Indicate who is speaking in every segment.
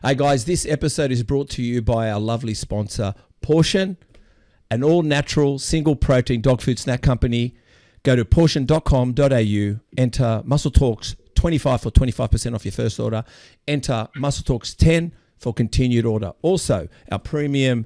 Speaker 1: Hey guys, this episode is brought to you by our lovely sponsor, Pawtion, an all-natural, single-protein dog food snack company. Go to pawtion.com.au, enter Muscle Talks 25 for 25% off your first order. Enter Muscle Talks 10 for continued order. Also, our premium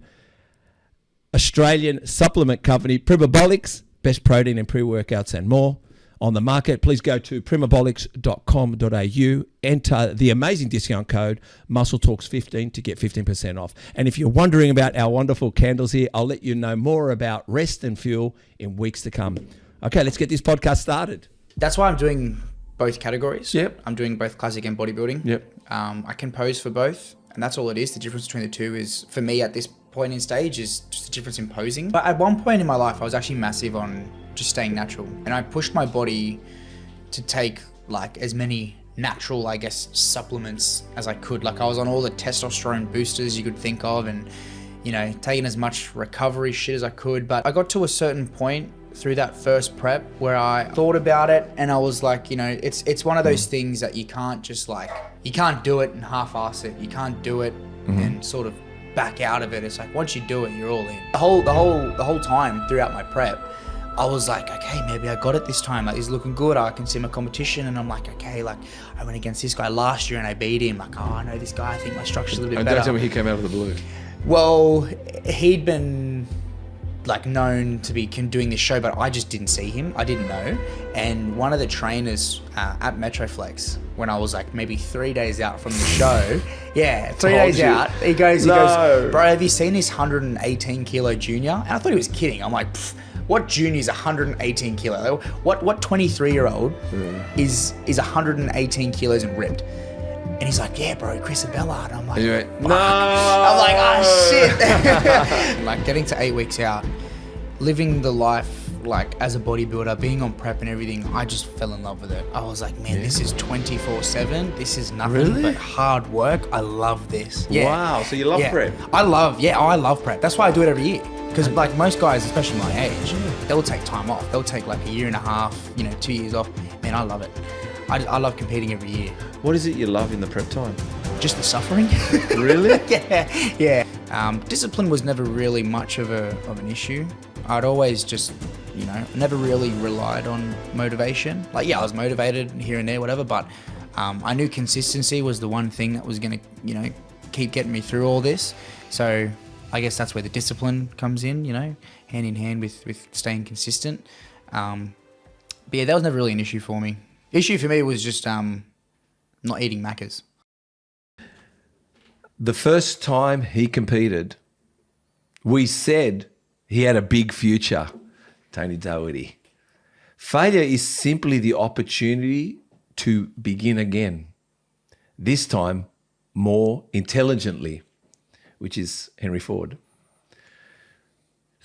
Speaker 1: Australian supplement company, Primabolics, best protein and pre-workouts and more on the market. Please go to primabolics.com.au, enter the amazing discount code MuscleTalks15 to get 15% off. And if you're wondering about our wonderful candles here, I'll let you know more about rest and fuel in weeks to come. Okay, let's get this podcast started.
Speaker 2: That's why I'm doing both categories.
Speaker 1: Yep.
Speaker 2: I'm doing both classic and bodybuilding.
Speaker 1: Yep.
Speaker 2: I can pose for both, and that's all it is. The difference between the two is, for me at this point in stage, is just the difference in posing. But at one point in my life, I was actually massive on just staying natural, and I pushed my body to take like as many natural, I guess, supplements as I could. Like I was on all the testosterone boosters you could think of, and taking as much recovery shit as I could. But I got to a certain point through that first prep where I thought about it, and I was like, it's one of those things that you can't just you can't do it and half-ass it. You can't do it and sort of back out of it. It's like once you do it, you're all in. The whole time throughout my prep, I was like, okay, maybe I got it this time. Like, he's looking good. I can see my competition, and I'm like, okay, like I went against this guy last year and I beat him. Like, oh, I know this guy. I think my structure's a little bit better.
Speaker 1: Don't tell me he came out of the blue.
Speaker 2: Well, he'd been like known to be doing this show, but I just didn't see him. I didn't know. And one of the trainers at Metroflex, when I was like maybe 3 days out from the show, three days out, he goes, bro, have you seen this 118 kilo junior? And I thought he was kidding. I'm like, what junior is 118 kilo? What 23-year-old is 118 kilos and ripped? And he's like, yeah, bro, Chris Abella. And I'm like,
Speaker 1: no.
Speaker 2: I'm like, oh, shit. Like getting to 8 weeks out, living the life like as a bodybuilder, being on prep and everything, I just fell in love with it. I was like, man, this is 24/7. This is nothing but hard work. I love this. Yeah.
Speaker 1: Wow, so you love prep?
Speaker 2: I love prep. That's why I do it every year. Because like most guys, especially my age, they'll take time off. They'll take like a year and a half, 2 years off. Man, I love it. I love competing every year.
Speaker 1: What is it you love in the prep time?
Speaker 2: Just the suffering.
Speaker 1: Really?
Speaker 2: Yeah. Discipline was never really much of an issue. I'd always just, never really relied on motivation. Like, I was motivated here and there, whatever, but I knew consistency was the one thing that was going to, keep getting me through all this. So I guess that's where the discipline comes in, hand in hand with staying consistent. But yeah, that was never really an issue for me. The issue for me was just not eating Maccas.
Speaker 1: The first time he competed, we said he had a big future, Tony Doherty. Failure is simply the opportunity to begin again, this time more intelligently, which is Henry Ford.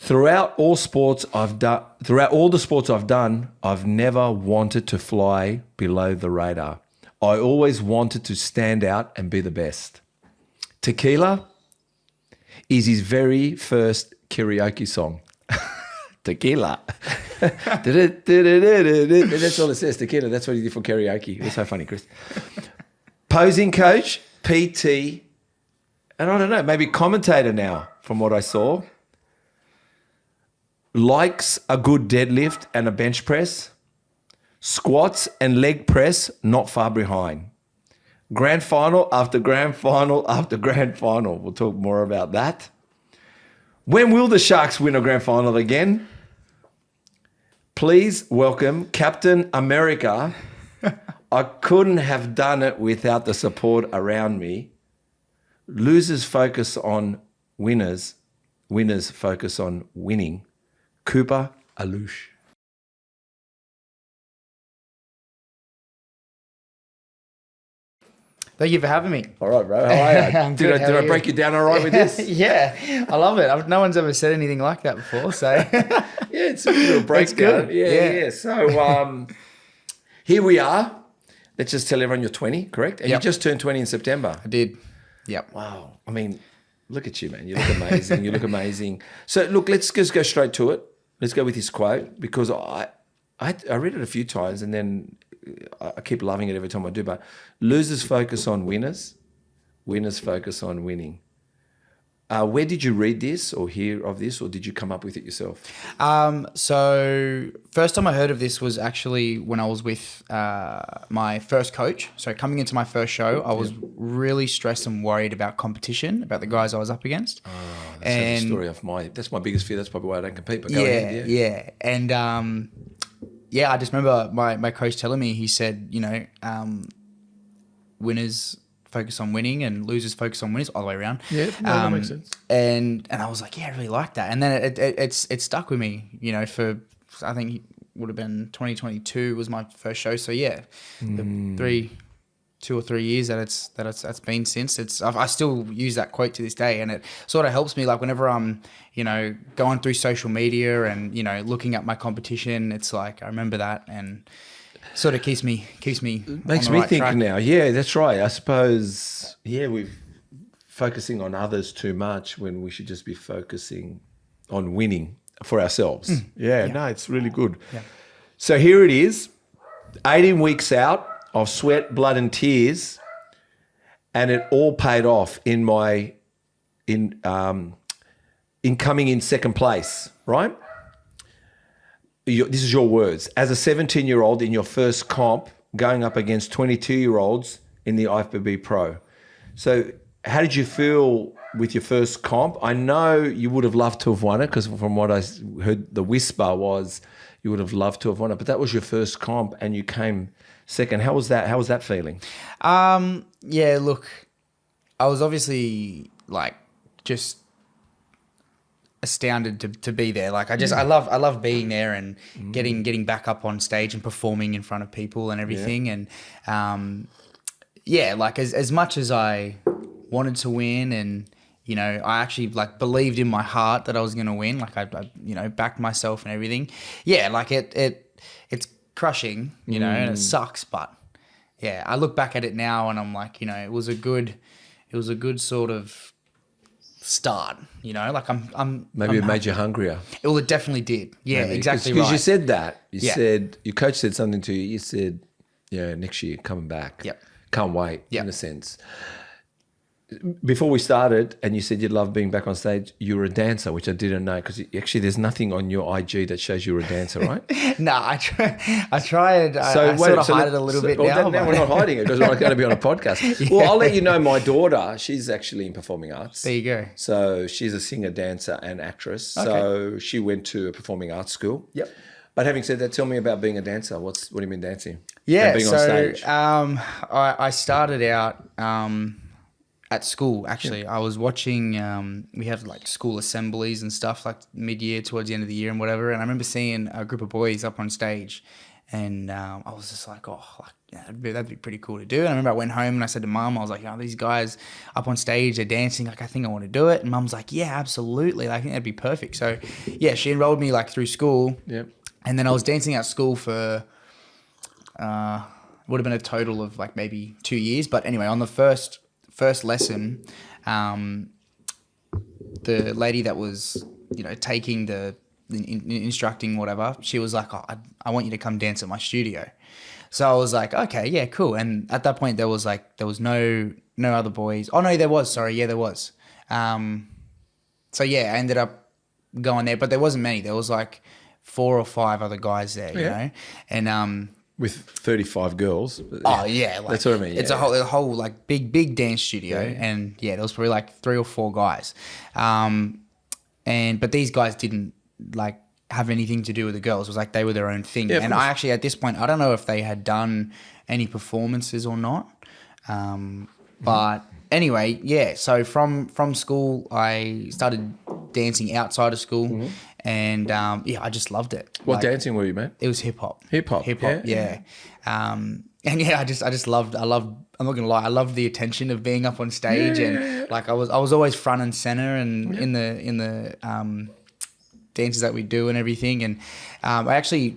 Speaker 1: Throughout all the sports I've done, I've never wanted to fly below the radar. I always wanted to stand out and be the best. Tequila is his very first karaoke song. Tequila. That's all it says, tequila. That's what he did for karaoke. It was so funny, Chris. Posing coach, PT, and I don't know, maybe commentator now from what I saw. Likes a good deadlift and a bench press. Squats and leg press, not far behind. Grand final after grand final after grand final. We'll talk more about that. When will the Sharks win a grand final again? Please welcome Captain America. I couldn't have done it without the support around me. Losers focus on winners. Winners focus on winning. Cooper Allouche.
Speaker 2: Thank you for having me.
Speaker 1: All right, bro. How are you? Did I break you down all right with this?
Speaker 2: Yeah, I love it. No one's ever said anything like that before, so
Speaker 1: yeah, it's a little breakdown. Yeah. So here we are. Let's just tell everyone you're 20, correct? And you just turned 20 in September.
Speaker 2: I did. Yep.
Speaker 1: Wow. I mean, look at you, man. You look amazing. You look amazing. So look, let's just go straight to it. Let's go with his quote, because I read it a few times and then I keep loving it every time I do. But losers focus on winners. Winners focus on winning. Where did you read this or hear of this, or did you come up with it yourself?
Speaker 2: So first time I heard of this was actually when I was with my first coach. So coming into my first show, I was really stressed and worried about competition, about the guys I was up against.
Speaker 1: That's the story of that's my biggest fear. That's probably why I don't compete. But go ahead.
Speaker 2: Yeah. And I just remember my coach telling me, he said, winners focus on winning and losers focus on winners, all the way around.
Speaker 1: Yeah, that makes sense.
Speaker 2: And I was like, yeah, I really like that. And then it stuck with me, for, I think it would have been 2022 was my first show. So yeah, the 2 or 3 years that's been since, I still use that quote to this day, and it sort of helps me, like whenever I'm, going through social media and, looking at my competition, it's like, I remember that, and sort of keeps me
Speaker 1: makes me think track. Now. Yeah, that's right. I suppose, we're focusing on others too much when we should just be focusing on winning for ourselves. No, it's really good. Yeah. So here it is, 18 weeks out of sweat, blood and tears, and it all paid off in coming in second place, right? This is your words. As a 17-year-old in your first comp, going up against 22-year-olds in the IFBB Pro. So how did you feel with your first comp? I know you would have loved to have won it, because from what I heard, the whisper was you would have loved to have won it. But that was your first comp and you came second. How was that? How was that feeling?
Speaker 2: Look, I was obviously just astounded to be there. I love being there and getting back up on stage and performing in front of people and everything. And as much as I wanted to win, and I actually believed in my heart that I was going to win. I backed myself and everything. It's crushing, and it sucks, but I look back at it now and I'm like, it was a good sort of start, I'm
Speaker 1: maybe it made you hungrier.
Speaker 2: Well, it definitely did. Yeah, maybe. Exactly.
Speaker 1: Because you said that. You said, your coach said something to you. You said, next year coming back.
Speaker 2: Yep.
Speaker 1: Can't wait. Yep. In a sense. Before we started, and you said you love being back on stage, you were a dancer, which I didn't know, because actually there's nothing on your IG that shows you're a dancer, right?
Speaker 2: No, I tried. I sort of hide it a little bit now.
Speaker 1: Now we're not hiding it because we're not going to be on a podcast. Well, I'll let you know, my daughter, she's actually in performing arts.
Speaker 2: There you go.
Speaker 1: So she's a singer, dancer and actress. Okay. So she went to a performing arts school.
Speaker 2: Yep.
Speaker 1: But having said that, tell me about being a dancer. What do you mean dancing?
Speaker 2: Yeah,
Speaker 1: and being on stage.
Speaker 2: I started out... at school, actually. I was watching, we have school assemblies and stuff mid-year towards the end of the year and whatever. And I remember seeing a group of boys up on stage, and I was just like, that'd be pretty cool to do. And I remember I went home and I said to Mum, I was like, these guys up on stage, they're dancing. I think I want to do it. And Mum's like, yeah, absolutely. I think that'd be perfect. So she enrolled me through school.
Speaker 1: Yep.
Speaker 2: And then I was dancing at school for, would have been a total of maybe 2 years. But anyway, on the first lesson, the lady that was, taking the instructing whatever, she was like, I want you to come dance at my studio. So I was like, okay, yeah, cool. And at that point there was no other boys. Oh no, there was. Sorry, yeah, there was. So yeah, I ended up going there, but there wasn't many. There was 4 or 5 other guys there, you know, and
Speaker 1: with 35 girls.
Speaker 2: Oh yeah,
Speaker 1: that's what I mean.
Speaker 2: It's a whole big dance studio, and there was probably 3 or 4 guys, but these guys didn't have anything to do with the girls. It was they were their own thing. And I actually at this point I don't know if they had done any performances or not, but anyway, so from school I started dancing outside of school. And I just loved it.
Speaker 1: What dancing were you, mate?
Speaker 2: It was hip hop.
Speaker 1: Hip hop,
Speaker 2: yeah. And I just loved. I'm not gonna lie. I loved the attention of being up on stage, and I was always front and center, and in the dances that we do and everything. And I actually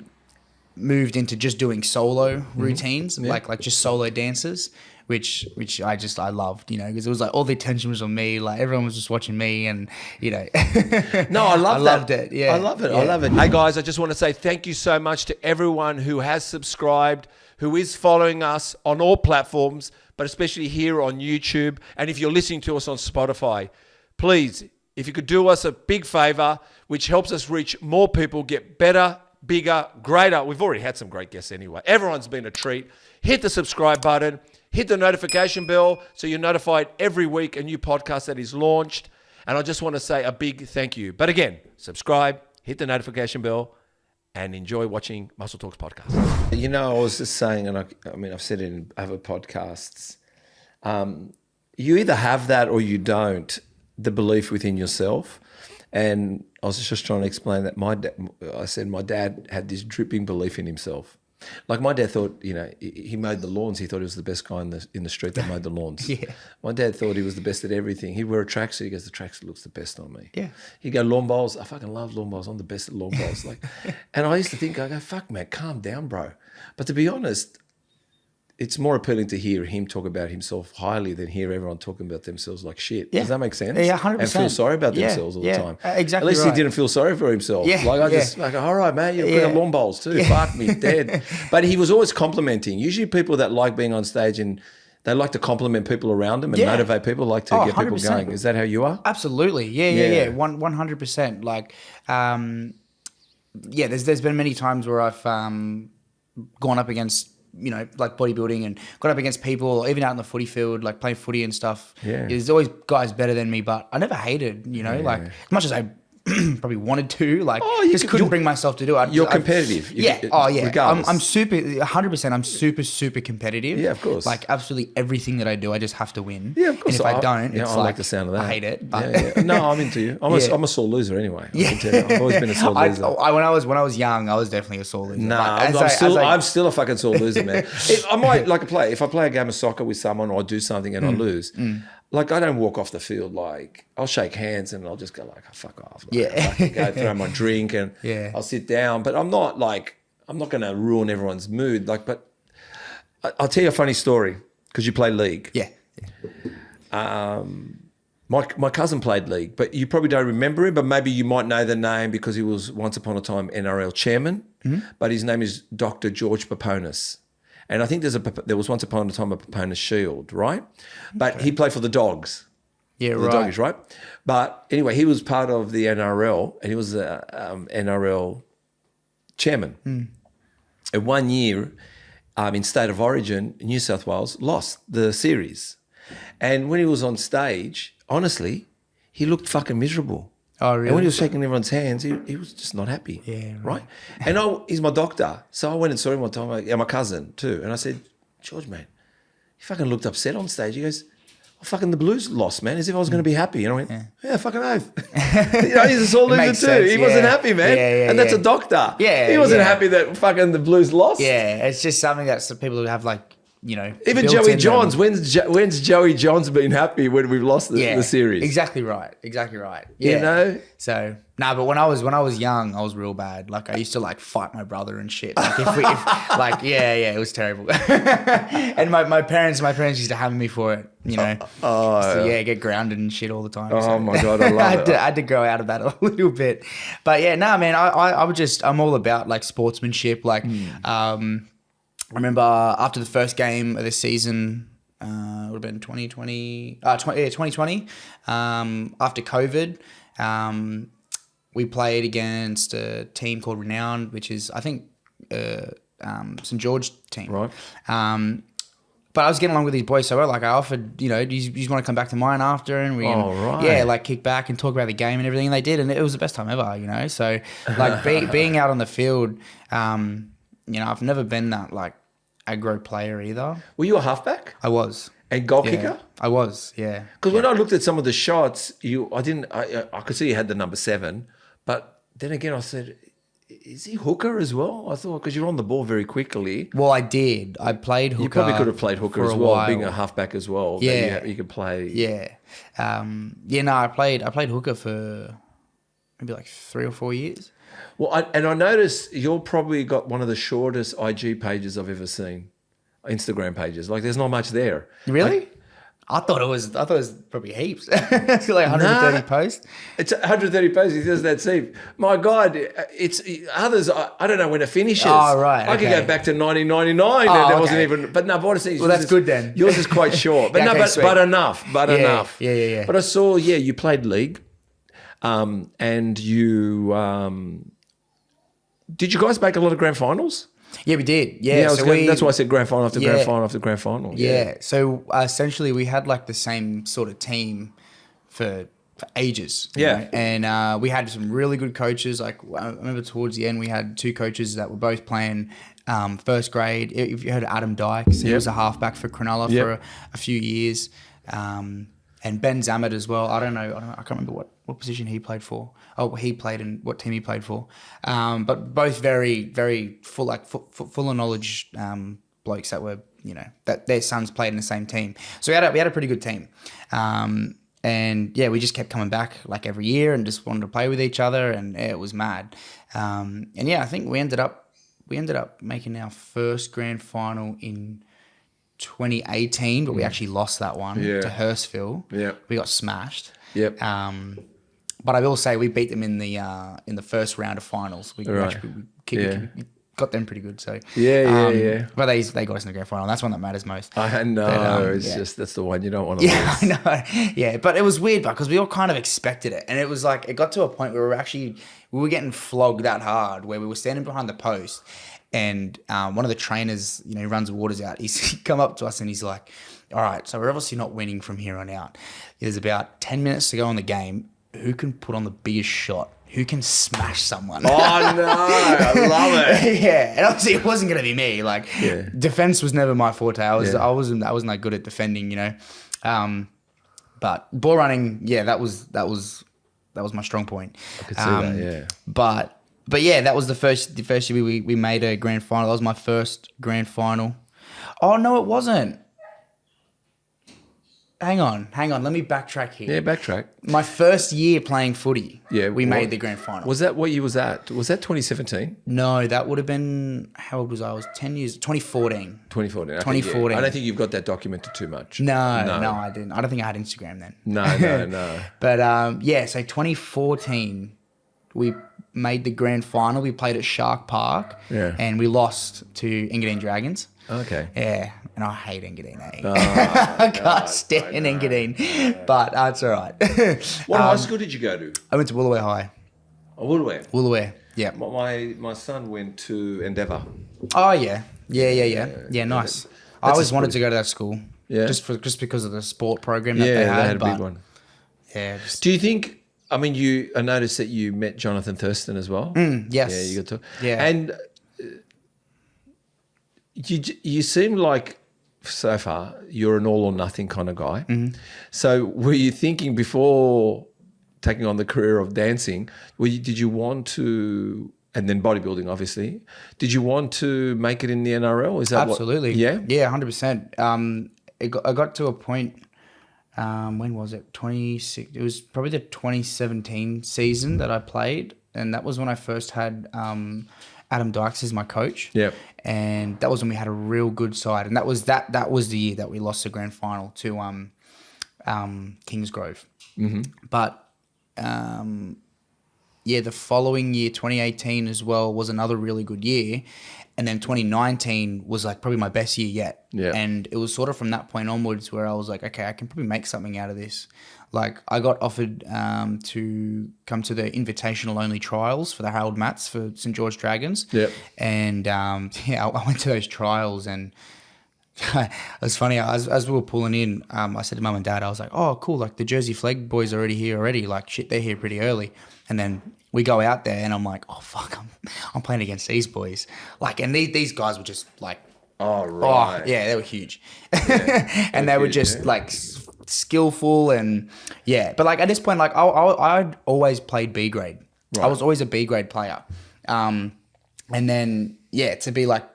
Speaker 2: moved into just doing solo routines, like just solo dances. Which I loved, because it was all the attention was on me, everyone was just watching me, and
Speaker 1: No, I loved
Speaker 2: it. Yeah,
Speaker 1: I love it. Yeah. I love it. Hey guys, I just want to say thank you so much to everyone who has subscribed, who is following us on all platforms. but especially here on YouTube. And if you're listening to us on Spotify, please, if you could do us a big favor, which helps us reach more people, get better, bigger, greater. We've already had some great guests anyway. Everyone's been a treat. Hit the subscribe button. Hit the notification bell so you're notified every week a new podcast that is launched. And I just want to say a big thank you. But again, subscribe, hit the notification bell, and enjoy watching Muscle Talks podcast. You know, I was just saying, and I mean, I've said it in other podcasts, you either have that or you don't, the belief within yourself. And I was just trying to explain that my dad had this dripping belief in himself. Like my dad thought, you know, he mowed the lawns. He thought he was the best guy in the street that mowed the lawns.
Speaker 2: Yeah.
Speaker 1: My dad thought he was the best at everything. He'd wear a tracksuit. He goes, the tracksuit looks the best on me.
Speaker 2: Yeah.
Speaker 1: He'd go, lawn bowls. I fucking love lawn bowls. I'm the best at lawn bowls. Like, and I used to think, I go, fuck, man, calm down, bro. But to be honest, it's more appealing to hear him talk about himself highly than hear everyone talking about themselves like shit. Yeah. Does that make sense?
Speaker 2: Yeah, 100%.
Speaker 1: And feel sorry about themselves all the time.
Speaker 2: Exactly.
Speaker 1: At least
Speaker 2: right.
Speaker 1: he didn't feel sorry for himself.
Speaker 2: Yeah.
Speaker 1: Like I just like, all right, man, you're good at lawn bowls too. Fuck me, dead. But he was always complimenting. Usually people that like being on stage and they like to compliment people around them and motivate people, like to get 100%. People going. Is that how you are?
Speaker 2: Absolutely. Yeah. 100%. Like, there's been many times where I've gone up against, you know, like bodybuilding and got up against people, even out in the footy field, like playing footy and stuff. Yeah. There's always guys better than me, but I never hated, you know, like as much as I probably wanted to, like just couldn't bring myself to do it.
Speaker 1: You're competitive.
Speaker 2: Regardless. I'm super, 100%. I'm super competitive.
Speaker 1: Yeah, of course.
Speaker 2: Like absolutely everything that I do, I just have to win.
Speaker 1: Yeah, of course.
Speaker 2: And if I don't, it's
Speaker 1: I like the sound of that.
Speaker 2: I hate it. But
Speaker 1: No, I'm into you. I'm a sore loser anyway. I can tell you. I've always been a sore loser.
Speaker 2: When I was young, I was definitely a sore loser.
Speaker 1: I'm still a fucking sore loser, man. I might if I play a game of soccer with someone or I do something and I lose. Like, I don't walk off the field like, I'll shake hands and I'll just go like, oh, fuck off. Like, I'll go throw my drink and I'll sit down. But I'm not going to ruin everyone's mood. Like, but I'll tell you a funny story because you play league.
Speaker 2: Yeah.
Speaker 1: My cousin played league, but you probably don't remember him, but maybe you might know the name because he was once upon a time NRL chairman, but his name is Dr. Giourgis. And I think there was once upon a time a Paponis Shield, right? But he played for the Dogs.
Speaker 2: Yeah,
Speaker 1: the Doggies, right? But anyway, he was part of the NRL and he was the NRL chairman. And 1 year in State of Origin, New South Wales lost the series. And when he was on stage, honestly, he looked fucking miserable.
Speaker 2: Oh, really?
Speaker 1: And when he was shaking everyone's hands, he was just not happy.
Speaker 2: Yeah,
Speaker 1: right. And he's my doctor. So I went and saw him one time, my cousin too. And I said, George, man, he fucking looked upset on stage. He goes, oh, fucking the Blues lost, man, as if I was going to be happy. And I went, yeah fucking oath. You know, he's a sore loser too. He wasn't happy, man. And that's a doctor.
Speaker 2: Yeah.
Speaker 1: He wasn't happy that fucking the Blues lost.
Speaker 2: Yeah, it's just something that some people who have like, you know,
Speaker 1: even Joey Johns. When's Joey Johns been happy when we've lost the series?
Speaker 2: Exactly right. Yeah.
Speaker 1: You know.
Speaker 2: So but when I was young, I was real bad. Like I used to like fight my brother and shit. Like it was terrible. And my parents used to hammer me for it. You know. Get grounded and shit all the time.
Speaker 1: Oh my god, I love it.
Speaker 2: I had to grow out of that a little bit. But yeah, man, I'm all about like sportsmanship. Like I remember after the first game of the season, it would have been 2020. After COVID, we played against a team called Renowned, which is, I think, St. George team.
Speaker 1: Right.
Speaker 2: But I was getting along with these boys so well. Like I offered, you know, do you want to come back to mine after? And we, like kick back and talk about the game and everything. And they did, and it was the best time ever, you know. So like being out on the field, you know, I've never been that like aggro player either.
Speaker 1: Were you a halfback?
Speaker 2: I was.
Speaker 1: And goal kicker?
Speaker 2: I was, yeah.
Speaker 1: Because when I looked at some of the shots, I could see you had the number 7, but then again I said, is he hooker as well? I thought, because you're on the ball very quickly.
Speaker 2: Well, I did. I played hooker.
Speaker 1: You probably could have played hooker as well, being a halfback as well.
Speaker 2: Yeah.
Speaker 1: You could play.
Speaker 2: Yeah. I played hooker for maybe like 3 or 4 years.
Speaker 1: Well, I noticed you're probably got one of the shortest IG pages I've ever seen, Instagram pages. Like, there's not much there.
Speaker 2: Really?
Speaker 1: Like,
Speaker 2: I thought it was probably heaps. Like 130 posts.
Speaker 1: It's 130 posts. He does that seep. My God, it's others. I don't know when it finishes.
Speaker 2: Oh, right.
Speaker 1: I could
Speaker 2: okay.
Speaker 1: go back to 1999 and there wasn't even. But no, but what I see.
Speaker 2: Well, that's good then.
Speaker 1: Yours is quite short. But
Speaker 2: Yeah,
Speaker 1: no,
Speaker 2: okay,
Speaker 1: but enough. But
Speaker 2: Yeah,
Speaker 1: enough.
Speaker 2: yeah.
Speaker 1: But I saw, you played league, and you. Did you guys make a lot of grand finals?
Speaker 2: Yeah, we did. Yeah,
Speaker 1: that's why I said grand final after grand final after grand final.
Speaker 2: Yeah. So essentially, we had like the same sort of team for ages.
Speaker 1: Yeah.
Speaker 2: You know? And we had some really good coaches. Like I remember towards the end, we had 2 coaches that were both playing first grade. If you heard of Adam Dykes, he was a halfback for Cronulla for a few years. And Ben Zammit as well. I can't remember what position he played for. Oh, he played in what team he played for. But both very, very full of knowledge blokes that were, that their sons played in the same team. So we had a pretty good team. And yeah, we just kept coming back like every year and just wanted to play with each other, and it was mad. And yeah, I think we ended up making our first grand final in 2018, but we actually lost that one to Hurstville.
Speaker 1: Yeah,
Speaker 2: we got smashed.
Speaker 1: Yep.
Speaker 2: But I will say we beat them in the first round of finals. We got them pretty good. So
Speaker 1: yeah.
Speaker 2: But they got us in the grand final. That's one that matters most.
Speaker 1: I know. Just that's the one you don't want to lose.
Speaker 2: I know. Yeah, but it was weird because we all kind of expected it, and it was like it got to a point where we were getting flogged that hard, where we were standing behind the post. And one of the trainers, who runs the waters out, he's come up to us and he's like, all right, so we're obviously not winning from here on out. There's about 10 minutes to go in the game. Who can put on the biggest shot? Who can smash someone?
Speaker 1: Oh, no. I love it.
Speaker 2: Yeah. And obviously it wasn't going to be me. Like, defense was never my forte. I wasn't that good at defending, But ball running, that was my strong point.
Speaker 1: I could see that, yeah.
Speaker 2: But yeah, that was the first year we made a grand final. That was my first grand final. Oh, no, it wasn't. Hang on. Let me backtrack here.
Speaker 1: Yeah, backtrack.
Speaker 2: My first year playing footy, we made the grand final.
Speaker 1: Was that what year was that? Was that 2017?
Speaker 2: No, that would have been, how old was I was 10 years, 2014.
Speaker 1: 2014.
Speaker 2: 2014.
Speaker 1: I don't think you've got that documented too much.
Speaker 2: No, I didn't. I don't think I had Instagram then.
Speaker 1: No.
Speaker 2: But so 2014, we made the grand final. We played at Shark Park and we lost to Engadine Dragons.
Speaker 1: Okay.
Speaker 2: Yeah, and I hate Engadine. I can't stand Engadine, but that's all right.
Speaker 1: What high school did you go to?
Speaker 2: I went to Woolooware High.
Speaker 1: Oh, Woolooware?
Speaker 2: Woolooware, yeah.
Speaker 1: My son went to Endeavour.
Speaker 2: Oh, yeah. Yeah, nice. I always wanted to go to that school.
Speaker 1: Yeah.
Speaker 2: Just because of the sport program that they had.
Speaker 1: Yeah, they had a big one.
Speaker 2: Yeah.
Speaker 1: Do you think... I noticed that you met Jonathan Thurston as well.
Speaker 2: Yes.
Speaker 1: Yeah, you got to.
Speaker 2: Yeah.
Speaker 1: And you seem like, so far, you're an all or nothing kind of guy.
Speaker 2: Mm-hmm.
Speaker 1: So were you thinking before taking on the career of dancing, did you want to, and then bodybuilding obviously, did you want to make it in the NRL? Is that
Speaker 2: absolutely?
Speaker 1: Yeah,
Speaker 2: 100%. I got to a point. When was it? 26. It was probably the 2017 season that I played, and that was when I first had Adam Dykes as my coach.
Speaker 1: Yep.
Speaker 2: And that was when we had a real good side, and that was the year that we lost the grand final to Kingsgrove.
Speaker 1: Mm-hmm.
Speaker 2: But the following year, 2018 as well, was another really good year. And then 2019 was like probably my best year yet.
Speaker 1: Yeah.
Speaker 2: And it was sort of from that point onwards where I was like, okay, I can probably make something out of this. Like I got offered to come to the invitational only trials for the Harold Matts for St. George Dragons.
Speaker 1: Yep.
Speaker 2: And I went to those trials, and it was funny. As we were pulling in, I said to Mum and Dad, I was like, oh, cool. Like the Jersey Flag boys are already here already. Like shit, they're here pretty early. And then we go out there and I'm like, oh, fuck, I'm playing against these boys. Like, and these guys were just like,
Speaker 1: oh, right.
Speaker 2: Oh, yeah, they were huge. Yeah, and they were just like skillful and But like at this point, like I'd always played B grade. Right. I was always a B grade player. And then, to be like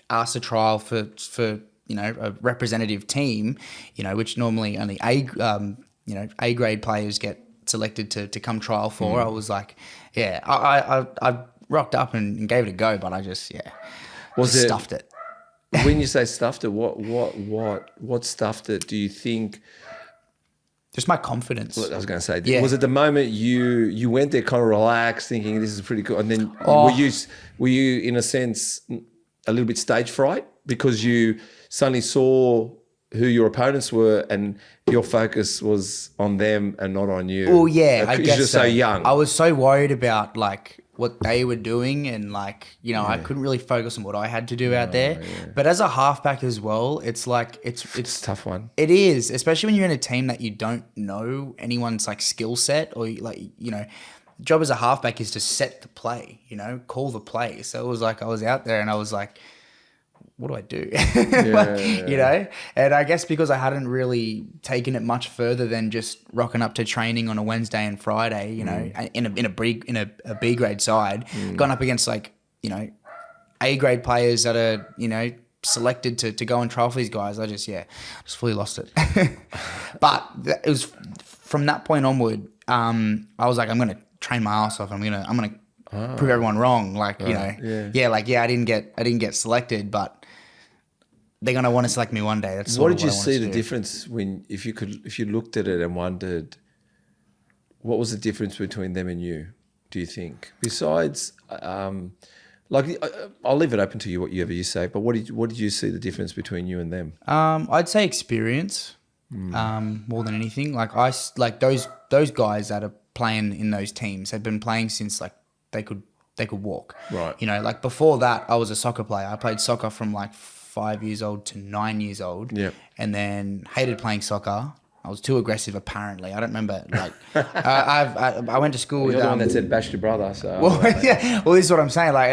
Speaker 2: asked to trial for a representative team, which normally only A grade players get selected to come trial for. I was like, I rocked up and gave it a go, but I just stuffed it.
Speaker 1: When you say stuffed it, what stuffed it? Do you think
Speaker 2: just my confidence.
Speaker 1: Well, I was going to say, was it the moment you went there kind of relaxed, thinking this is pretty cool, and then were you in a sense a little bit stage fright because you suddenly saw who your opponents were and your focus was on them and not on you?
Speaker 2: Oh yeah, I guess
Speaker 1: you're just so young.
Speaker 2: I was so worried about like what they were doing, and like, you know, I couldn't really focus on what I had to do out there. Yeah. But as a halfback as well, it's like it's
Speaker 1: a tough one.
Speaker 2: It is, especially when you're in a team that you don't know anyone's like skill set, or like, you know, the job as a halfback is to set the play, you know, call the play. So it was like I was out there and I was like, what do I do? You know? And I guess because I hadn't really taken it much further than just rocking up to training on a Wednesday and Friday, you know, in a B grade side, gone up against like, you know, A grade players that are, you know, selected to go and trial for these guys, I just fully lost it. But it was from that point onward, I was like, I'm going to train my ass off. I'm going to prove everyone wrong. Like, you know, I didn't get selected, but they're going to want to select me one day. That's
Speaker 1: what did you see the difference when, if you looked at it and wondered, what was the difference between them and you, do you think? Besides, like, I'll leave it open to you, whatever you say, but what did you see the difference between you and them?
Speaker 2: I'd say experience, more than anything. Like those guys that are playing in those teams have been playing since like they could walk.
Speaker 1: Right.
Speaker 2: You know, like before that, I was a soccer player. I played soccer from like 5 years old to 9 years old.
Speaker 1: Yeah.
Speaker 2: And then hated playing soccer. I was too aggressive, apparently. I don't remember. Like, I went to school with
Speaker 1: the one that said bash your brother. So
Speaker 2: well, yeah. Well, this is what I'm saying. Like,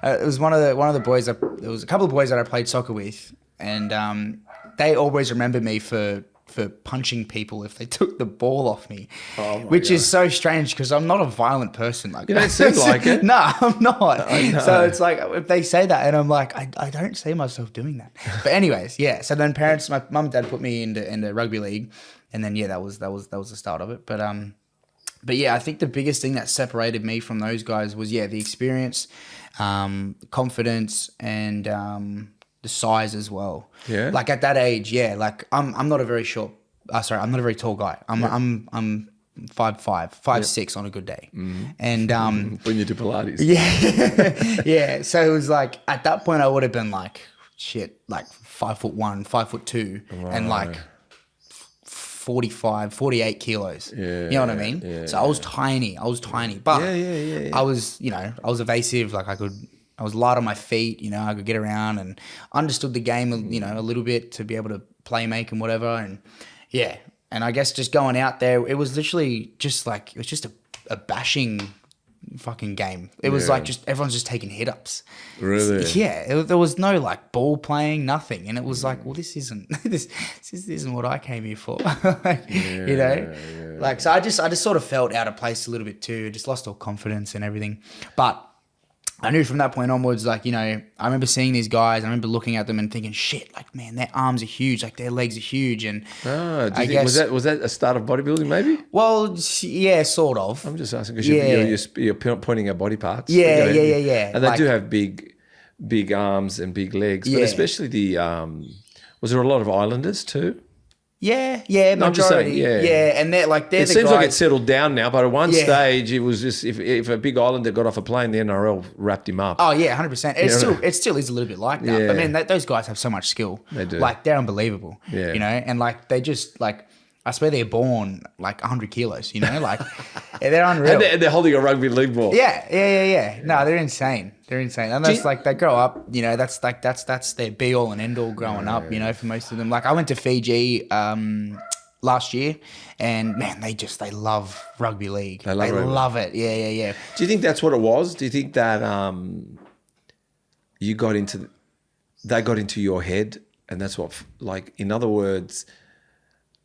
Speaker 2: it was one of the boys. There was a couple of boys that I played soccer with, and they always remember me for punching people if they took the ball off me, which is so strange because I'm not a violent person. Like,
Speaker 1: you don't seem like it.
Speaker 2: No, I'm not. So it's like if they say that, and I'm like, I don't see myself doing that. But anyways, yeah. So then my mum and dad put me into rugby league, and then that was the start of it. But yeah, I think the biggest thing that separated me from those guys was the experience, confidence, and the size as well.
Speaker 1: Yeah.
Speaker 2: Like at that age, like I'm not a very short. I'm not a very tall guy. I'm 5'5", 5'6" on a good day. And
Speaker 1: when you do Pilates.
Speaker 2: Yeah. Yeah. So it was like at that point I would have been like 5'1", 5'2", and like 45, 48 kilos.
Speaker 1: Yeah.
Speaker 2: You know what I mean?
Speaker 1: Yeah,
Speaker 2: so I was tiny. But I was, you know, I was evasive. Like I was light on my feet, you know, I could get around and understood the game, you know, a little bit to be able to play make and whatever. And and I guess just going out there, it was literally just like, it was just a bashing fucking game. It was like everyone's just taking hit ups.
Speaker 1: Really?
Speaker 2: Yeah. There was no like ball playing, nothing. And it was like, well, this isn't what I came here for. You know? Yeah. Like, so I just sort of felt out of place a little bit too. Just lost all confidence and everything. But I knew from that point onwards, like, you know, I remember seeing these guys. I remember looking at them and thinking, shit, like, man, their arms are huge, like their legs are huge. And
Speaker 1: I guess was that a start of bodybuilding, maybe?
Speaker 2: Well, yeah, sort of.
Speaker 1: I'm just asking because you're pointing at body parts.
Speaker 2: Yeah.
Speaker 1: And they do have big arms and big legs, but especially was there a lot of Islanders too?
Speaker 2: Yeah,
Speaker 1: no,
Speaker 2: majority. Yeah, and they're
Speaker 1: it
Speaker 2: the
Speaker 1: seems
Speaker 2: guys.
Speaker 1: like it's settled down now, but at one stage it was just if a big Islander got off a plane, the NRL wrapped him up.
Speaker 2: Oh yeah, 100%. It still is a little bit like that. But man, those guys have so much skill.
Speaker 1: They do.
Speaker 2: Like they're unbelievable.
Speaker 1: Yeah.
Speaker 2: You know, and like they just like, I swear they're born like 100 kilos. You know, like they're unreal.
Speaker 1: And they're holding a rugby league ball.
Speaker 2: Yeah. No, they're insane. And that's like they grow up. You know, that's their be all and end all growing up. You know, for most of them. Like I went to Fiji last year, and man, they love rugby league. They love it. Yeah.
Speaker 1: Do you think that's what it was? Do you think that they got into your head, and that's what, like, in other words,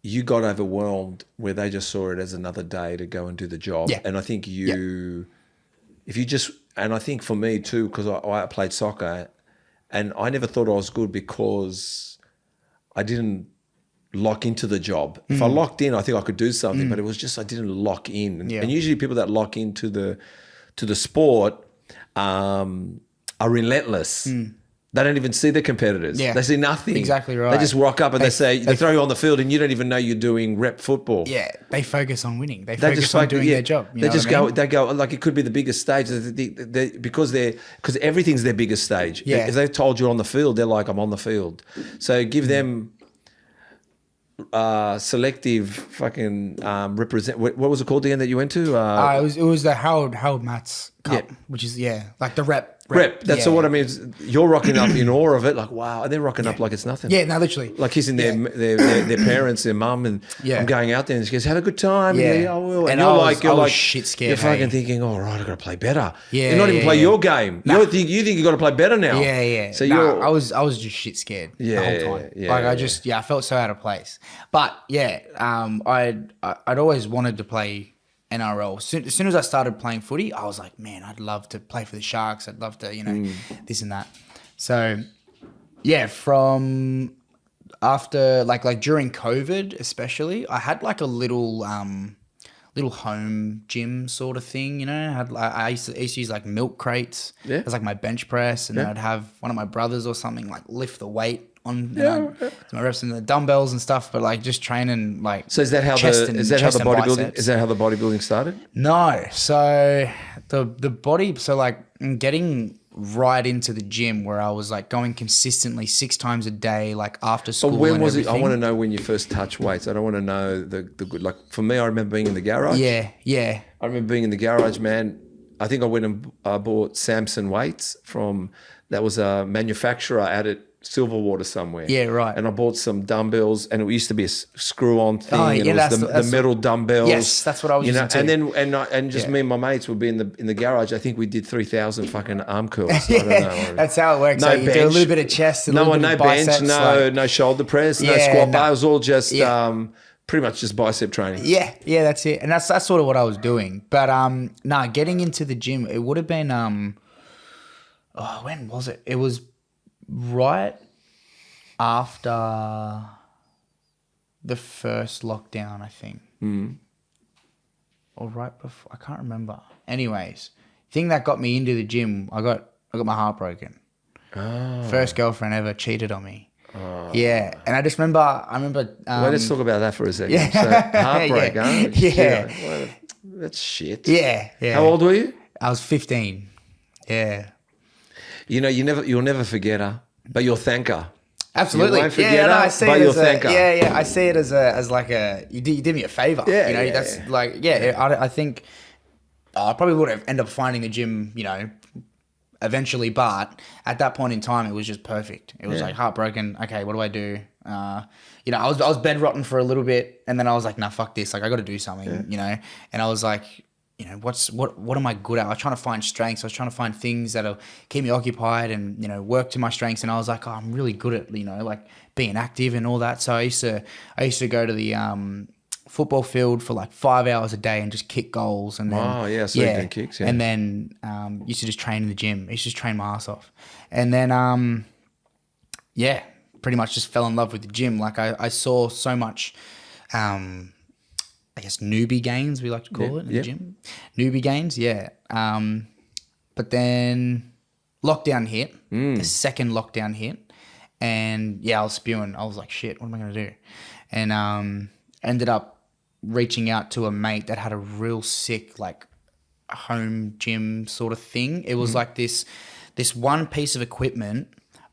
Speaker 1: you got overwhelmed where they just saw it as another day to go and do the job.
Speaker 2: Yeah.
Speaker 1: And I think and I think for me too, because I played soccer and I never thought I was good because I didn't lock into the job. If I locked in, I think I could do something, but it was just I didn't lock in. And usually people that lock into the sport are relentless. They don't even see the competitors.
Speaker 2: Yeah.
Speaker 1: They see nothing.
Speaker 2: Exactly right.
Speaker 1: They just rock up and they throw you on the field and you don't even know you're doing rep football.
Speaker 2: Yeah, they focus on winning. They focus on doing their job.
Speaker 1: They go like it could be the biggest stage because everything's their biggest stage.
Speaker 2: Yeah.
Speaker 1: If they've told you on the field, they're like, I'm on the field. So give them selective fucking represent. What was it called again that you went to?
Speaker 2: It was the Harold Matz Cup, which is like the rep.
Speaker 1: That's what I mean. You're rocking up in awe of it, like wow, and they're rocking up like it's nothing.
Speaker 2: Yeah, no, literally.
Speaker 1: Like kissing their parents, their mum, and I'm going out there and she goes, "Have a good time."
Speaker 2: Yeah,
Speaker 1: and you're like
Speaker 2: shit scared.
Speaker 1: You're fucking thinking, "Oh right, I got to play better."
Speaker 2: Yeah,
Speaker 1: you're not even play your game.
Speaker 2: Nah.
Speaker 1: You think you got to play better now.
Speaker 2: Yeah.
Speaker 1: So
Speaker 2: I was just shit scared the whole time. I felt so out of place. But I'd always wanted to play NRL. As soon as I started playing footy, I was like, man, I'd love to play for the Sharks. I'd love to, this and that. So, from after like during COVID, especially, I had like a little home gym sort of thing. I used to use like milk crates as like my bench press, and then I'd have one of my brothers or something like lift the weight on my reps and the dumbbells and stuff, but like just training like. So is that how the
Speaker 1: bodybuilding started?
Speaker 2: No, so the body, so like getting right into the gym where I was like going consistently 6 times a day, like after school.
Speaker 1: But when was it? I want to know when you first touched weights. I don't want to know the good. Like for me, I remember being in the garage.
Speaker 2: Yeah.
Speaker 1: I remember being in the garage, man. I think I went and bought Samson weights from. That was a manufacturer out at Silverwater somewhere.
Speaker 2: Yeah, right.
Speaker 1: And I bought some dumbbells, and it used to be a screw-on thing.
Speaker 2: Oh,
Speaker 1: and it was the metal dumbbells.
Speaker 2: Yes, that's what I was using too.
Speaker 1: And then me and my mates would be in the garage. I think we did 3,000 fucking arm curls. I don't know.
Speaker 2: That's how it works.
Speaker 1: No
Speaker 2: so you
Speaker 1: bench.
Speaker 2: do a little bit of chest, no biceps,
Speaker 1: bench, no shoulder press, no squat bar. It was all just pretty much just bicep training.
Speaker 2: Yeah, that's it. And that's sort of what I was doing. But getting into the gym, it would have been when was it? It was right after the first lockdown, I think. Or right before, I can't remember. Anyways, thing that got me into the gym, I got my heart broken. First girlfriend ever cheated on me. Yeah, and I remember.
Speaker 1: Well, let's talk about that for a second. Yeah. So heartbreak, huh?
Speaker 2: Yeah.
Speaker 1: That's shit.
Speaker 2: Yeah.
Speaker 1: How old were you?
Speaker 2: I was 15. Yeah.
Speaker 1: You'll never forget her, but you'll thank her.
Speaker 2: Absolutely.
Speaker 1: You won't forget her, I see but you'll thank her.
Speaker 2: Yeah. I see it as like you did me a favor. That's like I think I probably would have ended up finding the gym, eventually, but at that point in time, it was just perfect. It was like heartbroken. Okay, what do I do? I was bedrotten for a little bit, and then I was like, nah, fuck this. Like, I got to do something, and I was like, what am I good at? I was trying to find strengths. I was trying to find things that'll keep me occupied and, work to my strengths. And I was like, I'm really good at, like being active and all that. So I used to go to the football field for like 5 hours a day and just kick goals. And then,
Speaker 1: so you did kicks,
Speaker 2: And then used to just train in the gym. I used to just train my ass off. And then, pretty much just fell in love with the gym. Like I saw so much, I guess newbie gains, we like to call it in the gym. Newbie gains, but then lockdown hit, the second lockdown hit, and I was spewing. I was like, shit, what am I going to do? And ended up reaching out to a mate that had a real sick, like, home gym sort of thing. It was like this one piece of equipment,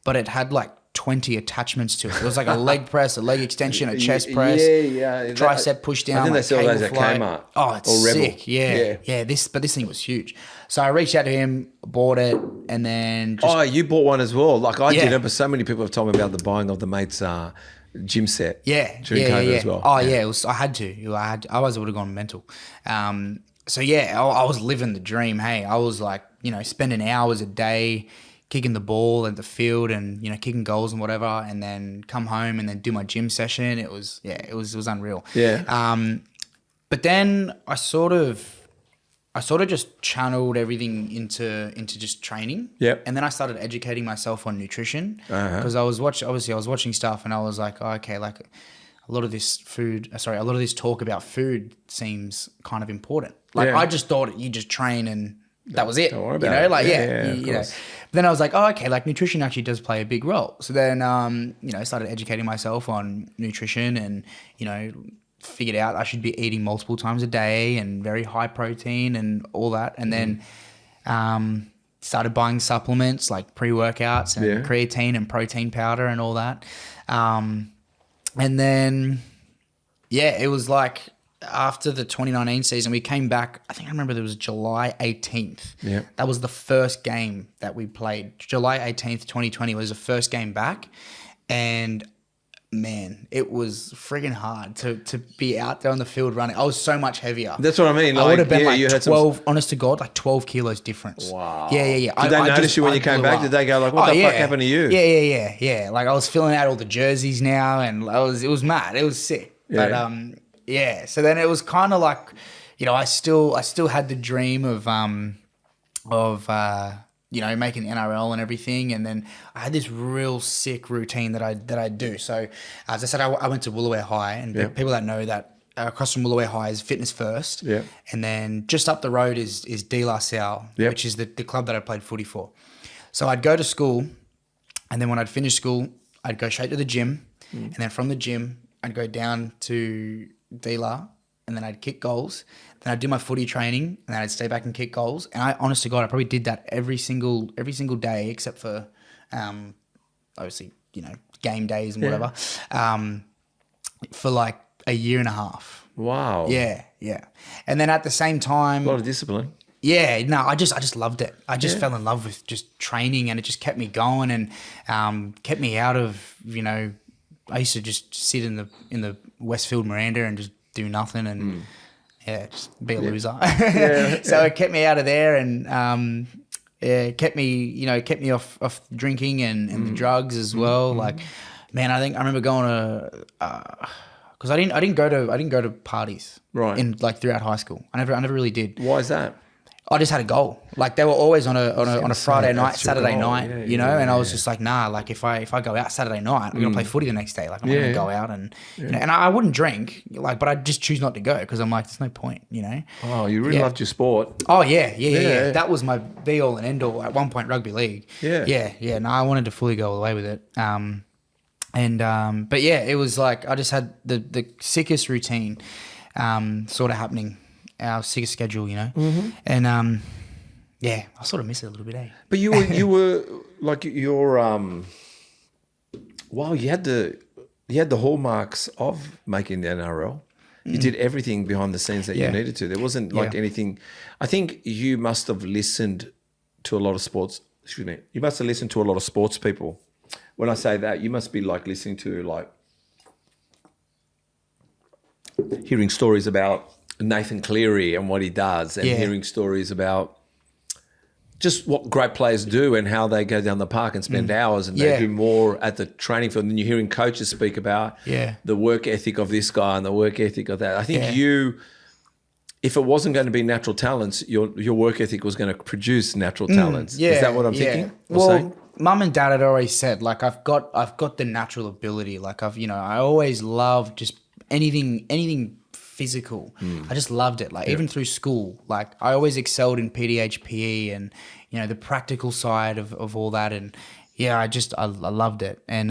Speaker 2: but it had like 20 attachments to it. It was like a leg press, a leg extension, a chest press, tricep push down.
Speaker 1: I think
Speaker 2: like
Speaker 1: they sell those at Kmart.
Speaker 2: Oh, it's sick. Yeah. But this thing was huge. So I reached out to him, bought it, and then
Speaker 1: you bought one as well. Like I did it, but so many people have told me about the buying of the mate's gym set.
Speaker 2: Yeah.
Speaker 1: During COVID as well.
Speaker 2: Oh yeah, it was. I had to. Otherwise I would have gone mental. So I was living the dream. Hey, I was like, spending hours a day kicking the ball at the field and, kicking goals and whatever, and then come home and then do my gym session. It was unreal.
Speaker 1: Yeah.
Speaker 2: But then I sort of just channeled everything into just training.
Speaker 1: Yep.
Speaker 2: And then I started educating myself on nutrition because I was watching stuff and I was like, okay, like a lot of this talk about food seems kind of important. Like I just thought you just train and that was it.
Speaker 1: Don't worry
Speaker 2: you
Speaker 1: about
Speaker 2: know,
Speaker 1: it.
Speaker 2: like,
Speaker 1: Of
Speaker 2: you know.
Speaker 1: course.
Speaker 2: Then I was like, oh, okay, like nutrition actually does play a big role. So then, you know, I started educating myself on nutrition and, you know, figured out I should be eating multiple times a day and very high protein and all that. And then started buying supplements like pre-workouts and creatine and protein powder and all that. And then, yeah, it was like after the 2019 season, we came back. I think I remember there was July 18th.
Speaker 1: Yeah.
Speaker 2: That was the first game that we played. July 18th, 2020 was the first game back. And man, it was friggin' hard to be out there on the field running. I was so much heavier.
Speaker 1: That's what I mean.
Speaker 2: I would have been
Speaker 1: you
Speaker 2: like
Speaker 1: had
Speaker 2: 12, honest to God, like 12 kilos difference.
Speaker 1: Wow.
Speaker 2: Yeah.
Speaker 1: Did they notice you when you came back? Did they go like, what the fuck happened to you?
Speaker 2: Yeah. Like I was filling out all the jerseys now and it was mad. It was sick.
Speaker 1: Yeah.
Speaker 2: But yeah. So then it was kind of like, you know, I still had the dream of you know, making NRL and everything. And then I had this real sick routine that I do. So as I said, I went to Woolooware High, and people that know that across from Woolooware High is Fitness First.
Speaker 1: Yeah. And
Speaker 2: then just up the road is De La Salle, which is the club that I played footy for. So I'd go to school, and then when I'd finish school, I'd go straight to the gym. And then from the gym, I'd go down to De La, and then I'd kick goals. Then I'd do my footy training, and then I'd stay back and kick goals. And I, honest to God, I probably did that every single day, except for, obviously, you know, game days and whatever, for like a year and a half.
Speaker 1: Wow.
Speaker 2: Yeah. And then at the same time,
Speaker 1: A lot of discipline.
Speaker 2: yeah, no, I just loved it. I just fell in love with just training, and it just kept me going and kept me out of, you know, I used to just sit in the Westfield Miranda and just do nothing and just be a loser. So it kept me out of there, and it kept me off drinking and the drugs as well. Like, man, I remember going to because I didn't go to parties in like throughout high school. I never really did.
Speaker 1: Why is that?
Speaker 2: I just had a goal. Like they were always on a Friday night, Saturday night, you know. And I was just like, nah. Like if I go out Saturday night, I'm gonna play footy the next day. Like I'm not gonna go out and you know. And I wouldn't drink, like, but I'd just choose not to go because I'm like, there's no point, you know.
Speaker 1: Oh, you really loved your sport.
Speaker 2: Oh yeah. That was my be all and end all. At one point, rugby league. Yeah. No, I wanted to fully go all the way with it. But yeah, it was like I just had the sickest routine, sort of happening. Our sickest schedule, you know, and I sort of miss it a little bit, eh?
Speaker 1: But you were like your wow, you had the hallmarks of making the NRL. You did everything behind the scenes that you needed to. There wasn't like anything. I think you must have listened to a lot of sports. Excuse me. You must have listened to a lot of sports people. When I say that, you must be like listening to like hearing stories about Nathan Cleary and what he does, and hearing stories about just what great players do and how they go down the park and spend hours and they do more at the training field. And you're hearing coaches speak about the work ethic of this guy and the work ethic of that. I think if it wasn't going to be natural talents, your work ethic was going to produce natural talents. Is that what I'm thinking?
Speaker 2: Well, Mum and Dad had always said, like, I've got the natural ability. Like I always loved just anything physical. I just loved it. Like even through school, like I always excelled in PDHPE and, you know, the practical side of all that. And I loved it. And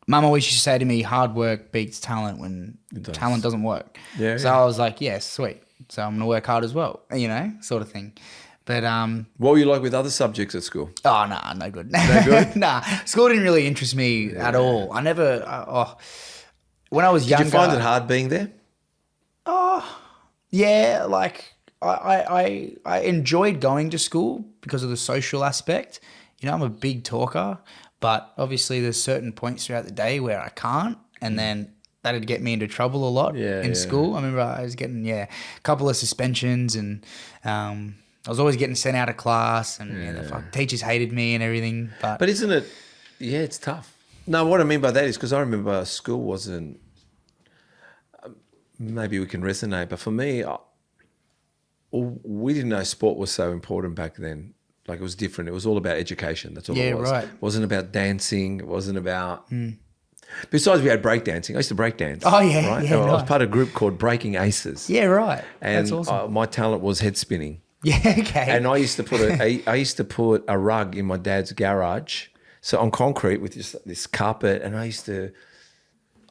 Speaker 2: Mum always used to say to me, hard work beats talent when talent doesn't work. So I was like, yes, sweet. So I'm going to work hard as well, you know, sort of thing. But
Speaker 1: what were you like with other subjects at school?
Speaker 2: Oh, nah, no good.
Speaker 1: No good?
Speaker 2: Nah, school didn't really interest me at all. I never, when I was younger.
Speaker 1: Did you find it hard being there?
Speaker 2: Oh, yeah, like I enjoyed going to school because of the social aspect. You know, I'm a big talker, but obviously there's certain points throughout the day where I can't, and then that'd get me into trouble a lot in school. I remember I was getting a couple of suspensions, and I was always getting sent out of class, and the teachers hated me and everything. But
Speaker 1: isn't it? Yeah, it's tough. No, what I mean by that is because I remember school wasn't. Maybe we can resonate, but for me, we didn't know sport was so important back then. Like it was different. It was all about education. That's all it was. Right. It wasn't about dancing. It wasn't about... Besides, we had breakdancing. I used to breakdance.
Speaker 2: Oh, yeah.
Speaker 1: Right?
Speaker 2: Yeah,
Speaker 1: I was part of a group called Breaking Aces.
Speaker 2: Yeah, right.
Speaker 1: And
Speaker 2: that's awesome.
Speaker 1: My talent was head spinning.
Speaker 2: Yeah, okay.
Speaker 1: And I used to put a rug in my dad's garage, so on concrete with this carpet, and I used to,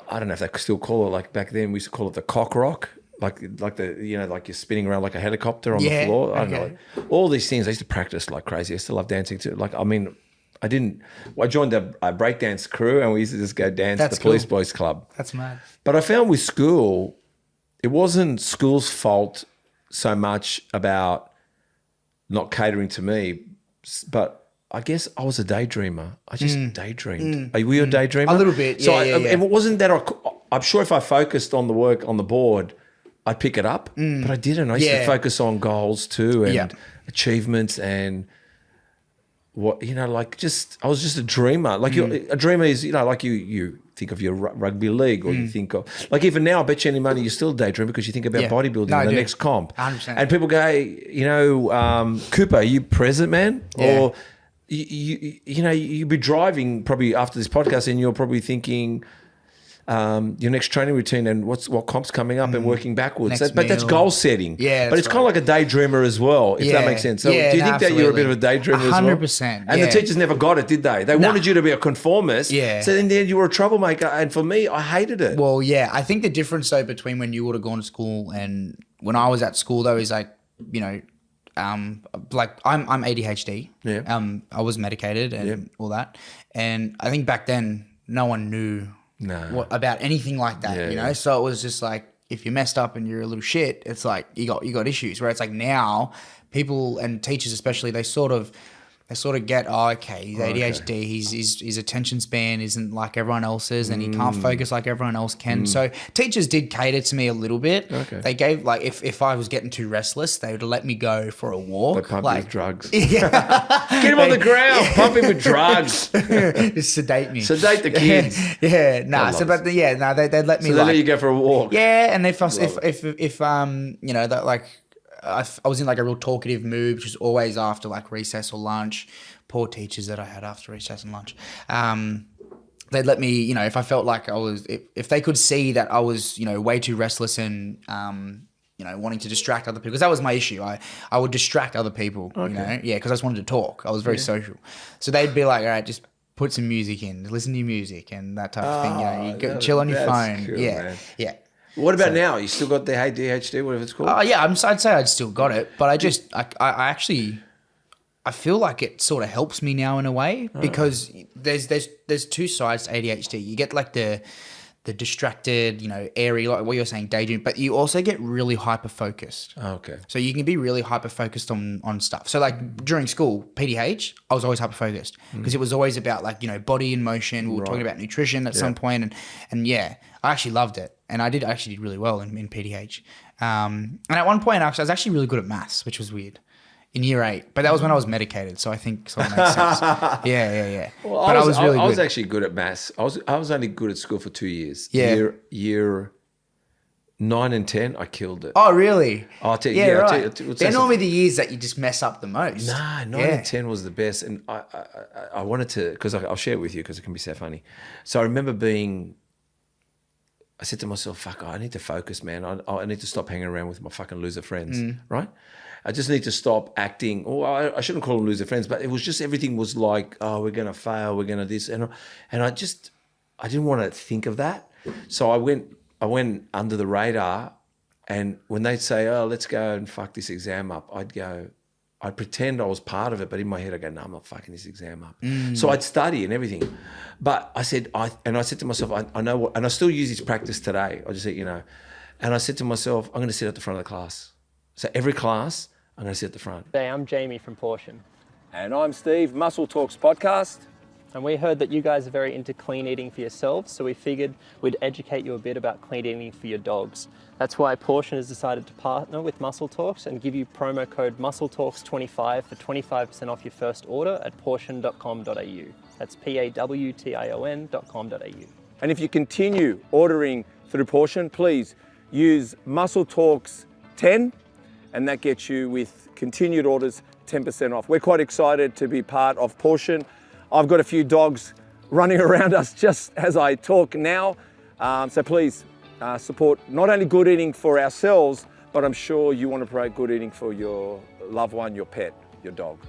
Speaker 1: I don't know if they still call it, like back then we used to call it the cock rock, like the, you know, like you're spinning around like a helicopter on the floor. I don't know, all these things. I used to practice like crazy. I still love dancing too. Like, I mean, I joined a breakdance crew, and we used to just go dance at the Police Boys Club.
Speaker 2: That's mad.
Speaker 1: But I found with school, it wasn't school's fault so much about not catering to me, but I guess I was a daydreamer. I just daydreamed. Were you a daydreamer?
Speaker 2: A little bit, yeah.
Speaker 1: And it wasn't that I'm sure if I focused on the work on the board, I'd pick it up, but I didn't. I used to focus on goals too, and achievements, and what, you know, like I was just a dreamer. Like a dreamer is, you know, like you think of your rugby league, or you think of, like, even now, I bet you any money you still daydream because you think about bodybuilding and the next comp.
Speaker 2: 100%.
Speaker 1: And people go, hey, you know, Cooper, are you present, man?
Speaker 2: Yeah.
Speaker 1: Or you know, you'll be driving probably after this podcast, and you're probably thinking your next training routine and what comp's coming up, and working backwards. But that's goal setting.
Speaker 2: Yeah,
Speaker 1: but it's kind of like a daydreamer as well, if that makes sense. So do you think that you're a bit of a daydreamer as well?
Speaker 2: 100%.
Speaker 1: And the teachers never got it, did they? They wanted you to be a conformist.
Speaker 2: Yeah.
Speaker 1: So in the end, you were a troublemaker. And for me, I hated it.
Speaker 2: Well, yeah. I think the difference, though, between when you would have gone to school and when I was at school, though, is like, you know, like I'm ADHD.
Speaker 1: Yeah.
Speaker 2: I was medicated and all that. And I think back then, no one knew about anything like that, you know? So it was just like, if you messed up and you're a little shit, it's like you got issues. Where it's like now, people and teachers especially, they sort of get, oh, okay, he's ADHD, his attention span isn't like everyone else's, and he can't focus like everyone else can. So teachers did cater to me a little bit. Okay. They gave, like, if I was getting too restless, they would let me go for a walk.
Speaker 1: They pump
Speaker 2: like,
Speaker 1: you with drugs.
Speaker 2: Yeah.
Speaker 1: Get him on the ground, pump him with drugs.
Speaker 2: Just sedate me.
Speaker 1: Sedate the kids.
Speaker 2: They'd let me,
Speaker 1: so they let you go for a walk.
Speaker 2: Yeah, and if you know, that, like, I was in like a real talkative mood, which was always after like recess or lunch. Poor teachers that I had after recess and lunch. They'd let me, you know, if I felt like I was, if they could see that I was, you know, way too restless and, you know, wanting to distract other people, because that was my issue. I would distract other people, you know, because I just wanted to talk. I was very social. So they'd be like, all right, just put some music in, listen to your music and that type of thing. You know, you go, chill on your phone.
Speaker 1: Cool,
Speaker 2: yeah,
Speaker 1: man.
Speaker 2: yeah.
Speaker 1: What about now? You still got the ADHD, whatever it's called?
Speaker 2: Oh yeah, I'd say I'd still got it, but I actually feel like it sort of helps me now in a way, because there's two sides to ADHD. You get like the distracted, you know, airy, like what you're saying, daydream, but you also get really hyper focused.
Speaker 1: Oh, okay.
Speaker 2: So you can be really hyper focused on stuff. So like during school, PDH, I was always hyper focused because it was always about, like, you know, body in motion. We were talking about nutrition at some point, and yeah, I actually loved it. And I actually did really well in PDH. And at one point, I was actually really good at maths, which was weird, in year 8. But that was when I was medicated, so I think sort of makes sense. Yeah.
Speaker 1: Well,
Speaker 2: but I was really good.
Speaker 1: I was actually good at maths. I was only good at school for 2 years.
Speaker 2: Yeah.
Speaker 1: Year 9 and 10, I killed it.
Speaker 2: Oh, really?
Speaker 1: I'll tell you.
Speaker 2: Yeah,
Speaker 1: I'll
Speaker 2: right.
Speaker 1: tell you,
Speaker 2: They're normally the years that you just mess up the most.
Speaker 1: Nah, 9 and 10 was the best. And I wanted to, because I'll share it with you because it can be so funny. So I remember I said to myself, fuck, I need to focus, man. I need to stop hanging around with my fucking loser friends, right? I just need to stop acting. I shouldn't call them loser friends, but it was just, everything was like, oh, we're going to fail, we're going to this. And I didn't want to think of that. So I went under the radar, and when they'd say, oh, let's go and fuck this exam up, I'd pretend I was part of it, but in my head I go, no, I'm not fucking this exam up. So I'd study and everything. But I said to myself, I know what, and I still use this practice today. I just said, you know, and I said to myself, I'm going to sit at the front of the class. So every class, I'm going to sit at the front.
Speaker 3: Hey, I'm Jamie from Pawtion.
Speaker 4: And I'm Steve, Muscle Talks Podcast.
Speaker 3: And we heard that you guys are very into clean eating for yourselves, so we figured we'd educate you a bit about clean eating for your dogs. That's why Pawtion has decided to partner with Muscle Talks and give you promo code MuscleTalks25 for 25% off your first order at pawtion.com.au. That's pawtion.com.au.
Speaker 4: And if you continue ordering through Pawtion, please use Muscle Talks 10, and that gets you, with continued orders, 10% off. We're quite excited to be part of Pawtion. I've got a few dogs running around us just as I talk now. So please support not only good eating for ourselves, but I'm sure you want to promote good eating for your loved one, your pet, your dog.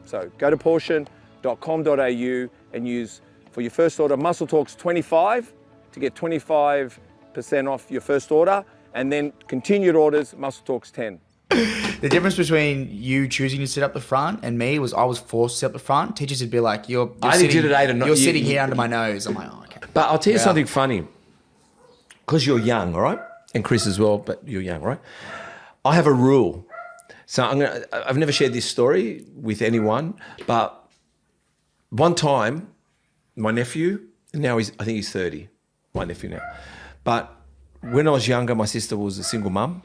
Speaker 4: So go to Pawtion.com.au and use, for your first order, Muscle Talks 25 to get 25% off your first order, and then continued orders, Muscle Talks 10.
Speaker 2: The difference between you choosing to sit up the front and me was I was forced to sit up the front. Teachers would be like, you're sitting here under my nose. I'm like, oh, okay.
Speaker 1: But I'll tell you something funny, because you're young, all right? And Chris as well, but you're young, right? I have a rule. So I've never shared this story with anyone, but one time, my nephew, now I think he's 30, my nephew now. But when I was younger, my sister was a single mum,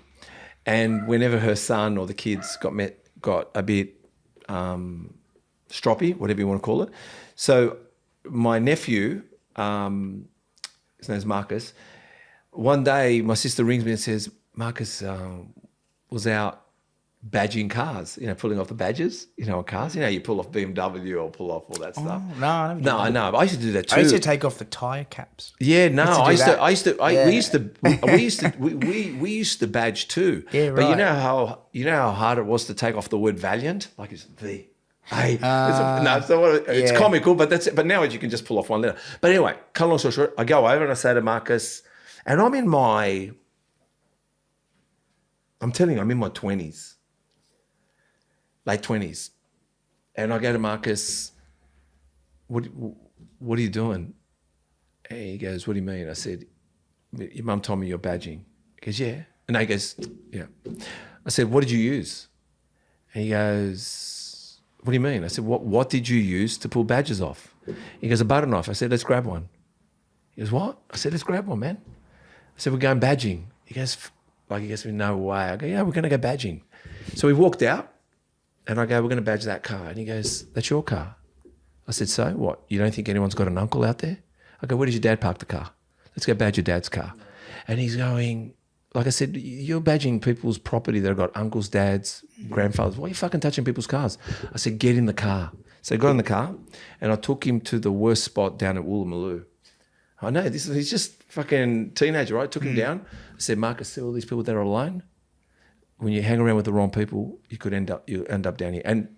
Speaker 1: and whenever her son or the kids got a bit stroppy, whatever you want to call it. So my nephew, his name's Marcus, one day my sister rings me and says, Marcus was out badging cars, pulling off the badges, on cars. You pull off BMW or pull off all that stuff.
Speaker 2: No,
Speaker 1: I know. But I used to do that too.
Speaker 2: I used to take off the tire caps.
Speaker 1: Yeah, no, we used to badge too.
Speaker 2: Yeah, right.
Speaker 1: But you know how hard it was to take off the word valiant, like it's the. Hey, it's comical, but that's it. But now you can just pull off one letter. But anyway, cut a long story short, I go over and I say to Marcus, and I'm in my 20s. Late 20s. And I go to Marcus, what are you doing? And he goes, what do you mean? I said, your mum told me you're badging. He goes, yeah. And he goes, yeah. I said, what did you use? And he goes, what do you mean? I said, what did you use to pull badges off? He goes, a butter knife. I said, let's grab one. He goes, what? I said, let's grab one, man. I said, we're going badging. He goes, no way. I go, yeah, we're going to go badging. So we walked out. And I go, we're going to badge that car. And he goes, that's your car. I said, so what? You don't think anyone's got an uncle out there? I go, where does your dad park the car? Let's go badge your dad's car. And he's going, like I said, you're badging people's property that have got uncles, dads, grandfathers. Why are you fucking touching people's cars? I said, get in the car. So I got in the car and I took him to the worst spot down at Woolloomooloo. I know, he's just fucking teenager, right? Took him down. I said, Marcus, see all these people that are alone? When you hang around with the wrong people, you end up down here. And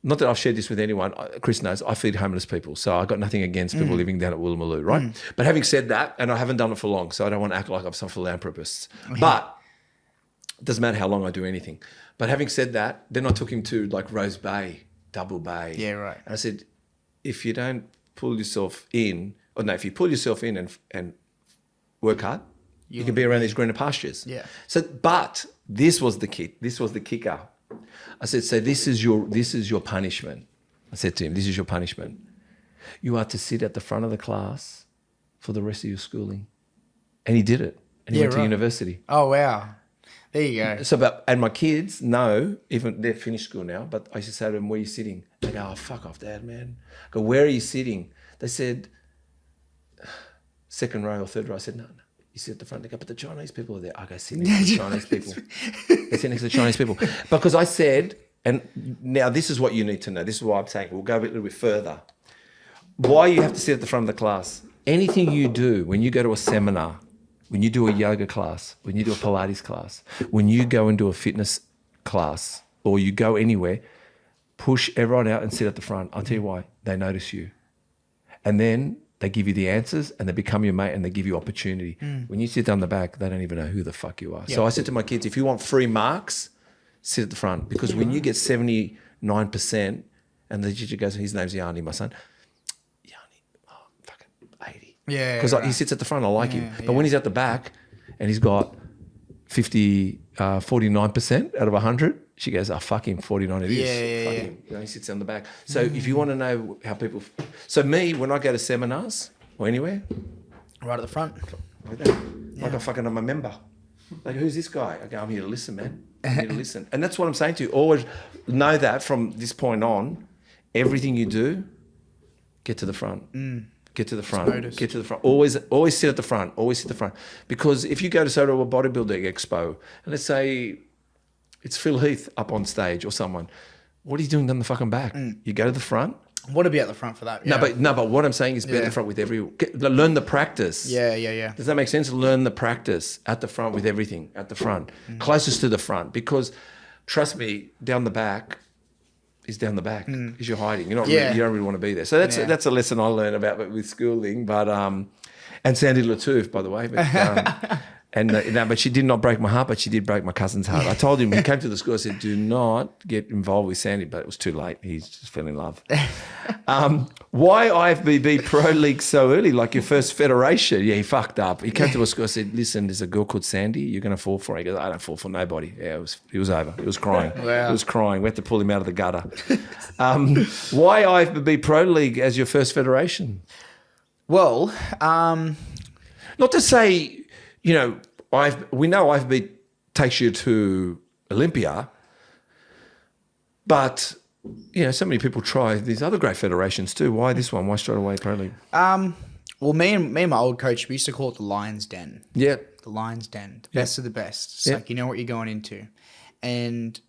Speaker 1: not that I've shared this with anyone, Chris knows, I feed homeless people. So I've got nothing against people living down at Woolloomooloo, right? But having said that, and I haven't done it for long, so I don't want to act like I'm some philanthropist. But it doesn't matter how long I do anything. But having said that, then I took him to like Rose Bay, Double Bay.
Speaker 2: Yeah, right.
Speaker 1: And I said, if you don't pull yourself in, if you pull yourself in and work hard, you can be around these greener pastures.
Speaker 2: Yeah.
Speaker 1: So, but this was the kick. This was the kicker. I said, so this is your punishment. I said to him, this is your punishment. You are to sit at the front of the class for the rest of your schooling. And he did it. And he went to university.
Speaker 2: Oh, wow. There you go.
Speaker 1: So, and my kids know, even they're finished school now, but I used to say to them, where are you sitting? They go, oh, fuck off, Dad, man. I go, where are you sitting? They said, second row or third row. I said, no. You sit at the front, they go, but the Chinese people are there. I go, sit next to the Chinese people. They sit next to the Chinese people. Because I said, and now this is what you need to know. This is why I'm saying, we'll go a little bit further. Why you have to sit at the front of the class. Anything you do, when you go to a seminar, when you do a yoga class, when you do a Pilates class, when you go into a fitness class, or you go anywhere, push everyone out and sit at the front. I'll tell you why. They notice you. And then they give you the answers and they become your mate and they give you opportunity. When you sit down the back, they don't even know who the fuck you are. Yeah. So I said to my kids, if you want free marks, sit at the front. Because when you get 79% and the teacher goes, his name's Yanni, my son, Yanni, fucking 80.
Speaker 2: Yeah.
Speaker 1: Because he sits at the front, I like him. But when he's at the back and he's got 49% out of 100, she goes, oh, fuck him, 49 it is. Fuck him. He sits on the back. So if you want to know how people... So me, when I go to seminars or anywhere...
Speaker 2: Right at the front.
Speaker 1: Like that. Like I'm a member. Like, who's this guy? I go, I'm here to listen, man. I'm here to listen. And that's what I'm saying to you. Always know that from this point on, everything you do, get to the front. Get to the front. Get to the front. Always sit at the front. Always sit at the front. Because if you go to a bodybuilding expo, and let's say it's Phil Heath up on stage or someone, what are you doing down the fucking back? You go to the front.
Speaker 2: I want to be at the front for that. Yeah.
Speaker 1: No, but what I'm saying is be at the front with learn the practice.
Speaker 2: Yeah.
Speaker 1: Does that make sense? Learn the practice at the front with everything at the front, closest to the front. Because trust me, down the back is down the back because you're hiding. You're not
Speaker 2: Yeah.
Speaker 1: really, you don't really want to be there. So that's a lesson I learned about with schooling. But and Sandy Latouf, by the way. But, but she did not break my heart, but she did break my cousin's heart. I told him, he came to the school, I said, do not get involved with Sandy, but it was too late. He just fell in love. Why IFBB Pro League so early, like your first federation? Yeah, he fucked up. He came to a school, I said, listen, there's a girl called Sandy, you're going to fall for her. He goes, I don't fall for nobody. Yeah, he was over. He was crying.
Speaker 2: Wow.
Speaker 1: He was crying. We had to pull him out of the gutter. Why IFBB Pro League as your first federation?
Speaker 2: Well,
Speaker 1: not to say, you know, we know IFB takes you to Olympia, but, you know, so many people try these other great federations too. Why this one? Why straight away Pro League?
Speaker 2: well, me and my old coach, we used to call it the Lion's Den.
Speaker 1: Yeah.
Speaker 2: The Lion's Den. The best of the best. It's like, you know what you're going into. And,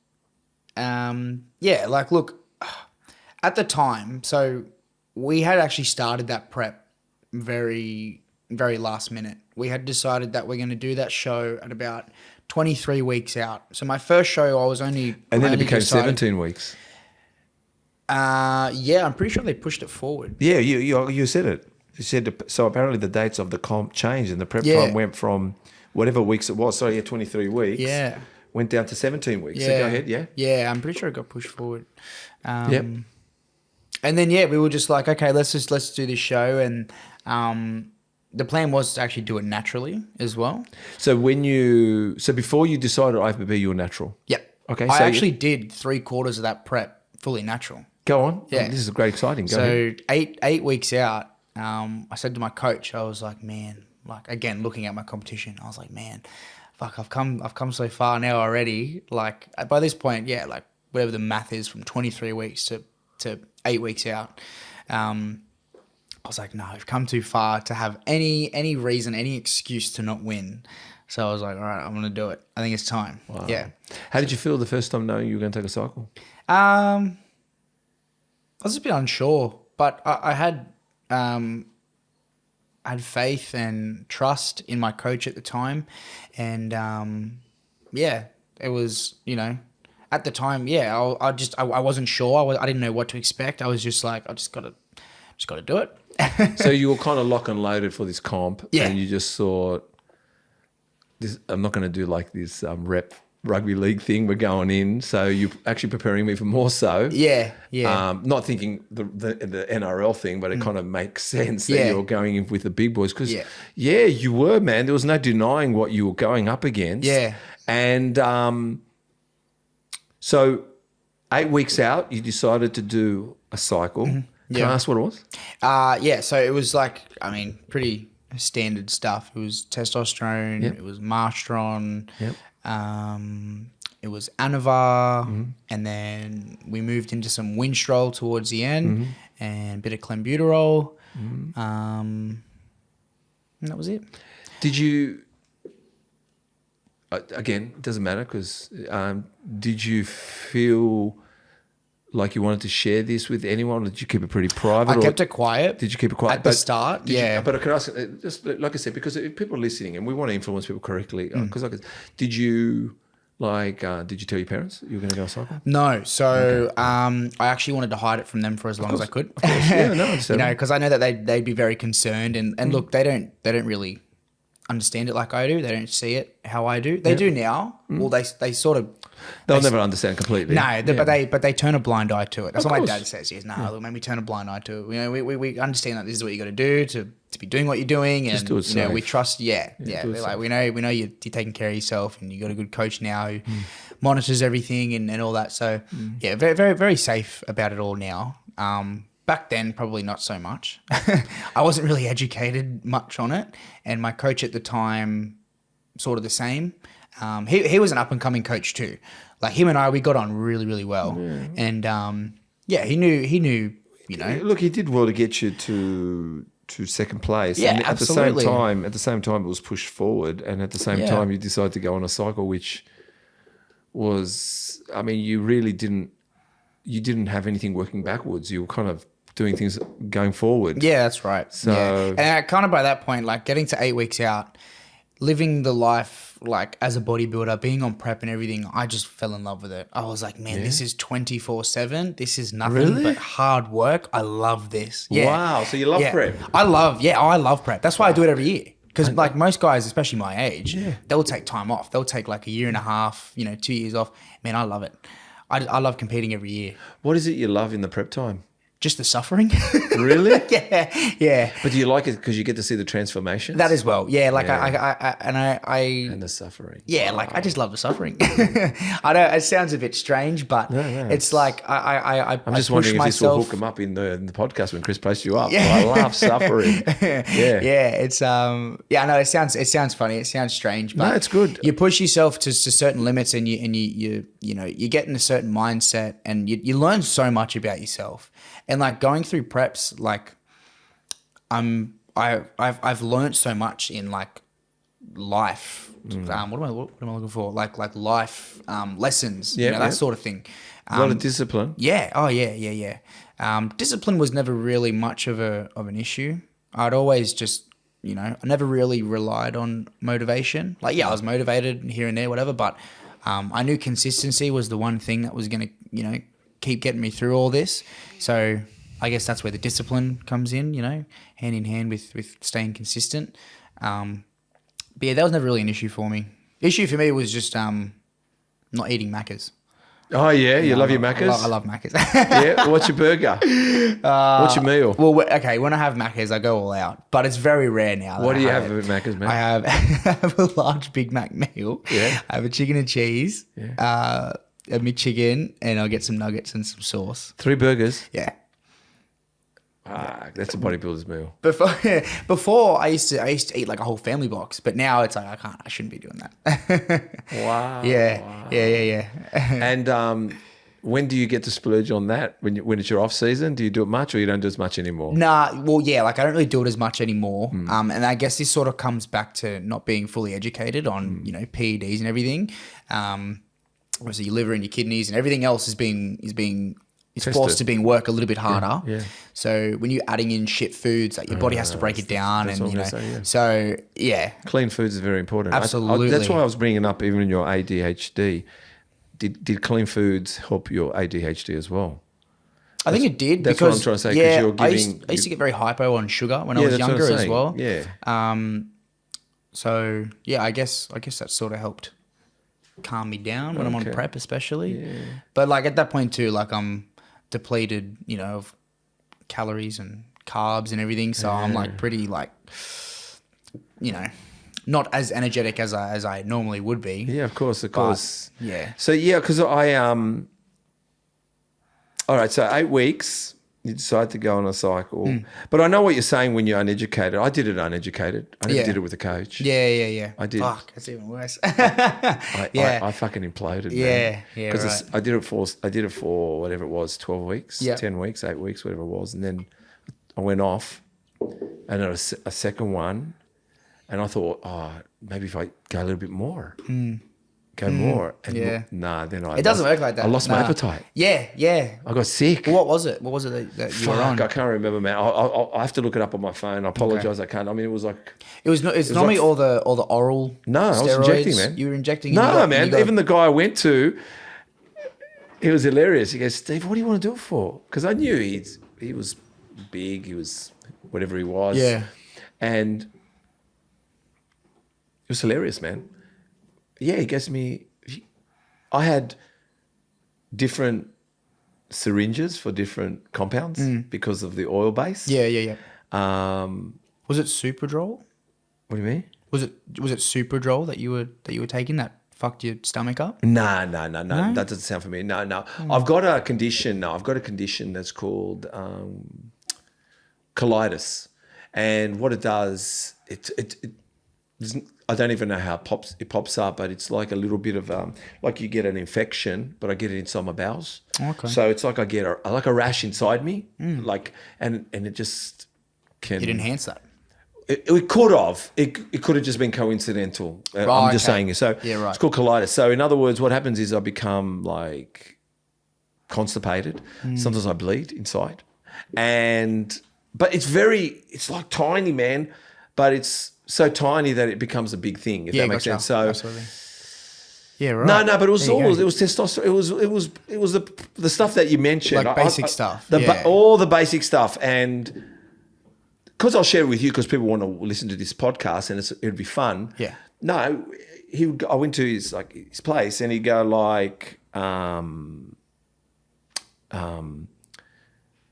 Speaker 2: like, look, at the time, so we had actually started that prep very, very last minute. We had decided that we're going to do that show at about 23 weeks out. So my first show, I was only...
Speaker 1: And then it became 17 weeks.
Speaker 2: Yeah, I'm pretty sure they pushed it forward.
Speaker 1: Yeah, you said it. You said, so apparently the dates of the comp changed and the prep time went from whatever weeks it was. 23 weeks.
Speaker 2: Yeah.
Speaker 1: Went down to 17 weeks.
Speaker 2: Yeah.
Speaker 1: So go ahead, yeah?
Speaker 2: Yeah, I'm pretty sure it got pushed forward.
Speaker 1: Yep.
Speaker 2: And then, we were just like, okay, let's do this show. And the plan was to actually do it naturally as well.
Speaker 1: So before you decided IFBB, you were natural?
Speaker 2: Yep.
Speaker 1: Okay.
Speaker 2: I actually did 3/4 of that prep fully natural.
Speaker 1: Go on.
Speaker 2: Yeah.
Speaker 1: This is great, exciting. Go ahead.
Speaker 2: 8 weeks out, I said to my coach, I was like, man, like, again, looking at my competition, I was like, man, fuck, I've come so far now already. Like, by this point, like, whatever the math is from 23 weeks to 8 weeks out, I was like, no, I've come too far to have any reason, any excuse to not win. So I was like, all right, I'm going to do it. I think it's time.
Speaker 1: Wow.
Speaker 2: Yeah.
Speaker 1: How did you feel the first time knowing you were going to take a cycle?
Speaker 2: I was a bit unsure, but I had faith and trust in my coach at the time. And, it was, at the time, I wasn't sure. I didn't know what to expect. I was just like, I just got to do it.
Speaker 1: So you were kind of lock and loaded for this comp, and you just thought, I'm not going to do like this rep rugby league thing. We're going in, so you're actually preparing me for more so.
Speaker 2: Yeah.
Speaker 1: Not thinking the NRL thing, but it kind of makes sense that you're going in with the big boys because you were, man. There was no denying what you were going up against.
Speaker 2: Yeah,
Speaker 1: and so 8 weeks out, you decided to do a cycle. Mm-hmm. Can I ask what it was?
Speaker 2: So it was like, pretty standard stuff. It was testosterone.
Speaker 1: Yep.
Speaker 2: It was Marstron.
Speaker 1: Yep.
Speaker 2: It was Anavar. And then we moved into some Winstrol towards the end and a bit of Clenbuterol. And that was it.
Speaker 1: Did you... Again, it doesn't matter because did you feel like you wanted to share this with anyone, or did you keep it pretty private?
Speaker 2: I kept it quiet.
Speaker 1: Did you keep it quiet?
Speaker 2: At the start,
Speaker 1: But I can ask, just like I said, because if people are listening and we want to influence people correctly, because did you tell your parents you were going to go on cycle?
Speaker 2: No. So I actually wanted to hide it from them for as long as I could.
Speaker 1: Of course. Yeah, no, I understand.
Speaker 2: Because I know that they'd be very concerned. And look, they don't really understand it like I do. They don't see it how I do. They do now. Well, they sort of...
Speaker 1: They'll never understand completely.
Speaker 2: No, but they turn a blind eye to it. That's what my dad says. Yes, look, man, we turn a blind eye to it. We understand that this is what you got to do to be doing what you're doing, and
Speaker 1: just do it safe.
Speaker 2: We trust. Yeah. They're like, we know you're taking care of yourself, and you got a good coach now who monitors everything and all that. So very, very, very safe about it all now. Back then, probably not so much. I wasn't really educated much on it, and my coach at the time, sort of the same. He was an up and coming coach too. Like him and I, we got on really, really well. And he knew.
Speaker 1: Look, he did well to get you to second place.
Speaker 2: Yeah,
Speaker 1: and
Speaker 2: absolutely.
Speaker 1: At the same time, it was pushed forward, and at the same time, you decided to go on a cycle, which was, you really didn't have anything working backwards. You were kind of doing things going forward.
Speaker 2: Yeah, that's right.
Speaker 1: So,
Speaker 2: and kind of by that point, like getting to 8 weeks out, living the life, like as a bodybuilder, being on prep and everything, I just fell in love with it. I was like, man, this is 24/7. This is nothing but hard work. I love this. Yeah.
Speaker 1: Wow. So you love prep?
Speaker 2: I love prep. That's why I do it every year. Because like most guys, especially my age, they'll take time off. They'll take like a year and a half, 2 years off. Man, I love it. I love competing every year.
Speaker 1: What is it you love in the prep time?
Speaker 2: Just the suffering.
Speaker 1: Really?
Speaker 2: Yeah.
Speaker 1: But do you like it because you get to see the transformation?
Speaker 2: That as well. Yeah, like
Speaker 1: and the suffering.
Speaker 2: Yeah, like I just love the suffering. I know it sounds a bit strange, but it's like I'm
Speaker 1: just wondering if this will hook them up in the podcast when Chris posts you up. I love suffering.
Speaker 2: Yeah, it's I know it sounds funny, it sounds strange, but
Speaker 1: no, it's good.
Speaker 2: You push yourself to certain limits, and you get in a certain mindset, and you learn so much about yourself. And like going through preps, like I've learned so much in like life. What am I looking for? Like life lessons, that sort of thing.
Speaker 1: A lot of discipline.
Speaker 2: Yeah. Oh yeah. Discipline was never really much of an issue. I'd always just I never really relied on motivation. Like I was motivated here and there, whatever. But I knew consistency was the one thing that was gonna keep getting me through all this. So I guess that's where the discipline comes in, hand in hand with staying consistent. But yeah, that was never really an issue for me. The issue for me was just not eating Maccas.
Speaker 1: Oh yeah, you love your Maccas?
Speaker 2: I love Maccas.
Speaker 1: Yeah, what's your burger? What's your meal?
Speaker 2: Well, okay, when I have Maccas, I go all out, but it's very rare now.
Speaker 1: What do you have with Maccas, man?
Speaker 2: I have a large Big Mac meal.
Speaker 1: Yeah.
Speaker 2: I have a chicken and cheese. Yeah. A McChicken, and I'll get some nuggets and some sauce.
Speaker 1: 3 burgers?
Speaker 2: Yeah.
Speaker 1: That's a bodybuilder's meal.
Speaker 2: Before I used to eat like a whole family box, but now it's like I shouldn't be doing that.
Speaker 1: Wow.
Speaker 2: Yeah.
Speaker 1: And when do you get to splurge on that? When it's your off season, do you do it much, or you don't do as much anymore?
Speaker 2: Nah, well, yeah, like I don't really do it as much anymore. And I guess this sort of comes back to not being fully educated on PEDs and everything. Obviously, your liver and your kidneys and everything else is forced to work a little bit harder.
Speaker 1: Yeah.
Speaker 2: So when you're adding in shit foods, like your body has to break it down, So yeah,
Speaker 1: clean foods is very important.
Speaker 2: Absolutely.
Speaker 1: That's why I was bringing up even in your ADHD. Did clean foods help your ADHD as well?
Speaker 2: I think it did.
Speaker 1: That's
Speaker 2: because,
Speaker 1: what I'm trying to say. Because you're giving.
Speaker 2: I used to get very hypo on sugar when I was younger as well.
Speaker 1: Yeah.
Speaker 2: So yeah, I guess that sort of helped calm me down when I'm on prep, especially. Yeah. But like at that point too, like I'm depleted, of calories and carbs and everything. So I'm like pretty like, not as energetic as I normally would be.
Speaker 1: Yeah, of course.
Speaker 2: Yeah.
Speaker 1: So yeah, because all right, so 8 weeks, you decide to go on a cycle. But I know what you're saying when you're uneducated. I did it uneducated. I never did it with a coach.
Speaker 2: Yeah.
Speaker 1: I did.
Speaker 2: Fuck, that's even worse.
Speaker 1: I fucking imploded, man.
Speaker 2: Yeah,
Speaker 1: because
Speaker 2: right.
Speaker 1: I did it for whatever it was, 12 weeks, 10 weeks, 8 weeks, whatever it was. And then I went off and then a second one. And I thought, maybe if I go a little bit more. Go more. And then
Speaker 2: it doesn't work like that.
Speaker 1: I lost my appetite.
Speaker 2: Yeah.
Speaker 1: I got sick.
Speaker 2: What was it? What was it that you were on?
Speaker 1: I can't remember, man. I have to look it up on my phone. I apologize. I can't. I mean, it was like
Speaker 2: it's normally all the oral.
Speaker 1: No,
Speaker 2: steroids.
Speaker 1: I was injecting, man.
Speaker 2: You were injecting.
Speaker 1: No, man. Even the guy I went to, he was hilarious. He goes, Steve, what do you want to do it for? Because I knew he was big. He was whatever he was.
Speaker 2: Yeah.
Speaker 1: And it was hilarious, man. Yeah, he gets me. I had different syringes for different compounds because of the oil base.
Speaker 2: Yeah. Was it Superdrol?
Speaker 1: What do you mean?
Speaker 2: Was it Superdrol that you were taking that fucked your stomach up?
Speaker 1: No. That doesn't sound familiar. No. I've got a condition. No, I've got a condition that's called colitis, and what it does, I don't even know how it pops up, but it's like a little bit of like you get an infection, but I get it inside my bowels.
Speaker 2: Okay.
Speaker 1: So it's like I get a rash inside me, like and it just can.
Speaker 2: It enhance that.
Speaker 1: It could have. It could have just been coincidental. I'm just saying. So it's called colitis. So in other words, what happens is I become like constipated. Sometimes I bleed inside, but it's like tiny, man. But it's so tiny that it becomes a big thing, if that makes sense. So
Speaker 2: absolutely. Yeah, right.
Speaker 1: No, but it was testosterone. It was the stuff that you mentioned,
Speaker 2: like basic stuff.
Speaker 1: All the basic stuff, and because I'll share it with you because people want to listen to this podcast and it'd be fun.
Speaker 2: Yeah.
Speaker 1: No, I went to his place and he'd go like,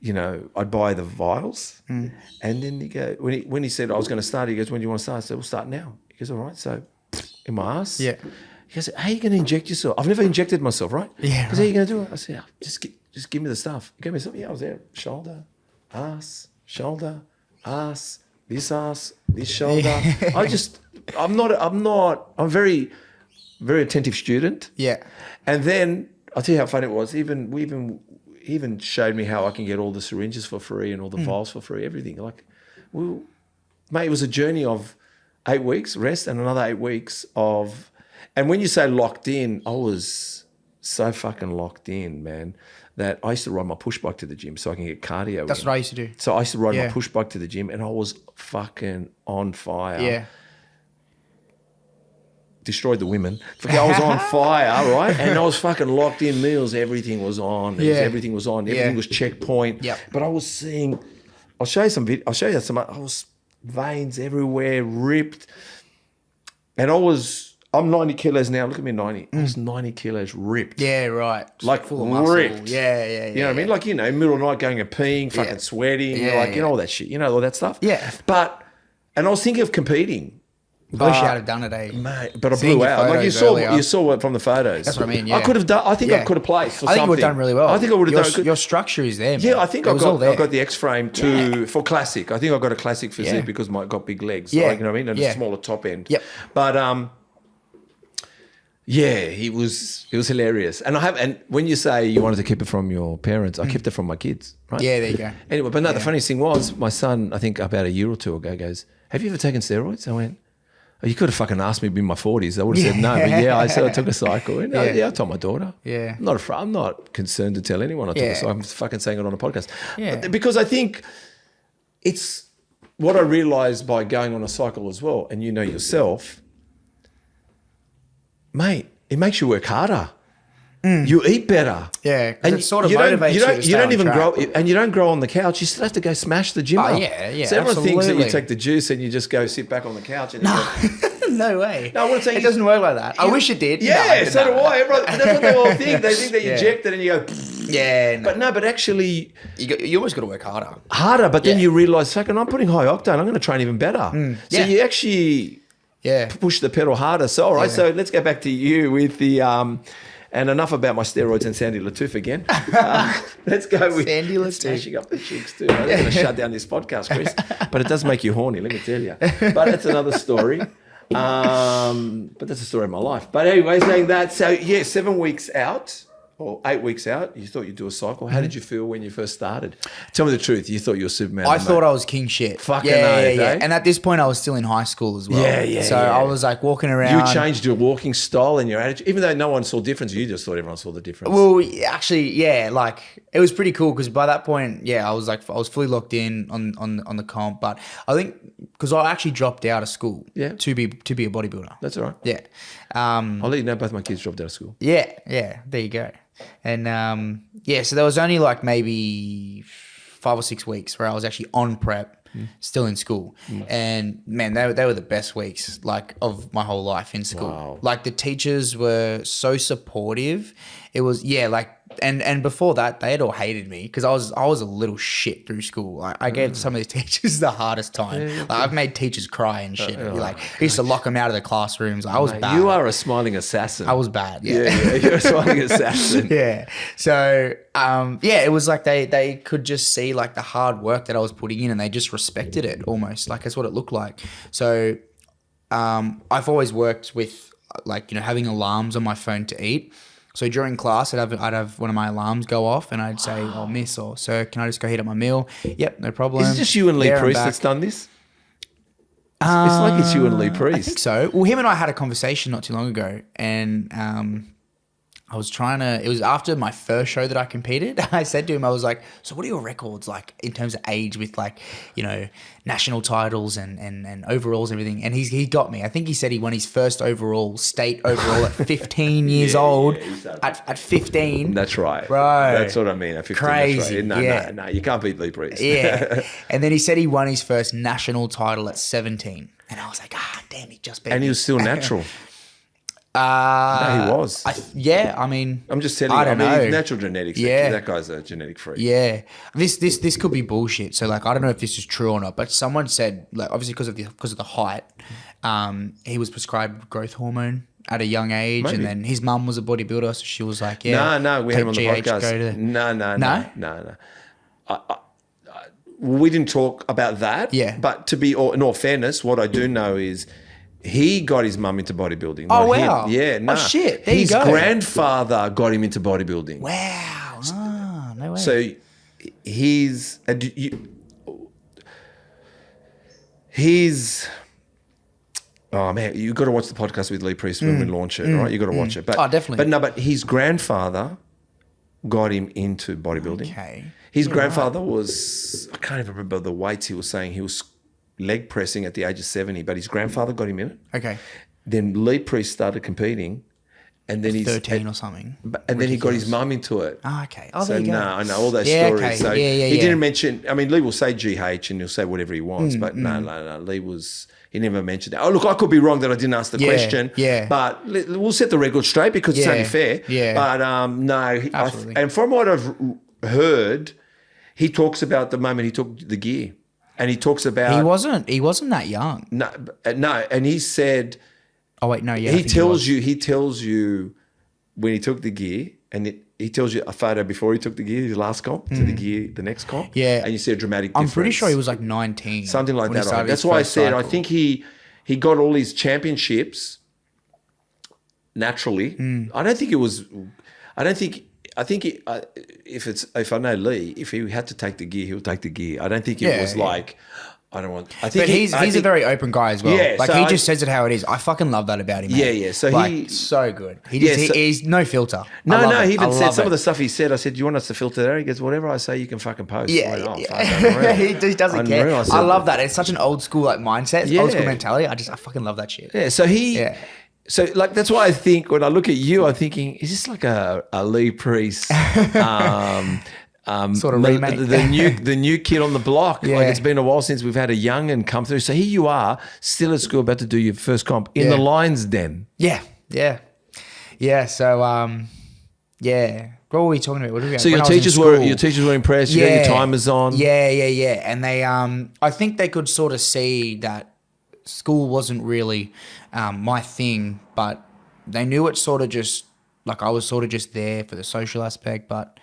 Speaker 1: you know, I'd buy the vials, and then he go when he said I was going to start, he goes, when do you want to start? I said, we'll start now. He goes, all right. So in my ass,
Speaker 2: yeah.
Speaker 1: He goes, how are you going to inject yourself? I've never injected myself, right?
Speaker 2: Yeah.
Speaker 1: Because how are you going to do it? I said, just give me the stuff. He gave me something. Yeah, I was there. Shoulder, ass, this shoulder. I'm a very, very attentive student.
Speaker 2: Yeah.
Speaker 1: And then I'll tell you how funny it was. He even showed me how I can get all the syringes for free and all the vials for free, everything. Like, well, mate, it was a journey of 8 weeks rest and another 8 weeks of, and when you say locked in, I was so fucking locked in, man, that I used to ride my push bike to the gym so I can get cardio.
Speaker 2: That's what I used to do.
Speaker 1: So I used to ride my push bike to the gym and I was fucking on fire.
Speaker 2: Yeah.
Speaker 1: Destroyed the women. I was on fire, right? And I was fucking locked in meals. Everything was on. Everything was on. Everything was checkpoint.
Speaker 2: Yep.
Speaker 1: But I was seeing, I'll show you some video. I'll show you some, I was veins everywhere, ripped. And I'm 90 kilos now. Look at me, 90. I was 90 kilos ripped.
Speaker 2: Yeah, right.
Speaker 1: Like
Speaker 2: full of muscle.
Speaker 1: ripped.
Speaker 2: Yeah.
Speaker 1: You know what I mean? Like, you know, middle of the night going and peeing, fucking sweating, you know, all that shit. You know, all that stuff.
Speaker 2: Yeah.
Speaker 1: And I was thinking of competing.
Speaker 2: I wish you had done it, eh?
Speaker 1: Mate, but I blew out. Like you saw it from the photos.
Speaker 2: That's what I mean, yeah.
Speaker 1: I could have done, I think I could have placed for something.
Speaker 2: I think you would have done really well.
Speaker 1: I think I would have done.
Speaker 2: Your structure is there, man.
Speaker 1: Yeah, I think I got the X-frame for classic. I think I got a classic physique because I got big legs.
Speaker 2: Yeah.
Speaker 1: Like, you know what I mean? And a smaller top end.
Speaker 2: Yep.
Speaker 1: But yeah, it was hilarious. And when you say you wanted to keep it from your parents, I kept it from my kids, right?
Speaker 2: Yeah, there you go.
Speaker 1: Anyway, but no, the funniest thing was my son, I think about a year or two ago, goes, have you ever taken steroids? I went, oh, you could have fucking asked me in my 40s. I would have said no, but I said I took a cycle. And I told my daughter.
Speaker 2: Yeah.
Speaker 1: I'm not concerned to tell anyone I took a cycle. I'm fucking saying it on a podcast.
Speaker 2: Yeah.
Speaker 1: Because I think it's what I realised by going on a cycle as well, and you know yourself, mate, it makes you work harder. You eat better.
Speaker 2: Yeah, and it sort of motivates you to stay on track.
Speaker 1: grow, and you don't grow on the couch. You still have to go smash the gym up.
Speaker 2: Yeah,
Speaker 1: So everyone thinks that you
Speaker 2: absolutely.
Speaker 1: take the juice and you just go sit back on the couch. And
Speaker 2: No way.
Speaker 1: No, I want to say
Speaker 2: it doesn't work like that. I wish it did.
Speaker 1: Yeah, so do I. Everyone, that's what they all think. They think that you inject it and you go.
Speaker 2: Yeah,
Speaker 1: But actually,
Speaker 2: you always got to work harder.
Speaker 1: But then you realise, fucking, I'm putting high octane. I'm going to train even better. So you actually push the pedal harder. So all right, so let's go back to you with the and enough about my steroids and Sandy Latouf again. Let's go with
Speaker 2: Sandy Latouf.
Speaker 1: smashing up the chicks too. I'm going to shut down this podcast, Chris. But it does make you horny, let me tell you. But that's another story. But that's a story of my life. But anyway, saying that, so 7 weeks out or 8 weeks out, you thought you'd do a cycle. How did you feel when you first started? Tell me the truth. You thought you were Superman.
Speaker 2: I thought I was king shit.
Speaker 1: Fucking
Speaker 2: yeah. And at this point, I was still in high school as well. So I was like walking around.
Speaker 1: You changed your walking style and your attitude, even though no one saw difference. You just thought everyone saw the difference.
Speaker 2: Well, actually, like it was pretty cool because by that point, I was fully locked in on the comp. But I think because I actually dropped out of school to be a bodybuilder.
Speaker 1: That's all right.
Speaker 2: Yeah.
Speaker 1: I'll let you know both my kids dropped out of school.
Speaker 2: Yeah. There you go. And so there was only like maybe 5 or 6 weeks where I was actually on prep, still in school. And man, they were the best weeks like of my whole life in school.
Speaker 1: Wow.
Speaker 2: Like the teachers were so supportive. It was and before that they had all hated me because I was a little shit through school. I gave some of these teachers the hardest time. Like, I've made teachers cry and shit. I used to lock them out of the classrooms. I was bad.
Speaker 1: You are a smiling assassin.
Speaker 2: I was bad.
Speaker 1: Yeah, you're a smiling assassin.
Speaker 2: Yeah. So, it was like they could just see like the hard work that I was putting in and they just respected it almost. Like that's what it looked like. So, I've always worked with like, having alarms on my phone to eat. So during class, I'd have one of my alarms go off and I'd say, oh, miss or sir, can I just go heat up my meal? Yep, no problem.
Speaker 1: Is it just you and Lee Priest that's done this? It's like it's you and Lee Priest.
Speaker 2: I think so. Well, him and I had a conversation not too long ago and I was trying to, it was after my first show that I competed. I said to him, I was like, so what are your records like in terms of age with like, you know, national titles and overalls and everything? And he got me. I think he said he won his first overall, state overall at 15 years old. At 15.
Speaker 4: That's right.
Speaker 2: Bro.
Speaker 4: That's what I mean. At 15,
Speaker 2: Crazy.
Speaker 4: That's right.
Speaker 2: Yeah.
Speaker 4: No, you can't beat Lee Priest.
Speaker 2: Yeah. And then he said he won his first national title at 17. And I was like, damn, he just beat
Speaker 4: And
Speaker 2: me.
Speaker 4: he was still natural. No, he was.
Speaker 2: I mean,
Speaker 4: I'm just telling you.
Speaker 2: I don't know.
Speaker 4: It's natural genetics.
Speaker 2: Yeah.
Speaker 4: That guy's a genetic freak.
Speaker 2: Yeah, this could be bullshit. So like, I don't know if this is true or not, but someone said like, obviously because of the height, he was prescribed growth hormone at a young age,
Speaker 4: Maybe.
Speaker 2: and then his mum was a bodybuilder, so she was like, yeah,
Speaker 4: No, we had him on the
Speaker 2: take GH,
Speaker 4: podcast.
Speaker 2: go to-
Speaker 4: No. We didn't talk about that.
Speaker 2: Yeah.
Speaker 4: But in all fairness, what I do know is he got his mum into bodybuilding.
Speaker 2: Oh,
Speaker 4: not
Speaker 2: wow.
Speaker 4: him. Yeah, no.
Speaker 2: Oh, shit. There you
Speaker 4: his
Speaker 2: go.
Speaker 4: grandfather got him into bodybuilding.
Speaker 2: Wow, no way.
Speaker 4: So he's oh man, you got to watch the podcast with Lee Priest when we launch it, right? You got to watch it. But
Speaker 2: definitely.
Speaker 4: But his grandfather got him into bodybuilding.
Speaker 2: Okay.
Speaker 4: His grandfather was, I can't even remember the weights he was saying. He was leg pressing at the age of 70, but his grandfather got him in it.
Speaker 2: Okay.
Speaker 4: Then Lee Priest started competing, and then he's
Speaker 2: 13 or something.
Speaker 4: and then he got his mum into it.
Speaker 2: Oh, okay. Oh,
Speaker 4: So
Speaker 2: there you go.
Speaker 4: no, I know all those
Speaker 2: Yeah,
Speaker 4: stories.
Speaker 2: okay.
Speaker 4: So
Speaker 2: Yeah,
Speaker 4: he didn't mention. I mean, Lee will say GH and he'll say whatever he wants, but no. Lee was. He never mentioned that. Oh, look, I could be wrong that I didn't ask the question.
Speaker 2: Yeah.
Speaker 4: But we'll set the record straight because it's
Speaker 2: Yeah,
Speaker 4: only fair.
Speaker 2: yeah.
Speaker 4: But no,
Speaker 2: Absolutely.
Speaker 4: and from what I've heard, he talks about the moment he took the gear, and he talks about
Speaker 2: He wasn't that young.
Speaker 4: no, and he said.
Speaker 2: Oh wait, no, yeah.
Speaker 4: He tells you when he took the gear, and he tells you a photo before he took the gear, his last comp, to the gear, the next comp.
Speaker 2: Yeah.
Speaker 4: And you see a dramatic
Speaker 2: I'm
Speaker 4: difference.
Speaker 2: pretty sure he was like 19.
Speaker 4: Something like
Speaker 2: when he
Speaker 4: that.
Speaker 2: started
Speaker 4: That's
Speaker 2: his
Speaker 4: why I
Speaker 2: first
Speaker 4: said, I
Speaker 2: cycle.
Speaker 4: think he got all his championships naturally. I don't think it was, I think if I know Lee, if he had to take the gear, he'll take the gear. I don't think it was like, I don't want. I think
Speaker 2: But he's a very open guy as well.
Speaker 4: Yeah,
Speaker 2: like
Speaker 4: so
Speaker 2: he just says it how it is. I fucking love that about him. Man.
Speaker 4: Yeah. So
Speaker 2: like, so good. He's no filter.
Speaker 4: No, he even said some of
Speaker 2: the
Speaker 4: the stuff he said. I said, "Do you want us to filter there?" He goes, "Whatever I say, you can fucking post."
Speaker 2: yeah,
Speaker 4: I went,
Speaker 2: yeah. he doesn't care.
Speaker 4: Unreal.
Speaker 2: I love that. It's such an old school like mindset, old school
Speaker 4: Yeah.
Speaker 2: mentality. I fucking love that shit.
Speaker 4: Yeah. So
Speaker 2: Yeah.
Speaker 4: So like that's why I think when I look at you, I'm thinking, is this like a Lee Priest?
Speaker 2: Sort of remake.
Speaker 4: the new kid on the block.
Speaker 2: Yeah.
Speaker 4: Like it's been a while since we've had a young'un come through. So here you are, still at school, about to do your first comp in
Speaker 2: Yeah.
Speaker 4: the Lions Den.
Speaker 2: Yeah. So yeah. What were we talking about? What did we,
Speaker 4: So
Speaker 2: when
Speaker 4: your
Speaker 2: I was in
Speaker 4: teachers
Speaker 2: school-
Speaker 4: were impressed. You got your timers on.
Speaker 2: Yeah. And they, I think they could sort of see that school wasn't really my thing, but they knew it sort of just like I was sort of just there for the social aspect. But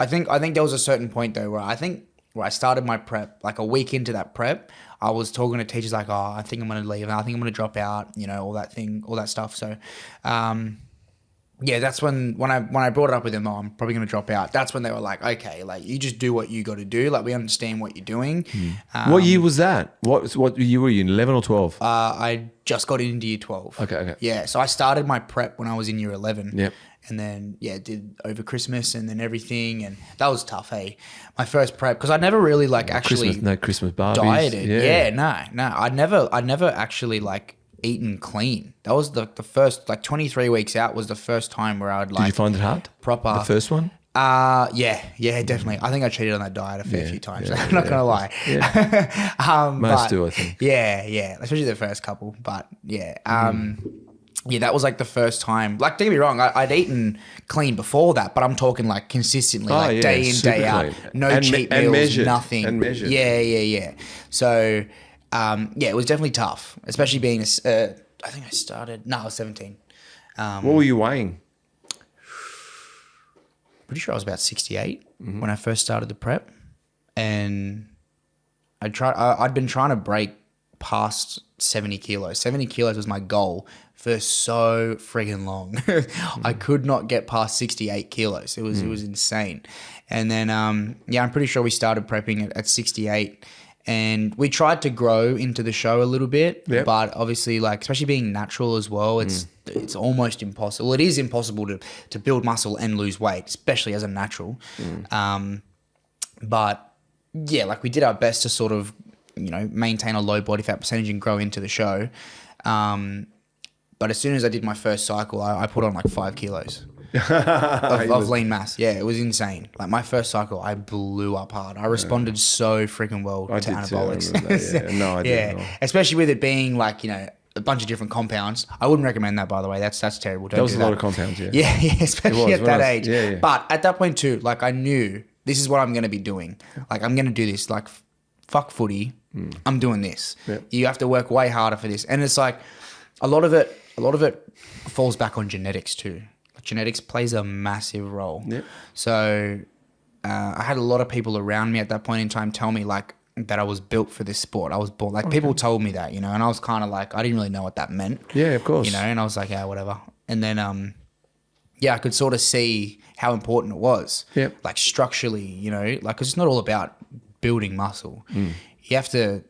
Speaker 2: I think there was a certain point though where I started my prep, like a week into that prep, I was talking to teachers like, oh, I think I'm going to leave. I think I'm going to drop out, all that stuff. So, yeah, that's when I brought it up with them, oh, I'm probably going to drop out. That's when they were like, okay, like you just do what you got to do. Like we understand what you're doing.
Speaker 4: What year was that? What year were you in? 11 or 12?
Speaker 2: I just got into year 12.
Speaker 4: Okay.
Speaker 2: Yeah, so I started my prep when I was in year 11.
Speaker 4: Yep.
Speaker 2: And then, did over Christmas and then everything. And that was tough, hey. My first prep, because I never really like actually
Speaker 4: Christmas Barbies.
Speaker 2: dieted. Yeah, no. I'd never actually like eaten clean. That was the first, like 23 weeks out was the first time where I would like.
Speaker 4: Did you find it hard?
Speaker 2: Proper.
Speaker 4: The first one?
Speaker 2: Yeah, definitely. I think I cheated on that diet a fair few times. I'm not gonna lie.
Speaker 4: Yeah. Most do, I think.
Speaker 2: Yeah, especially the first couple. But yeah, yeah, that was like the first time. Like, don't get me wrong, I'd eaten clean before that, but I'm talking like consistently, day in,
Speaker 4: super
Speaker 2: day out,
Speaker 4: clean.
Speaker 2: no cheat meals,
Speaker 4: measured,
Speaker 2: nothing.
Speaker 4: and measured.
Speaker 2: Yeah. So, it was definitely tough, especially being. I think I was 17.
Speaker 4: What were you weighing?
Speaker 2: Pretty sure I was about 68 when I first started the prep, and I'd been trying to break past 70 kilos. 70 kilos was my goal for so friggin' long. I could not get past 68 kilos. It was insane. And then I'm pretty sure we started prepping at 68, And we tried to grow into the show a little bit,
Speaker 4: Yep.
Speaker 2: but obviously, like, especially being natural as well, it's almost impossible. It is impossible to build muscle and lose weight, especially as a natural. But yeah, like, we did our best to sort of, you know, maintain a low body fat percentage and grow into the show. But as soon as I did my first cycle, I put on like 5 kilos. of lean mass. Yeah, it was insane. Like, my first cycle, I blew up hard. I responded so freaking well to anabolics.
Speaker 4: I did.
Speaker 2: Especially with it being like, you know, a bunch of different compounds. I wouldn't recommend that, by the way. That's terrible. Don't
Speaker 4: That was
Speaker 2: do
Speaker 4: a lot of compounds, yeah.
Speaker 2: Yeah, especially at that age.
Speaker 4: Yeah.
Speaker 2: But at that point too, like, I knew this is what I'm going to be doing. Like, I'm going to do this. Like, fuck footy. I'm doing this.
Speaker 4: Yep.
Speaker 2: You have to work way harder for this. And it's like a lot of it falls back on genetics too. Genetics plays a massive role.
Speaker 4: Yep.
Speaker 2: So I had a lot of people around me at that point in time tell me, like, that I was built for this sport. I was born, like, people told me that, you know, and I was kind of like, I didn't really know what that meant.
Speaker 4: Yeah, of course.
Speaker 2: You know, and I was like, yeah, whatever. And then, I could sort of see how important it was.
Speaker 4: Yep.
Speaker 2: Like, structurally, you know, like, 'cause it's not all about building muscle. You have to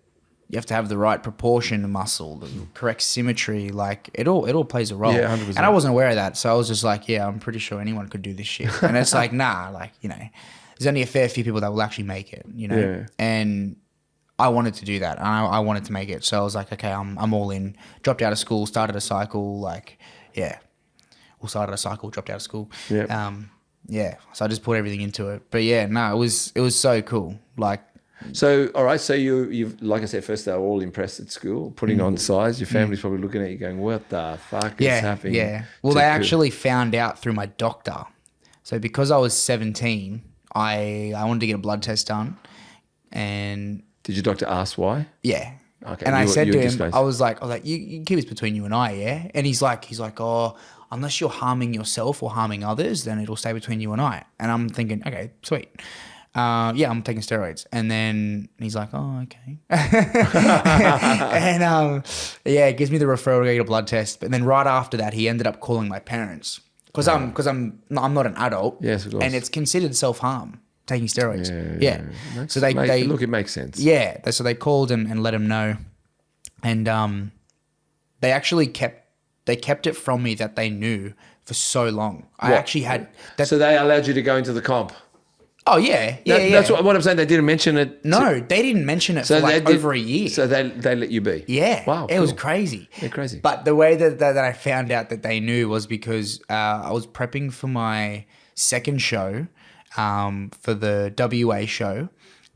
Speaker 2: have the right proportion of muscle, the correct symmetry. Like, it all plays a role.
Speaker 4: Yeah, 100%.
Speaker 2: And I wasn't aware of that, so I was just like, yeah, I'm pretty sure anyone could do this shit. And it's like, nah, like, you know, there's only a fair few people that will actually make it, you know.
Speaker 4: Yeah.
Speaker 2: And I wanted to do that. I wanted to make it, so I was like, okay, I'm all in. Dropped out of school, started a cycle. Like, yeah, started a cycle, dropped out of school.
Speaker 4: Yeah.
Speaker 2: So I just put everything into it. But yeah, no, it was so cool. Like.
Speaker 4: So, all right. So you've, like I said, first they were all impressed at school, putting on size. Your family's probably looking at you going, what the fuck is happening?
Speaker 2: Yeah. Well, they actually found out through my doctor. So because I was 17, I wanted to get a blood test done. And
Speaker 4: did your doctor ask why?
Speaker 2: yeah.
Speaker 4: Okay.
Speaker 2: And I said to him, I was like, you can keep this between you and I, yeah? And he's like, oh, unless you're harming yourself or harming others, then it'll stay between you and I. And I'm thinking, okay, sweet. I'm taking steroids. And then he's like, oh, okay. And it gives me the referral to go get a blood test. But then right after that, he ended up calling my parents because I'm not an adult.
Speaker 4: Yes, of course.
Speaker 2: And it's considered self-harm taking steroids. Yeah. So they
Speaker 4: look, it makes sense.
Speaker 2: Yeah. So they called and let him know. And they actually kept it from me that they knew for so long. I actually had that.
Speaker 4: So they allowed you to go into the comp.
Speaker 2: Oh, yeah.
Speaker 4: That's what I'm saying. They didn't mention it.
Speaker 2: No, they didn't mention it for like over a year.
Speaker 4: So they let you be.
Speaker 2: Yeah.
Speaker 4: Wow.
Speaker 2: It was crazy.
Speaker 4: Yeah, crazy.
Speaker 2: But the way that I found out that they knew was because I was prepping for my second show, for the WA show,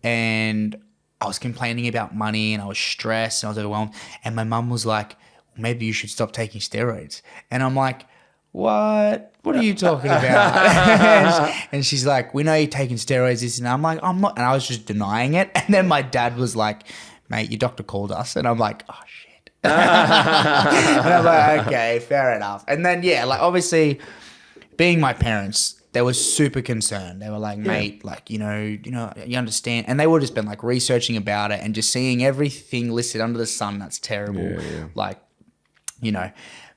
Speaker 2: and I was complaining about money and I was stressed and I was overwhelmed. And my mum was like, maybe you should stop taking steroids. And I'm like, what are you talking about? And she's like, we know you're taking steroids, this and that. I'm like, I'm not. And I was just denying it. And then my dad was like, mate, your doctor called us. And I'm like, oh, shit. And I'm like, okay, fair enough. And then, like, obviously, being my parents, they were super concerned. They were like, mate, like, you understand. And they would have just been like researching about it and just seeing everything listed under the sun that's terrible.
Speaker 4: Yeah.
Speaker 2: Like,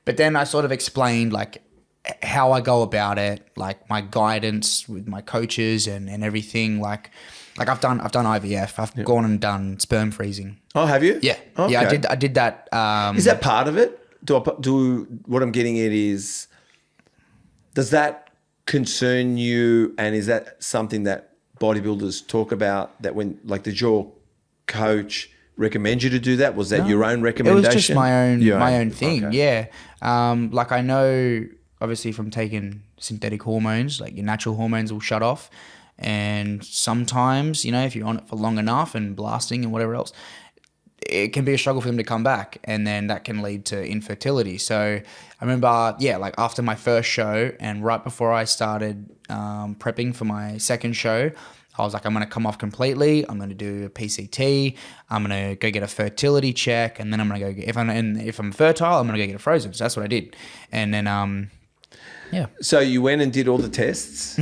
Speaker 2: But then I sort of explained, like, how I go about it, like my guidance with my coaches and everything. Like I've done IVF. I've gone and done sperm freezing.
Speaker 4: Oh, have you?
Speaker 2: Yeah.
Speaker 4: Okay.
Speaker 2: Yeah, I did that.
Speaker 4: Is that part of it? Do what I'm getting at is, does that concern you? And is that something that bodybuilders talk about, that when, like, does your coach recommend you to do that? Was that your own recommendation?
Speaker 2: It was just my own thing.
Speaker 4: Okay.
Speaker 2: Yeah. Like, I know obviously from taking synthetic hormones, like your natural hormones will shut off. And sometimes, if you're on it for long enough and blasting and whatever else, it can be a struggle for them to come back. And then that can lead to infertility. So I remember, like after my first show and right before I started prepping for my second show, I was like, I'm going to come off completely. I'm going to do a PCT. I'm going to go get a fertility check. And then I'm going to go get, if I'm fertile, I'm going to go get a frozen. So that's what I did. And then,
Speaker 4: So you went and did all the tests,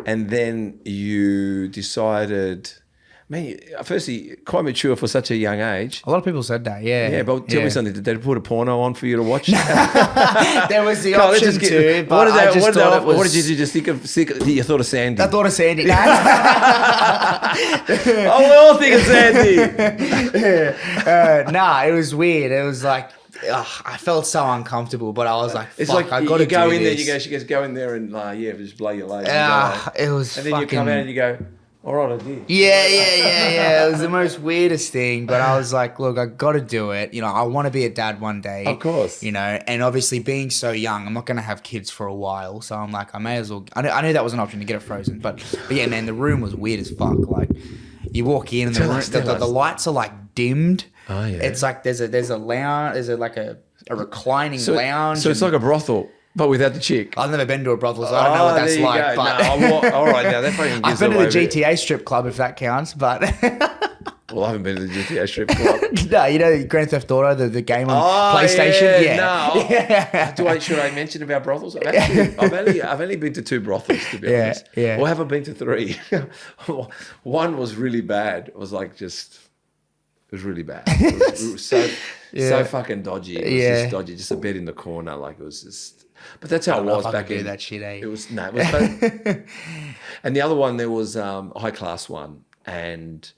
Speaker 4: and then you decided,
Speaker 1: Man, firstly, quite mature for such a young age.
Speaker 2: A lot of people said that, yeah.
Speaker 1: Yeah, but tell me something. Did they put a porno on for you to watch?
Speaker 2: There was the option to, but
Speaker 1: what did you just think of? You thought of Sandy.
Speaker 2: I thought of Sandy.
Speaker 1: Oh, we all think of Sandy.
Speaker 2: Nah, it was weird. It was like, I felt so uncomfortable, but I was like,
Speaker 1: it's
Speaker 2: fuck,
Speaker 1: like
Speaker 2: I got to
Speaker 1: go
Speaker 2: do
Speaker 1: in
Speaker 2: this.
Speaker 1: there. She goes, go in there and just blow your load.
Speaker 2: It was
Speaker 1: and then
Speaker 2: fucking...
Speaker 1: you come out and you go, all right, I did.
Speaker 2: Yeah. It was the most weirdest thing, but I was like, look, I got to do it. You know, I want to be a dad one day.
Speaker 1: Of course.
Speaker 2: You know, and obviously being so young, I'm not going to have kids for a while. So I'm like, I may as well. I knew that was an option to get it frozen. But yeah, man, the room was weird as fuck. Like, you walk in and the lights are like dimmed.
Speaker 1: Oh, yeah.
Speaker 2: It's like there's a lounge, like a reclining lounge.
Speaker 1: So it's like a brothel. But without the chick.
Speaker 2: I've never been to a brothel, so I don't know what that's like.
Speaker 1: Go.
Speaker 2: But
Speaker 1: all right, now that fucking gives
Speaker 2: I've been to the
Speaker 1: away
Speaker 2: GTA strip club, if that counts. But
Speaker 1: well, I haven't been to the GTA strip club.
Speaker 2: No, you know Grand Theft Auto, the game on PlayStation. Yeah.
Speaker 1: Should I mention about brothels? I've only been to 2 brothels, to be honest.
Speaker 2: Yeah.
Speaker 1: Or have I been to 3? One was really bad. It was really bad. It was so fucking dodgy. It was just dodgy. Just a bed in the corner, like it was just. But that's how it was back in.
Speaker 2: That shit, eh?
Speaker 1: It was no. It was and the other one, there was a high class one, and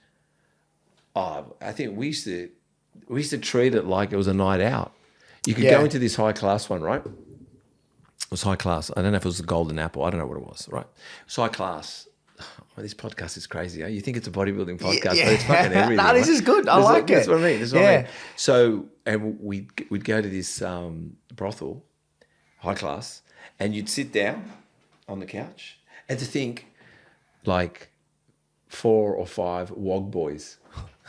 Speaker 1: I think we used to treat it like it was a night out. You could go into this high class one, right? It was high class. I don't know if it was the Golden Apple. I don't know what it was, right? It was high class. Well, this podcast is crazy. Eh? You think it's a bodybuilding podcast, but it's fucking everything.
Speaker 2: No, this is good. I like it.
Speaker 1: That's what I mean. That's what I mean. So, and we'd go to this brothel, high class, and you'd sit down on the couch, and to think, like, 4 or 5 wog boys,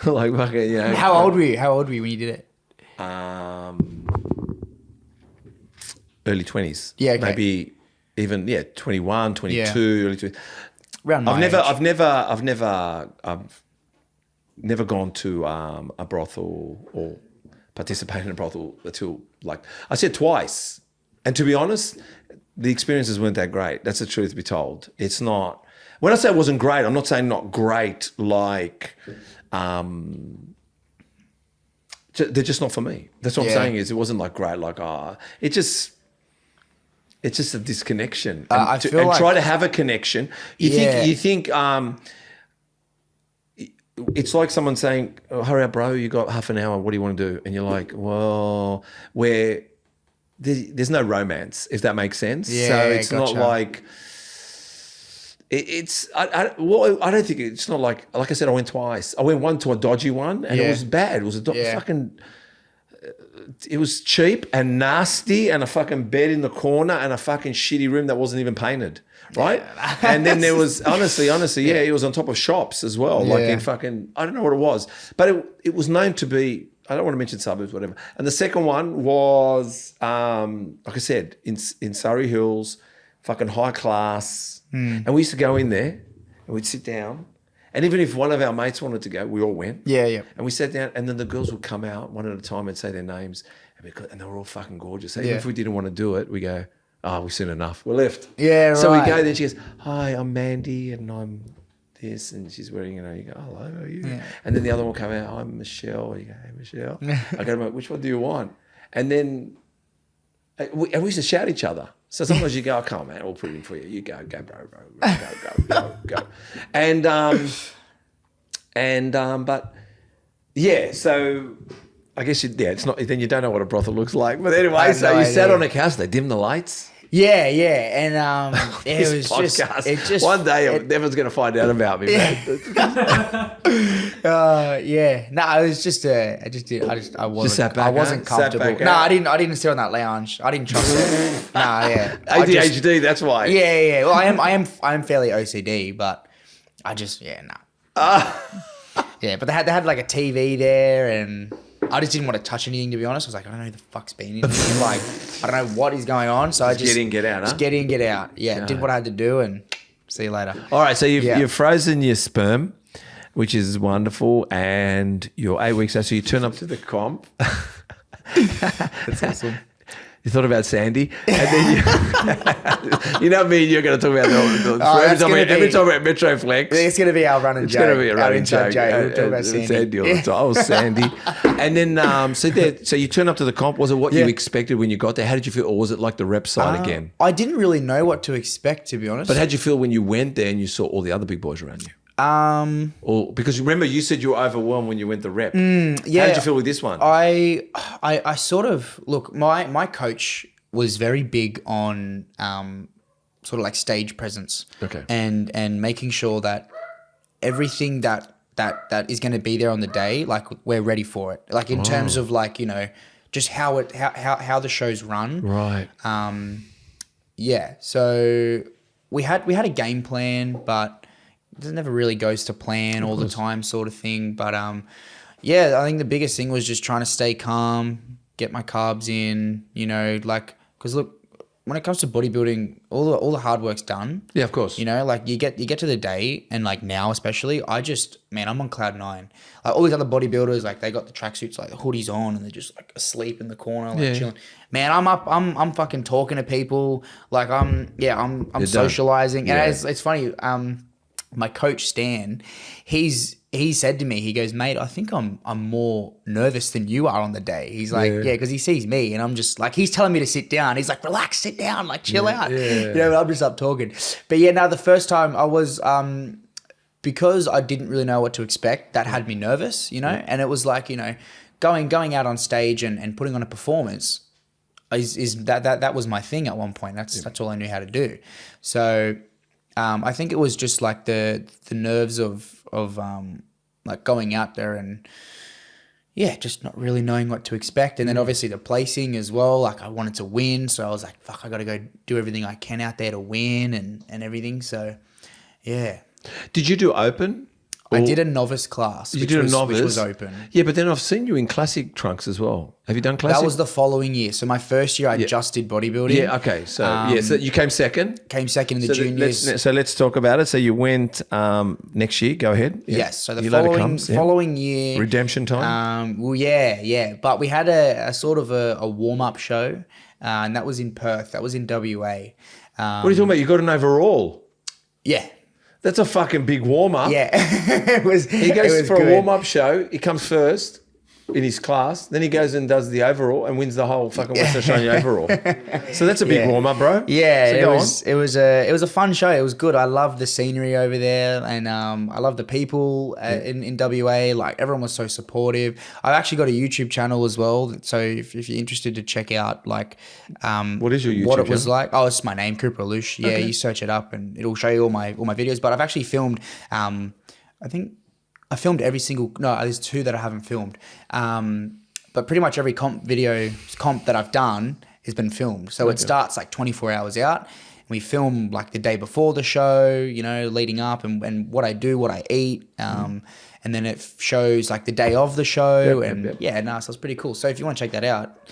Speaker 1: like fucking, you know.
Speaker 2: How old were you? How old were you when you did it?
Speaker 1: Early 20s.
Speaker 2: Yeah, okay.
Speaker 1: Maybe even 21, 22, early 20s.
Speaker 2: Around my age.
Speaker 1: I've never gone to a brothel or participated in a brothel until, like, I said twice. And to be honest, the experiences weren't that great. That's the truth to be told. It's not, when I say it wasn't great, I'm not saying not great, like, they're just not for me. That's what I'm saying is it wasn't like great, like, it's just a disconnection. And try to have a connection. You think it's like someone saying, oh, hurry up, bro, you got half an hour. What do you want to do? And you're like, well, there's no romance, if that makes sense.
Speaker 2: Yeah,
Speaker 1: so it's not like I don't think it's not like I said, I went twice. I went one to a dodgy one and it was bad. It was fucking. It was cheap and nasty and a fucking bed in the corner and a fucking shitty room that wasn't even painted, right? Yeah. And then there was, honestly, it was on top of shops as well, like in fucking, I don't know what it was. But it was known to be, I don't want to mention suburbs, whatever. And the second one was, like I said, in Surrey Hills, fucking high class. And we used to go in there and we'd sit down. And even if one of our mates wanted to go, we all went.
Speaker 2: Yeah.
Speaker 1: And we sat down, and then the girls would come out one at a time and say their names, and they were all fucking gorgeous. So even if we didn't want to do it, we go, we've seen enough. We're left.
Speaker 2: Yeah, right.
Speaker 1: So we go there, she goes, hi, I'm Mandy, and I'm this, and she's wearing, you go, hello, how are you? Yeah. And then the other one will come out, I'm Michelle. You go, hey, Michelle. I go, which one do you want? And then, we used to shout at each other. So sometimes you go, come on, man, we'll put it in for you. You go, bro, go. But yeah, so I guess it's not, then you don't know what a brothel looks like. But anyway, so you sat on a couch, they dimmed the lights.
Speaker 2: Yeah, and it was
Speaker 1: podcast.
Speaker 2: just
Speaker 1: one day everyone's going to find out about me, man.
Speaker 2: No, it was just I wasn't comfortable. No, I didn't sit on that lounge. I didn't trust it.
Speaker 1: ADHD, that's why.
Speaker 2: Yeah. Well, I am fairly OCD, but I just yeah, but they had like a TV there, and I just didn't want to touch anything, to be honest. I was like, I don't know who the fuck's been in here. Like, I don't know what is going on. So I just...
Speaker 1: Get in, get out, huh?
Speaker 2: Just get in, get out. Yeah, did what I had to do and see you later.
Speaker 1: All right, so you've frozen your sperm, which is wonderful, and you're 8 weeks out, so you turn up to the comp.
Speaker 2: That's awesome.
Speaker 1: You thought about Sandy, and then you know me. You're going to talk about every time we're at Metroflex.
Speaker 2: It's going to be our running joke.
Speaker 1: It's going to be a running joke.
Speaker 2: We'll talk about Sandy
Speaker 1: all the time. Oh, Sandy. And then so you turn up to the comp. Was it what you expected when you got there? How did you feel, or was it like the rep side again?
Speaker 2: I didn't really know what to expect, to be honest.
Speaker 1: But how did you feel when you went there and you saw all the other big boys around you? Or because remember you said you were overwhelmed when you went the rep.
Speaker 2: Yeah.
Speaker 1: How did you feel with this one?
Speaker 2: I sort of look. My coach was very big on sort of like stage presence.
Speaker 1: Okay.
Speaker 2: And making sure that everything that is going to be there on the day, like we're ready for it. Like in terms of like, you know, just how the shows run.
Speaker 1: Right.
Speaker 2: Yeah. So we had a game plan, but it never really goes to plan all the time, sort of thing. But yeah, I think the biggest thing was just trying to stay calm, get my carbs in, you know, like, because look, when it comes to bodybuilding, all the hard work's done.
Speaker 1: Yeah, of course.
Speaker 2: You know, like you get to the day, and like now especially, I'm on cloud 9. Like all these other bodybuilders, like they got the tracksuits, like the hoodies on, and they're just like asleep in the corner, like chilling. Man, I'm up, I'm fucking talking to people, like I'm socializing, and it's funny. My coach Stan, he said to me, he goes, mate, I think I'm more nervous than you are on the day. He's like, yeah, because he sees me and I'm just like, he's telling me to sit down. He's like, relax, sit down, like chill out. Yeah. You know, I'm just up talking. But yeah, now the first time I was, because I didn't really know what to expect, that had me nervous, you know, and it was like, you know, going out on stage and putting on a performance is that was my thing at one point. That's all I knew how to do. So I think it was just like the nerves of like going out there and just not really knowing what to expect. And then obviously the placing as well, like I wanted to win. So I was like, fuck, I got to go do everything I can out there to win and everything. So yeah.
Speaker 1: Did you do open?
Speaker 2: I did a novice class, which was open.
Speaker 1: Yeah, but then I've seen you in classic trunks as well. Have you done classic?
Speaker 2: That was the following year. So my first year, I just did bodybuilding.
Speaker 1: Yeah, okay. So, so you came second?
Speaker 2: Came second in the juniors.
Speaker 1: So let's talk about it. So you went next year. Go ahead. Yeah.
Speaker 2: Yes. So the following year.
Speaker 1: Redemption time?
Speaker 2: Well, yeah. But we had a sort of a warm-up show, and that was in Perth. That was in WA.
Speaker 1: What are you talking about? You got an overall?
Speaker 2: Yeah.
Speaker 1: That's a fucking big warm-up.
Speaker 2: Yeah.
Speaker 1: He goes for a warm-up show. He comes first in his class. Then he goes and does the overall and wins the whole fucking Western Australia overall. So that's a big warm-up, bro.
Speaker 2: Yeah,
Speaker 1: so
Speaker 2: it was a fun show. It was good. I loved the scenery over there, and I loved the people in WA. Like everyone was so supportive. I've actually got a YouTube channel as well. So if you're interested to check out, like,
Speaker 1: what is your YouTube
Speaker 2: what it was
Speaker 1: channel?
Speaker 2: like? Oh, it's my name, Cooper Allouche. Yeah, you search it up and it'll show you all my videos. But I've actually filmed. I think I filmed every single. No, there's 2 that I haven't filmed. But pretty much every comp that I've done has been filmed. So it starts like 24 hours out. And we film like the day before the show, you know, leading up and what I do, what I eat. And then it shows like the day of the show. So it's pretty cool. So if you want to check that out,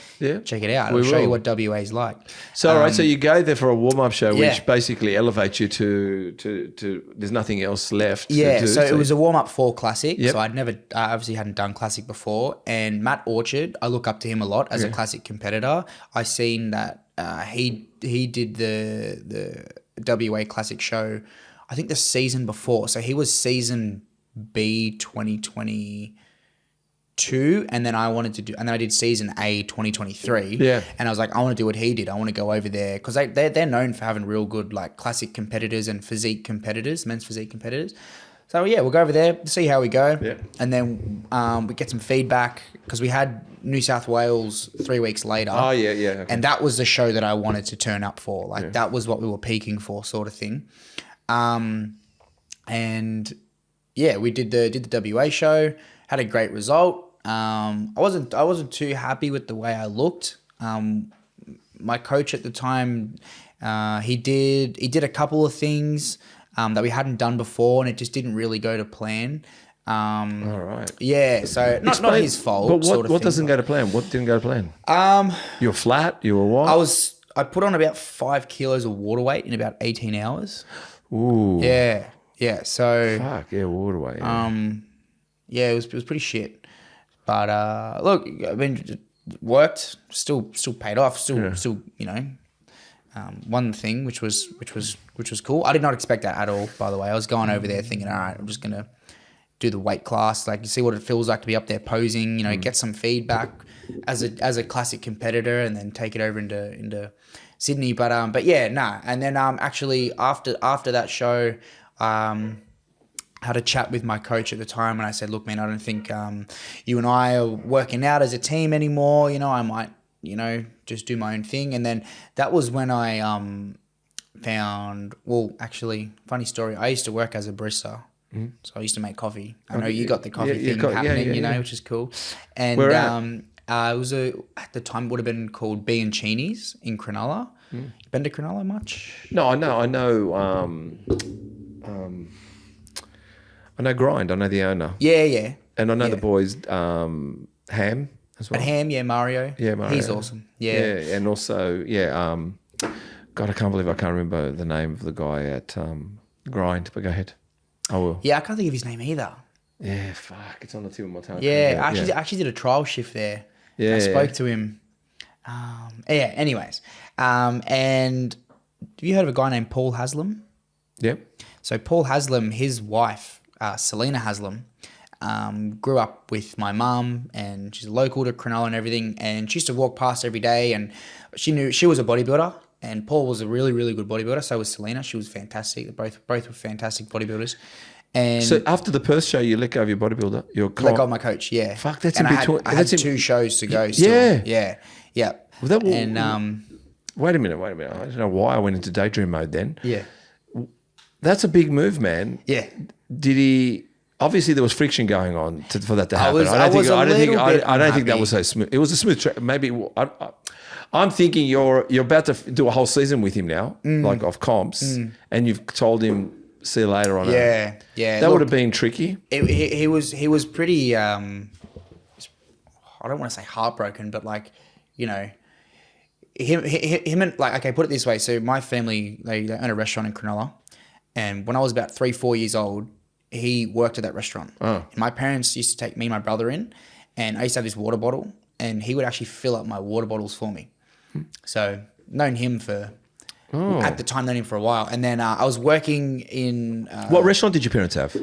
Speaker 2: check it out. It'll show you what WA is like.
Speaker 1: So, all right, so you go there for a warm-up show, which basically elevates you to there's nothing else left to do.
Speaker 2: So it was a warm-up for Classic. Yep. So I obviously hadn't done Classic before. And Matt Orchard, I look up to him a lot as a Classic competitor. I seen that he did the WA Classic show, I think the season before. So he was season B 2022, and then I did season A 2023. Yeah. And I was like, I want to do what he did. I want to go over there because they're known for having real good like classic competitors and physique competitors, men's physique competitors. So yeah, we'll go over there, see how we go. Yeah. And then we get some feedback because we had New South Wales 3 weeks later.
Speaker 1: Oh yeah, yeah. Okay.
Speaker 2: And that was the show that I wanted to turn up for. Like that was what we were peaking for, sort of thing. And yeah, we did the WA show, had a great result. I wasn't too happy with the way I looked. My coach at the time, he did a couple of things that we hadn't done before, and it just didn't really go to plan.
Speaker 1: All right.
Speaker 2: Yeah, so not his fault.
Speaker 1: But what doesn't go to plan? What didn't go to plan? You're flat. You were what?
Speaker 2: I put on about 5 kilos of water weight in about 18 hours.
Speaker 1: Ooh.
Speaker 2: Yeah. Yeah, so...
Speaker 1: Fuck, yeah, water weight. Yeah.
Speaker 2: Yeah, it was pretty shit. But, look, I mean, worked, still paid off, still you know, one thing which was cool. I did not expect that at all, by the way. I was going over there thinking, all right, I'm just gonna do the weight class, like see what it feels like to be up there posing, you know, get some feedback as a classic competitor, and then take it over into Sydney. But yeah, nah. And then actually after that show, had a chat with my coach at the time, and I said, look, man, I don't think you and I are working out as a team anymore. You know, I might, you know, just do my own thing. And then that was when I found, well, actually, funny story, I used to work as a barista. So I used to make coffee. I know you got the coffee thing happening, you know, which is cool. And it was at the time, it would have been called B and Chini's in Cronulla. Been to Cronulla much?
Speaker 1: No, I know. I know Grind. I know the owner.
Speaker 2: Yeah.
Speaker 1: And I know the boys, Ham as well.
Speaker 2: And Ham, Mario.
Speaker 1: Yeah, Mario.
Speaker 2: He's awesome. Yeah.
Speaker 1: And also, God, I can't believe I can't remember the name of the guy at Grind, but go ahead. I will.
Speaker 2: Yeah, I can't think of his name either.
Speaker 1: Yeah, fuck. It's on the tip of my tongue.
Speaker 2: Yeah, I actually did a trial shift there. Yeah. I spoke to him. Anyways. And have you heard of a guy named Paul Haslam?
Speaker 1: Yep.
Speaker 2: So Paul Haslam, his wife, Selena Haslam, grew up with my mum, and she's local to Cronulla and everything. And she used to walk past every day, and she knew she was a bodybuilder. And Paul was a really, really good bodybuilder. So was Selena. She was fantastic. Both were fantastic bodybuilders. And
Speaker 1: so after the Perth show, you let go of your bodybuilder?
Speaker 2: Let go of my coach, yeah.
Speaker 1: Fuck, that's
Speaker 2: and
Speaker 1: in between.
Speaker 2: I had 2 shows to go still. Yeah.
Speaker 1: Well, wait a minute. I don't know why I went into daydream mode then.
Speaker 2: Yeah.
Speaker 1: That's a big move, man.
Speaker 2: Yeah.
Speaker 1: Did he... Obviously, there was friction going on for that to happen.
Speaker 2: I
Speaker 1: don't think that was so smooth. It was a smooth track. Maybe... I'm thinking you're about to do a whole season with him now, like of comps, and you've told him, see you later on.
Speaker 2: Yeah.
Speaker 1: That would have been tricky.
Speaker 2: He was pretty, I don't want to say heartbroken, but like, you know, him and like, okay, put it this way. So my family, they own a restaurant in Cronulla, and when I was about 3-4 years old, he worked at that restaurant. And my parents used to take me and my brother in, and I used to have this water bottle, and he would actually fill up my water bottles for me. So known him for, at the time, known him for a while. And then I was working in...
Speaker 1: what restaurant did your parents have?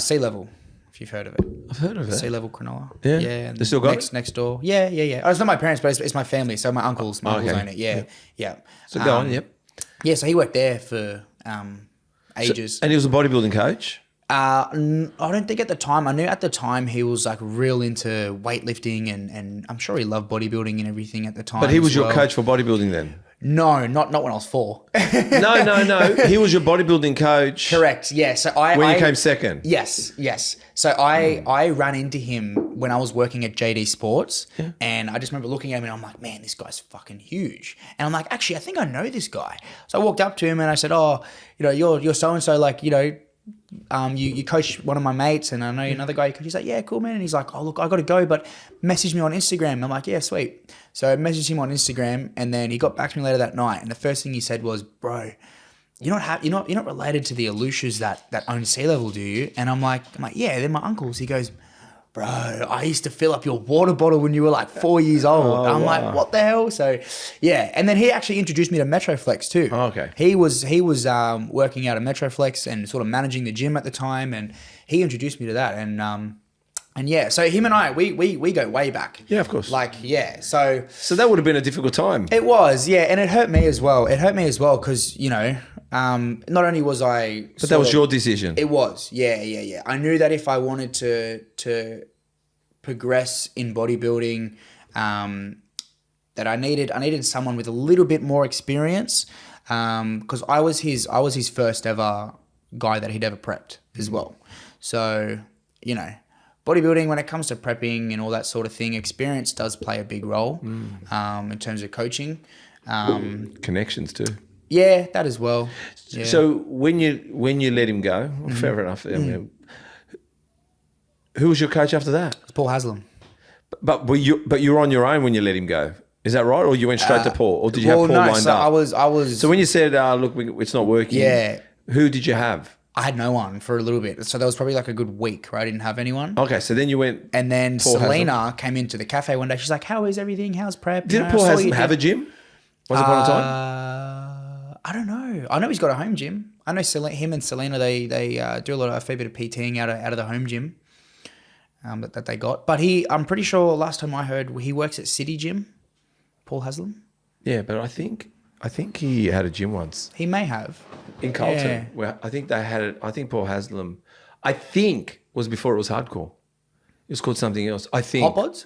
Speaker 2: Sea Level, if you've heard of it.
Speaker 1: I've heard of it.
Speaker 2: Sea Level Cronulla.
Speaker 1: Yeah. They still got
Speaker 2: next door. Yeah. Oh, it's not my parents, but it's my family. So my uncles own it. Yeah.
Speaker 1: So go on, yep.
Speaker 2: Yeah, so he worked there for ages.
Speaker 1: And he was a bodybuilding coach?
Speaker 2: I don't think at the time. I knew at the time he was like real into weightlifting, and I'm sure he loved bodybuilding and everything at the time.
Speaker 1: But he was your coach for bodybuilding then?
Speaker 2: No, not when I was 4.
Speaker 1: No. He was your bodybuilding coach.
Speaker 2: Correct. Yeah. So
Speaker 1: when you came second.
Speaker 2: Yes. So I ran into him when I was working at JD Sports, and I just remember looking at him and I'm like, man, this guy's fucking huge. And I'm like, actually, I think I know this guy. So I walked up to him and I said, oh, you know, you're so and so, like, you know, you coach one of my mates, and I know another guy you coach. He's like, yeah, cool, man. And he's like, oh, look, I got to go, but message me on Instagram. And I'm like, yeah, sweet. So I messaged him on Instagram, and then he got back to me later that night. And the first thing he said was, bro, you're not related to the Allouches that own Sea Level, do you? And I'm like, yeah, they're my uncles. He goes, bro, I used to fill up your water bottle when you were like 4 years old. I'm like, what the hell? So, yeah. And then he actually introduced me to Metroflex too.
Speaker 1: Oh, okay.
Speaker 2: He was working out at Metroflex and sort of managing the gym at the time, and he introduced me to that. And yeah, so him and I, we go way back.
Speaker 1: Yeah, of course.
Speaker 2: Like, yeah. So
Speaker 1: that would have been a difficult time.
Speaker 2: It was, yeah. And it hurt me as well. Because, you know, not only was I...
Speaker 1: But that was your decision.
Speaker 2: It was, yeah. I knew that if I wanted to progress in bodybuilding, that I needed someone with a little bit more experience, because I was his first ever guy that he'd ever prepped as well. So, you know, bodybuilding, when it comes to prepping and all that sort of thing, experience does play a big role in terms of coaching.
Speaker 1: Connections too.
Speaker 2: Yeah, that as well. Yeah.
Speaker 1: So when you let him go, fair enough. I mean, who was your coach after that?
Speaker 2: It's Paul Haslam.
Speaker 1: But you were on your own when you let him go. Is that right? Or you went straight to Paul? Or did you have Paul lined up?
Speaker 2: I was.
Speaker 1: So when you said, look, it's not working.
Speaker 2: Yeah.
Speaker 1: Who did you have?
Speaker 2: I had no one for a little bit. So there was probably like a good week where I didn't have anyone.
Speaker 1: Okay, so then you went.
Speaker 2: And then
Speaker 1: Paul
Speaker 2: Selena came into the cafe one day. She's like, "How is everything? How's prep?"
Speaker 1: Didn't Paul Haslam have a gym? Was it upon a time?
Speaker 2: I don't know. I know he's got a home gym. I know him and Selena, they do a fair bit of PTing out of the home gym that they got. But I'm pretty sure last time I heard he works at City Gym, Paul Haslam.
Speaker 1: Yeah, but I think he had a gym once.
Speaker 2: He may have.
Speaker 1: In Carlton.
Speaker 2: Yeah.
Speaker 1: Where I think they had it. I think Paul Haslam, was before it was hardcore. It was called something else. I think.
Speaker 2: Hot Bods?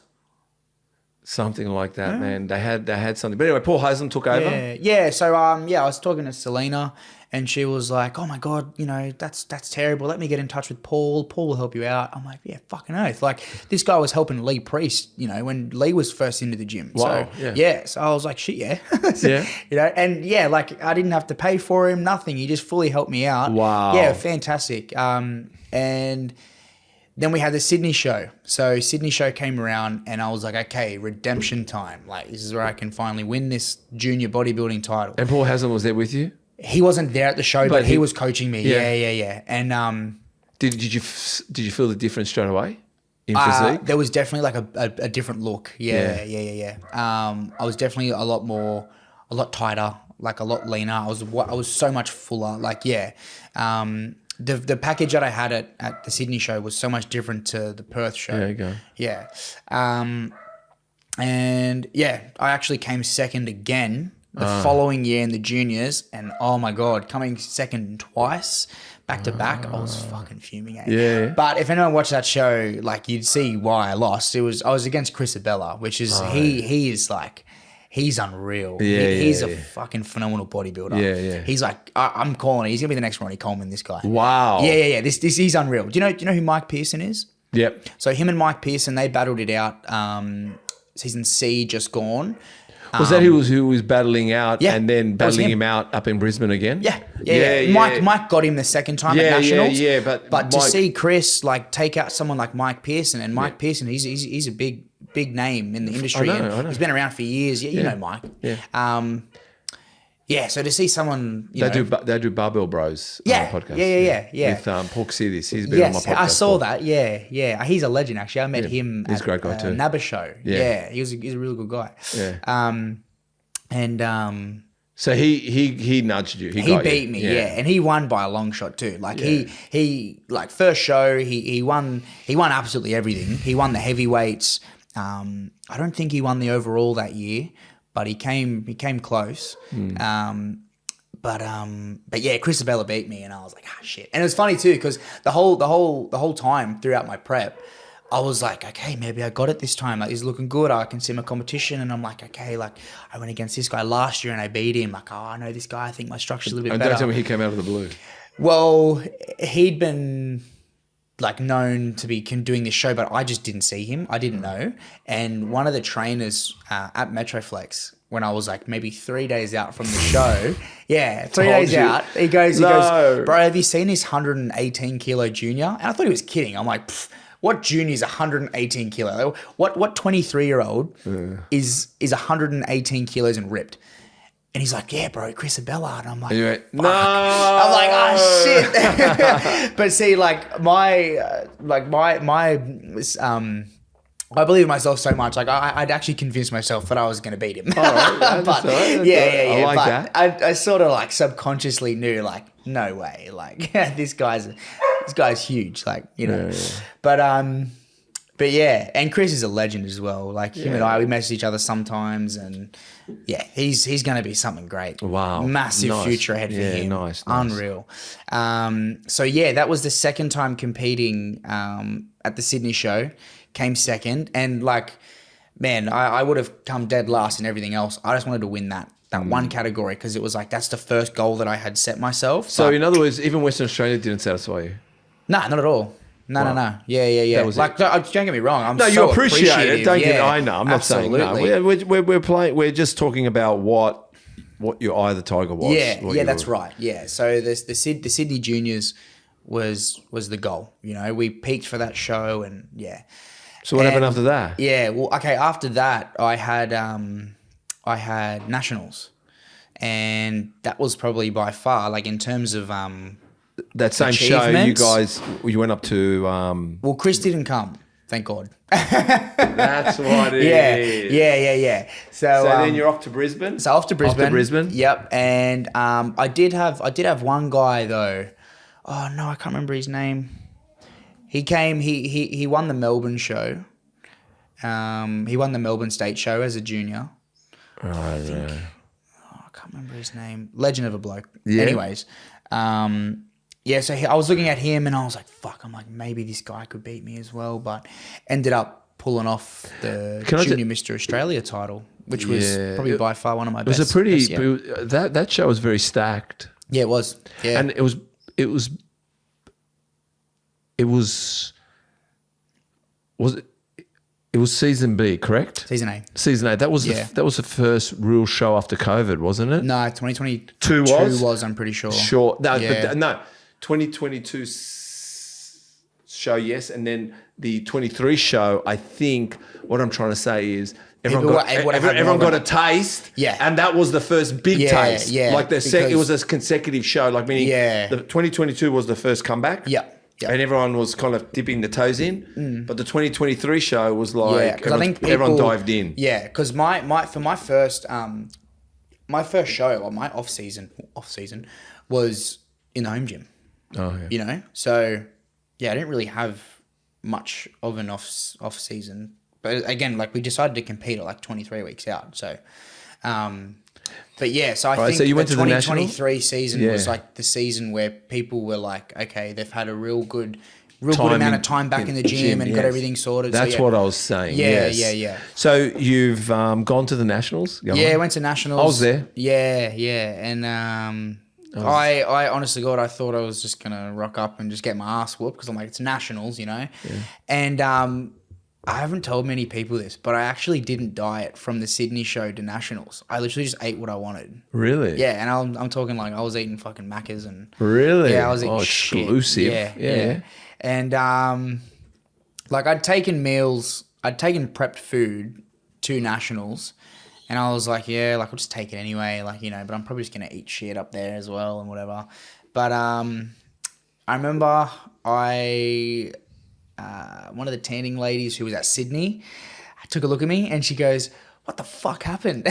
Speaker 1: Something like that, man. They had something. But anyway, Paul Haslam took over.
Speaker 2: Yeah. So I was talking to Selena, and she was like, "Oh my god, that's terrible. Let me get in touch with Paul. Paul will help you out." I'm like, "Yeah, fucking oath." Like this guy was helping Lee Priest, when Lee was first into the gym.
Speaker 1: Wow.
Speaker 2: So, yeah. So I was like, "Shit, yeah." So,
Speaker 1: Yeah.
Speaker 2: and yeah, like I didn't have to pay for him, nothing. He just fully helped me out.
Speaker 1: Wow.
Speaker 2: Yeah, fantastic. And then we had the Sydney show. So Sydney show came around and I was like, okay, redemption time. Like this is where I can finally win this junior bodybuilding title.
Speaker 1: And Paul Haslam was there with you?
Speaker 2: He wasn't there at the show, but he was coaching me.
Speaker 1: Yeah.
Speaker 2: Yeah. And
Speaker 1: did you feel the difference straight away in physique?
Speaker 2: there was definitely like a different look. Yeah. I was definitely a lot tighter, like a lot leaner. I was so much fuller. Like the package that I had at the Sydney show was so much different to the Perth show.
Speaker 1: There you go.
Speaker 2: Yeah. And yeah, I actually came second again the following year in the juniors. And oh my God, coming second twice back to back, I was fucking fuming.
Speaker 1: Yeah.
Speaker 2: But if anyone watched that show, like you'd see why I lost. I was against Chris Abella, which is, he is like, he's unreal. He's a fucking phenomenal bodybuilder.
Speaker 1: Yeah.
Speaker 2: He's like, I'm calling it. He's gonna be the next Ronnie Coleman. This guy.
Speaker 1: Wow.
Speaker 2: Yeah. This he's unreal. Do you know who Mike Pearson is?
Speaker 1: Yep.
Speaker 2: So him and Mike Pearson, they battled it out. Season C just gone.
Speaker 1: Was that who was battling out and then battling
Speaker 2: him.
Speaker 1: him out up in Brisbane again?
Speaker 2: Yeah. Mike got him the second time at Nationals. But to see Chris like take out someone like Mike Pearson, and Mike Pearson, he's a big name in the industry.
Speaker 1: I know.
Speaker 2: He's been around for years. Yeah, you know Mike. Yeah. So to see someone, they
Speaker 1: do Barbell Bros podcast.
Speaker 2: Yeah.
Speaker 1: With Paul Sidis. He's been on my podcast.
Speaker 2: I saw that. Yeah. He's a legend actually. I met him
Speaker 1: he's
Speaker 2: at
Speaker 1: a great guy too.
Speaker 2: Nabba show. Yeah. He's a really good guy.
Speaker 1: Yeah. So he nudged you. He
Speaker 2: beat me, and he won by a long shot too. Like he like first show he won absolutely everything. He won the heavyweights. I don't think he won the overall that year, but he came close. But yeah, Chris Abella beat me, and I was like, shit. And it was funny too because the whole time throughout my prep, I was like, okay, maybe I got it this time. Like, he's looking good. I can see my competition. And I'm like, okay, like, I went against this guy last year and I beat him. Like, I know this guy. I think my structure's a little bit better.
Speaker 1: Don't tell me he came out of the blue.
Speaker 2: Well, he'd been, like, known to be doing this show, but I just didn't see him. I didn't know. And one of the trainers at Metroflex, when I was, like, maybe 3 days out from the show, 3 days out, he goes, bro, have you seen this 118-kilo junior? And I thought he was kidding. I'm like, what junior is 118 kilo? What 23-year-old is 118 kilos and ripped? And he's like, yeah, bro, Chris Abella. And I'm like,
Speaker 1: no.
Speaker 2: I'm like, shit. But see, like my I believe in myself so much. Like I'd actually convinced myself that I was going to beat him.
Speaker 1: All right,
Speaker 2: but
Speaker 1: I like
Speaker 2: but
Speaker 1: that.
Speaker 2: I sort of like subconsciously knew, like, no way. Like this guy's huge. Like, But yeah, and Chris is a legend as well. Like him and I, we message each other sometimes, and yeah, he's going to be something great.
Speaker 1: Wow,
Speaker 2: massive future ahead for him.
Speaker 1: Nice,
Speaker 2: unreal. So yeah, that was the second time competing at the Sydney show. Came second, and like, man, I would have come dead last in everything else. I just wanted to win that one category because it was like that's the first goal that I had set myself.
Speaker 1: So in other words, even Western Australia didn't satisfy you.
Speaker 2: Nah, not at all. No. Yeah. Like, don't get me wrong.
Speaker 1: You appreciate it. I know. I'm not
Speaker 2: Absolutely.
Speaker 1: saying no. We're playing. We're just talking about what your eye of the tiger was.
Speaker 2: Yeah, that's right. Yeah. So the Sydney Juniors was the goal. We peaked for that show, and yeah.
Speaker 1: So what happened after that?
Speaker 2: Yeah. Well, okay. After that, I had nationals, and that was probably by far, like, in terms of
Speaker 1: that same show,
Speaker 2: achievements.
Speaker 1: you went up to.
Speaker 2: Well, Chris didn't come, thank God.
Speaker 1: That's what it is.
Speaker 2: Yeah. So
Speaker 1: then you're off to Brisbane.
Speaker 2: So off to Brisbane.
Speaker 1: Yep.
Speaker 2: Yep. And I did have one guy though. Oh no, I can't remember his name. He came. He won the Melbourne show. He won the Melbourne State show as a junior.
Speaker 1: Right.
Speaker 2: I can't remember his name. Legend of a bloke.
Speaker 1: Yeah.
Speaker 2: Anyways, yeah. So I was looking at him and I was like, "Fuck!" I'm like, maybe this guy could beat me as well, but ended up pulling off the Junior Mr. Australia title, which was probably by far one of my best.
Speaker 1: It was a pretty that show was very stacked.
Speaker 2: Yeah, it was. Yeah,
Speaker 1: and it was season B, correct?
Speaker 2: Season A.
Speaker 1: Season A. That was the first real show after COVID, wasn't it?
Speaker 2: No, 2022 was. I'm pretty sure.
Speaker 1: Sure. No, but no. 2022 show, yes, and then the 23 show. I think what I'm trying to say is everyone got a taste.
Speaker 2: Yeah,
Speaker 1: and that was the first big taste.
Speaker 2: Yeah,
Speaker 1: like it was a consecutive show. Like meaning, the 2022 was the first comeback.
Speaker 2: Yeah. Yep.
Speaker 1: And everyone was kind of dipping the toes in, but the 2023 show was like
Speaker 2: I think
Speaker 1: everyone dived in.
Speaker 2: Yeah, because my first show or my off season was in the home gym.
Speaker 1: Oh yeah.
Speaker 2: You know, so yeah, I didn't really have much of an off season, but again, like we decided to compete at like 23 weeks out, so. But yeah, so I think
Speaker 1: so you went
Speaker 2: the
Speaker 1: to the
Speaker 2: 2023 season was like the season where people were like, okay, they've had a real good amount of time back in the gym and got everything sorted.
Speaker 1: That's what I was saying. Yeah. So you've gone to the Nationals?
Speaker 2: I went to Nationals.
Speaker 1: I was there.
Speaker 2: Yeah. And I honestly, God, I thought I was just going to rock up and just get my ass whooped because I'm like, it's Nationals, you know? Yeah. And I haven't told many people this, but I actually didn't diet from the Sydney show to Nationals. I literally just ate what I wanted.
Speaker 1: Really?
Speaker 2: Yeah, and I'm talking like I was eating fucking Maccas and...
Speaker 1: Really?
Speaker 2: Yeah, I was eating shit.
Speaker 1: Exclusive.
Speaker 2: Yeah. And like I'd taken prepped food to Nationals and I was like, yeah, like I'll just take it anyway, like, you know, but I'm probably just going to eat shit up there as well and whatever. But I remember one of the tanning ladies who was at Sydney took a look at me and she goes, what the fuck happened?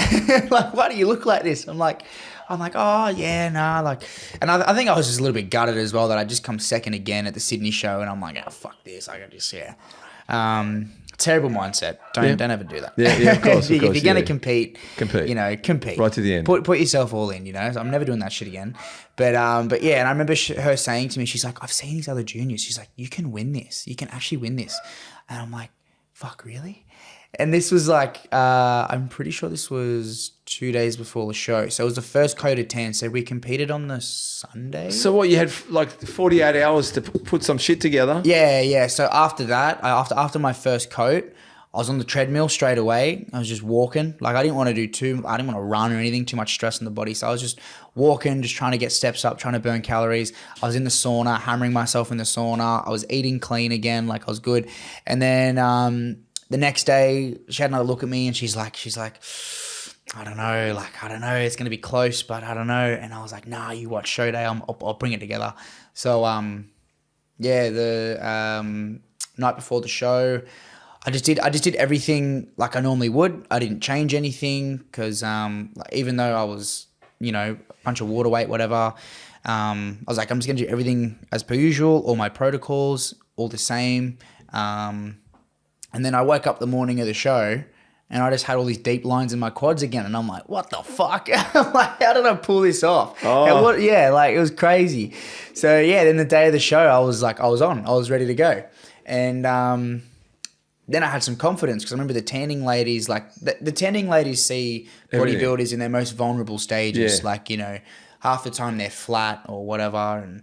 Speaker 2: Like, why do you look like this? I'm like, oh yeah, nah. Like, and I think I was just a little bit gutted as well that I just come second again at the Sydney show and I'm like, oh, fuck this. I got just, terrible mindset. Don't ever do that.
Speaker 1: Yeah, of course.
Speaker 2: If you're going to compete, you know, compete.
Speaker 1: Right to the end.
Speaker 2: Put yourself all in, you know. So I'm never doing that shit again. But yeah, and I remember her saying to me, she's like, I've seen these other juniors. She's like, you can win this. You can actually win this. And I'm like, fuck, really? And this was like, I'm pretty sure this was 2 days before the show. So it was the first coat of 10. So we competed on the Sunday.
Speaker 1: So what, you had like 48 hours to put some shit together?
Speaker 2: Yeah. So after that, after my first coat, I was on the treadmill straight away. I was just walking. Like I didn't want to run or anything, too much stress on the body. So I was just walking, just trying to get steps up, trying to burn calories. I was in the sauna, hammering myself in the sauna. I was eating clean again, like I was good. And then the next day, she had another look at me and she's like, I don't know, it's going to be close, but I don't know. And I was like, nah, you watch show day, I'll bring it together. So, the night before the show, I just did everything like I normally would. I didn't change anything because even though I was, you know, a bunch of water weight, whatever, I was like, I'm just going to do everything as per usual, all my protocols, all the same. And then I woke up the morning of the show and I just had all these deep lines in my quads again. And I'm like, what the fuck? I'm like, how did I pull this off?
Speaker 1: Oh.
Speaker 2: Like it was crazy. So yeah, then the day of the show, I was ready to go. And then I had some confidence because I remember the tanning ladies, like the tanning ladies see bodybuilders in their most vulnerable stages.
Speaker 1: Yeah.
Speaker 2: Like, you know, half the time they're flat or whatever. And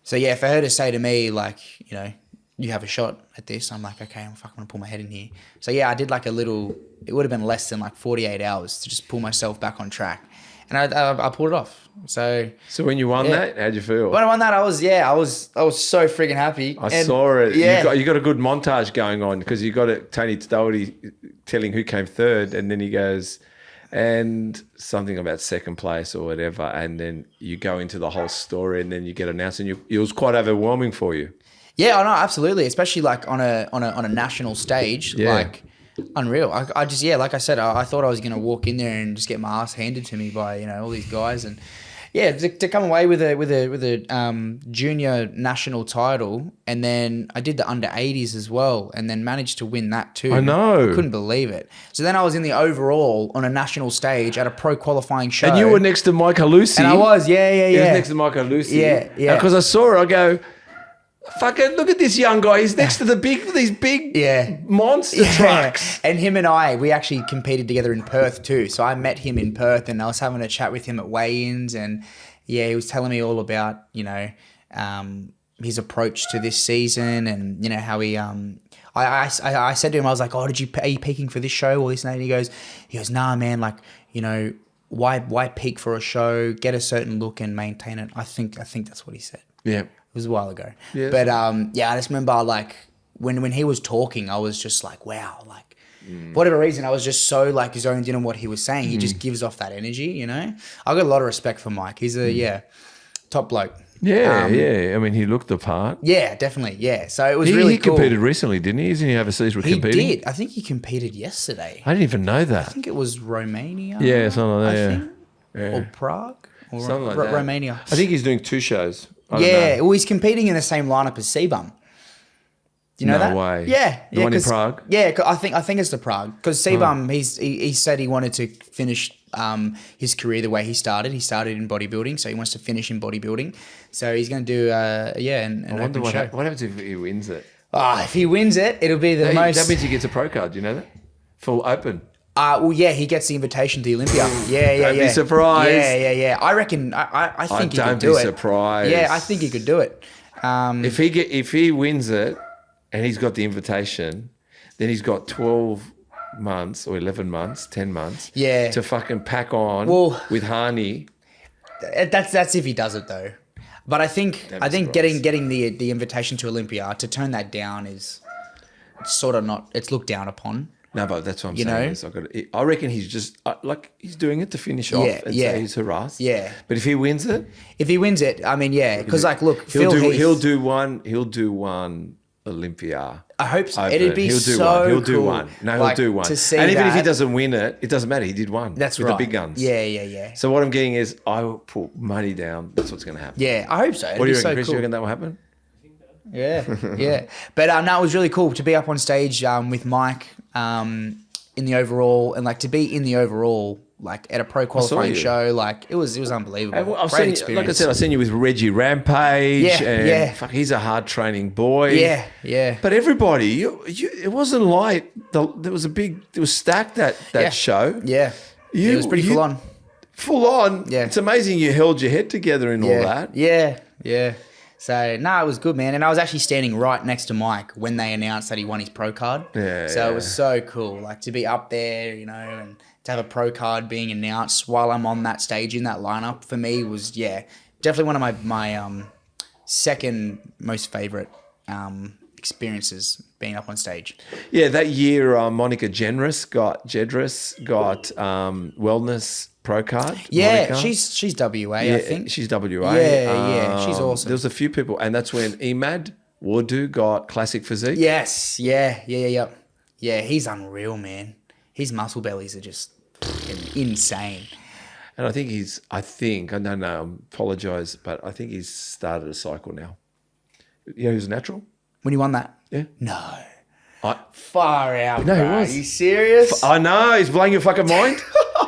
Speaker 2: so yeah, for her to say to me like, you know, you have a shot at this. I'm like, okay, I'm fucking gonna pull my head in here. So yeah, I did like it would have been less than like 48 hours to just pull myself back on track. And I pulled it off. So
Speaker 1: when you won that, how'd you feel?
Speaker 2: When I won that, I was so freaking happy.
Speaker 1: I saw it.
Speaker 2: Yeah.
Speaker 1: You got a good montage going on because you got Tony Tadoti telling who came third and then he goes,
Speaker 4: and something about second place or whatever, and then you go into the whole story, and then you get announced, and it was quite overwhelming for you.
Speaker 2: Yeah, I know, absolutely. Especially like on a national stage, like unreal. I just like I said, I thought I was gonna walk in there and just get my ass handed to me by all these guys, and to come away with a junior national title, and then I did the under 80s as well, and then managed to win that too.
Speaker 4: I know.
Speaker 2: I couldn't believe it. So then I was in the overall on a national stage at a pro qualifying show,
Speaker 4: And you were next to Mike Allouche.
Speaker 2: and I was He
Speaker 4: was next to Mike Allouche.
Speaker 2: Yeah.
Speaker 4: Because I saw it, I go, fucking look at this young guy. He's next to these big monster trucks.
Speaker 2: And him and we actually competed together in Perth too. So I met him in Perth, and I was having a chat with him at weigh-ins, and he was telling me all about, his approach to this season, and, how he, I said to him, I was like, oh, are you peaking for this show or this and that? And he goes, nah, man, like, why peak for a show, get a certain look and maintain it. I think that's what he said.
Speaker 4: Yeah.
Speaker 2: It was a while ago.
Speaker 4: Yeah.
Speaker 2: But I just remember like when he was talking, I was just like, wow, like for whatever reason, I was just so like zoned in on what he was saying. He just gives off that energy, I got a lot of respect for Mike. He's a top bloke.
Speaker 4: Yeah, I mean, he looked the part.
Speaker 2: Yeah, definitely. Yeah. So it was really cool.
Speaker 4: He competed recently, didn't he? Isn't he overseas competing?
Speaker 2: He did. I think he competed yesterday.
Speaker 4: I didn't even know that.
Speaker 2: I think it was Romania.
Speaker 4: Yeah, something like that.
Speaker 2: I think. Or Prague. Or
Speaker 4: something like that.
Speaker 2: Romania.
Speaker 4: I think he's doing 2 shows. I don't know.
Speaker 2: Well, he's competing in the same lineup as Sebum. Do you know that?
Speaker 4: No way.
Speaker 2: Yeah.
Speaker 4: The one in Prague?
Speaker 2: Yeah, I think it's the Prague. Because Sebum, he said he wanted to finish his career the way he started. He started in bodybuilding, so he wants to finish in bodybuilding. So he's going to do, an open show.
Speaker 4: What happens if he wins it?
Speaker 2: If he wins it, it'll be the most...
Speaker 4: That means he gets a pro card, do you know that? Full open.
Speaker 2: He gets the invitation to the Olympia. Yeah.
Speaker 4: Don't be surprised.
Speaker 2: Yeah. I reckon. I think he could do it.
Speaker 4: Don't be surprised.
Speaker 2: Yeah, I think he could do it.
Speaker 4: If he wins it, and he's got the invitation, then he's got 12 months or 11 months, 10 months, to fucking pack on with Hani.
Speaker 2: That's if he does it though. But I think getting the invitation to Olympia, to turn that down is sort of not. It's looked down upon.
Speaker 4: No, but that's what I'm saying. I reckon he's just he's doing it to finish off and say he's harassed. Yeah. But if he wins it,
Speaker 2: I mean, because look,
Speaker 4: he'll do one Olympia.
Speaker 2: I hope so.
Speaker 4: Open.
Speaker 2: It'd be
Speaker 4: he'll do
Speaker 2: so
Speaker 4: one. He'll
Speaker 2: cool.
Speaker 4: do one. No, he'll do one.
Speaker 2: To see
Speaker 4: and even if he
Speaker 2: that-
Speaker 4: doesn't win it, it doesn't matter. He did one.
Speaker 2: That's
Speaker 4: with
Speaker 2: right.
Speaker 4: the big guns.
Speaker 2: Yeah.
Speaker 4: So what I'm getting is I will put money down. That's what's going to happen.
Speaker 2: Yeah, I hope so.
Speaker 4: What do you reckon,
Speaker 2: so
Speaker 4: Chris?
Speaker 2: cool.
Speaker 4: You reckon that will happen?
Speaker 2: Yeah. But no, it was really cool to be up on stage with Mike in the overall, and like to be in the overall, like at a pro qualifying show, like it was unbelievable.
Speaker 4: I've
Speaker 2: Great
Speaker 4: seen
Speaker 2: experience.
Speaker 4: You, like I said, I've seen you with Reggie Rampage.
Speaker 2: Yeah.
Speaker 4: Fuck, he's a hard training boy.
Speaker 2: Yeah.
Speaker 4: But everybody, it wasn't light. It was stacked that show.
Speaker 2: Yeah. It was pretty full on.
Speaker 4: Full on.
Speaker 2: Yeah.
Speaker 4: It's amazing you held your head together and all that.
Speaker 2: Yeah. So, it was good, man. And I was actually standing right next to Mike when they announced that he won his pro card. So it was so cool, like to be up there, and to have a pro card being announced while I'm on that stage in that lineup for me was, definitely one of my second most favorite experiences being up on stage.
Speaker 4: Yeah, that year Monica Jedris got wellness pro card.
Speaker 2: Yeah,
Speaker 4: Monica.
Speaker 2: she's WA, I think.
Speaker 4: She's WA.
Speaker 2: Yeah, she's awesome.
Speaker 4: There was a few people, and that's when Emad Wardu got classic physique.
Speaker 2: Yes, yeah. Yeah, he's unreal, man. His muscle bellies are just insane.
Speaker 4: And I think I don't know, I apologise, but I think he's started a cycle now. You know who's natural?
Speaker 2: When he won that?
Speaker 4: Yeah.
Speaker 2: No. Far out,
Speaker 4: No, he
Speaker 2: bro.
Speaker 4: was.
Speaker 2: Are you serious?
Speaker 4: I know, he's blowing your fucking mind.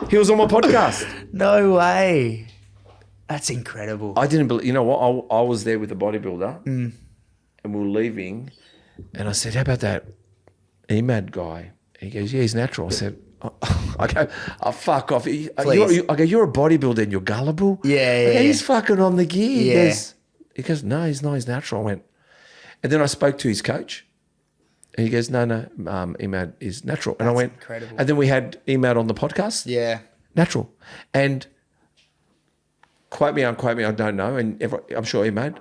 Speaker 4: He was on my podcast.
Speaker 2: No way. That's incredible.
Speaker 4: I didn't believe, you know what, I was there with the bodybuilder and we were leaving and I said, how about that Emad guy? He goes, yeah, he's natural. I said, I go, fuck off. I go, you're a bodybuilder and you're gullible?
Speaker 2: Yeah.
Speaker 4: He's fucking on the gear.
Speaker 2: Yeah.
Speaker 4: He goes, no, he's not, he's natural. I went, and then I spoke to his coach. And he goes, no, Emad is natural. And I went,
Speaker 2: incredible.
Speaker 4: And then we had Emad on the podcast.
Speaker 2: Yeah.
Speaker 4: Natural. And quote me, I don't know. And I'm sure Emad,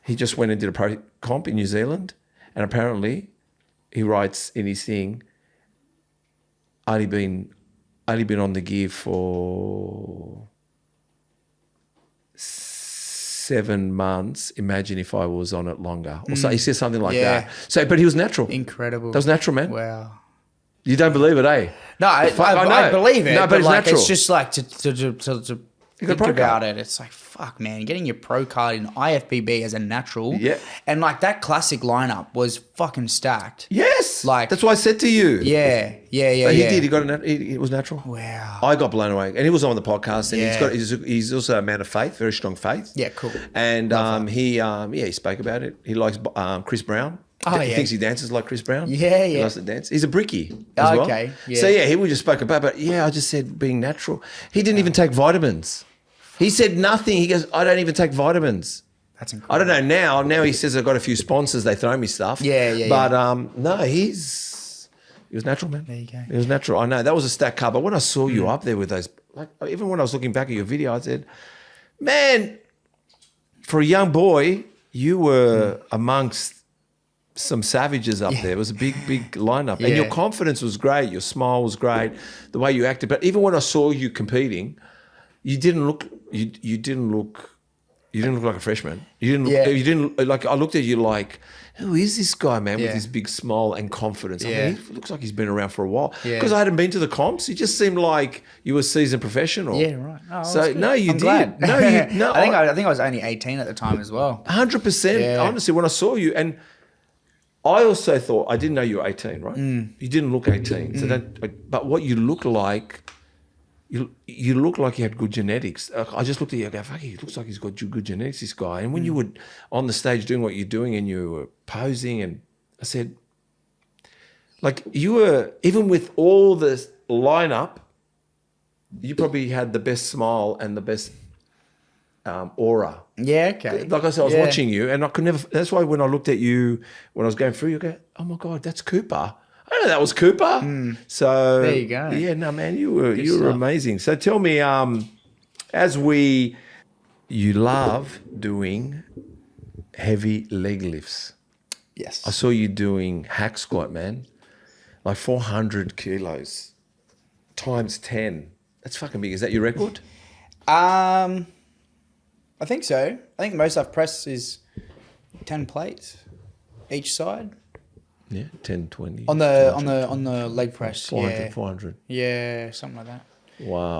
Speaker 4: he just went and did a pro comp in New Zealand. And apparently he writes in his thing, only been
Speaker 1: only been on the gear for 7 months. Imagine if I was on it longer. Or so he says something like that. So, but he was natural.
Speaker 2: Incredible.
Speaker 1: That was natural, man.
Speaker 2: Wow.
Speaker 1: You don't believe it, eh?
Speaker 2: No, I believe it.
Speaker 1: No, but it's
Speaker 2: like,
Speaker 1: natural.
Speaker 2: It's just like to think about it. It's like, fuck, man, getting your pro card in IFBB as a natural.
Speaker 1: Yeah.
Speaker 2: And like that classic lineup was fucking stacked.
Speaker 1: Yes.
Speaker 2: Like,
Speaker 1: that's what I said to you.
Speaker 2: Yeah.
Speaker 1: But he did. He got it was natural.
Speaker 2: Wow.
Speaker 1: I got blown away, and he was on the podcast. And he's also a man of faith, very strong faith.
Speaker 2: Yeah, cool.
Speaker 1: And he spoke about it. He likes Chris Brown. He thinks he dances like Chris Brown.
Speaker 2: Yeah.
Speaker 1: He likes to dance. He's a brickie as well.
Speaker 2: Okay. Yeah.
Speaker 1: So he just spoke about. But I just said being natural. He didn't even take vitamins. He said nothing. He goes, I don't even take vitamins.
Speaker 2: That's incredible.
Speaker 1: I don't know now. Now he says I've got a few sponsors. They throw me stuff.
Speaker 2: Yeah.
Speaker 1: But no, he was natural, man.
Speaker 2: There you go.
Speaker 1: He was natural. I know that was a stack car. But when I saw you up there with those, like even when I was looking back at your video, I said, man, for a young boy, you were amongst some savages up there. It was a big lineup. And your confidence was great. Your smile was great. The way you acted. But even when I saw you competing, you didn't look like a freshman. You didn't like, I looked at you like, who is this guy, man, with his big smile and confidence? I mean, he looks like he's been around for a while. Because I hadn't been to the comps. You just seemed like you were a seasoned professional.
Speaker 2: Yeah, right. Oh,
Speaker 1: so no, you
Speaker 2: I'm
Speaker 1: did.
Speaker 2: glad.
Speaker 1: No,
Speaker 2: I think I was only 18 at the time as well.
Speaker 1: 100%. Honestly, when I saw you, and I also thought, I didn't know you were 18, right? You didn't look 18. So but what you look like, you look like you had good genetics. I just looked at you and go, fuck, he looks like he's got good genetics, this guy. And when you were on the stage doing what you're doing and you were posing, and I said, like, you were, even with all the lineup, you probably had the best smile and the best aura.
Speaker 2: Yeah, okay.
Speaker 1: Like I said, I was watching you, and I could never, that's why when I looked at you, when I was going through, you go, oh my God, that's Cooper. I know that was Cooper. So
Speaker 2: there you go.
Speaker 1: Yeah, no, man, you were amazing. So tell me, you love doing heavy leg lifts.
Speaker 2: Yes.
Speaker 1: I saw you doing hack squat, man, like 400 kilos times 10. That's fucking big. Is that your record?
Speaker 2: I think so. I think most I've pressed is 10 plates each side.
Speaker 1: Yeah, 10, 20.
Speaker 2: On the leg press,
Speaker 1: 400, 400.
Speaker 2: Yeah, something like that.
Speaker 1: Wow.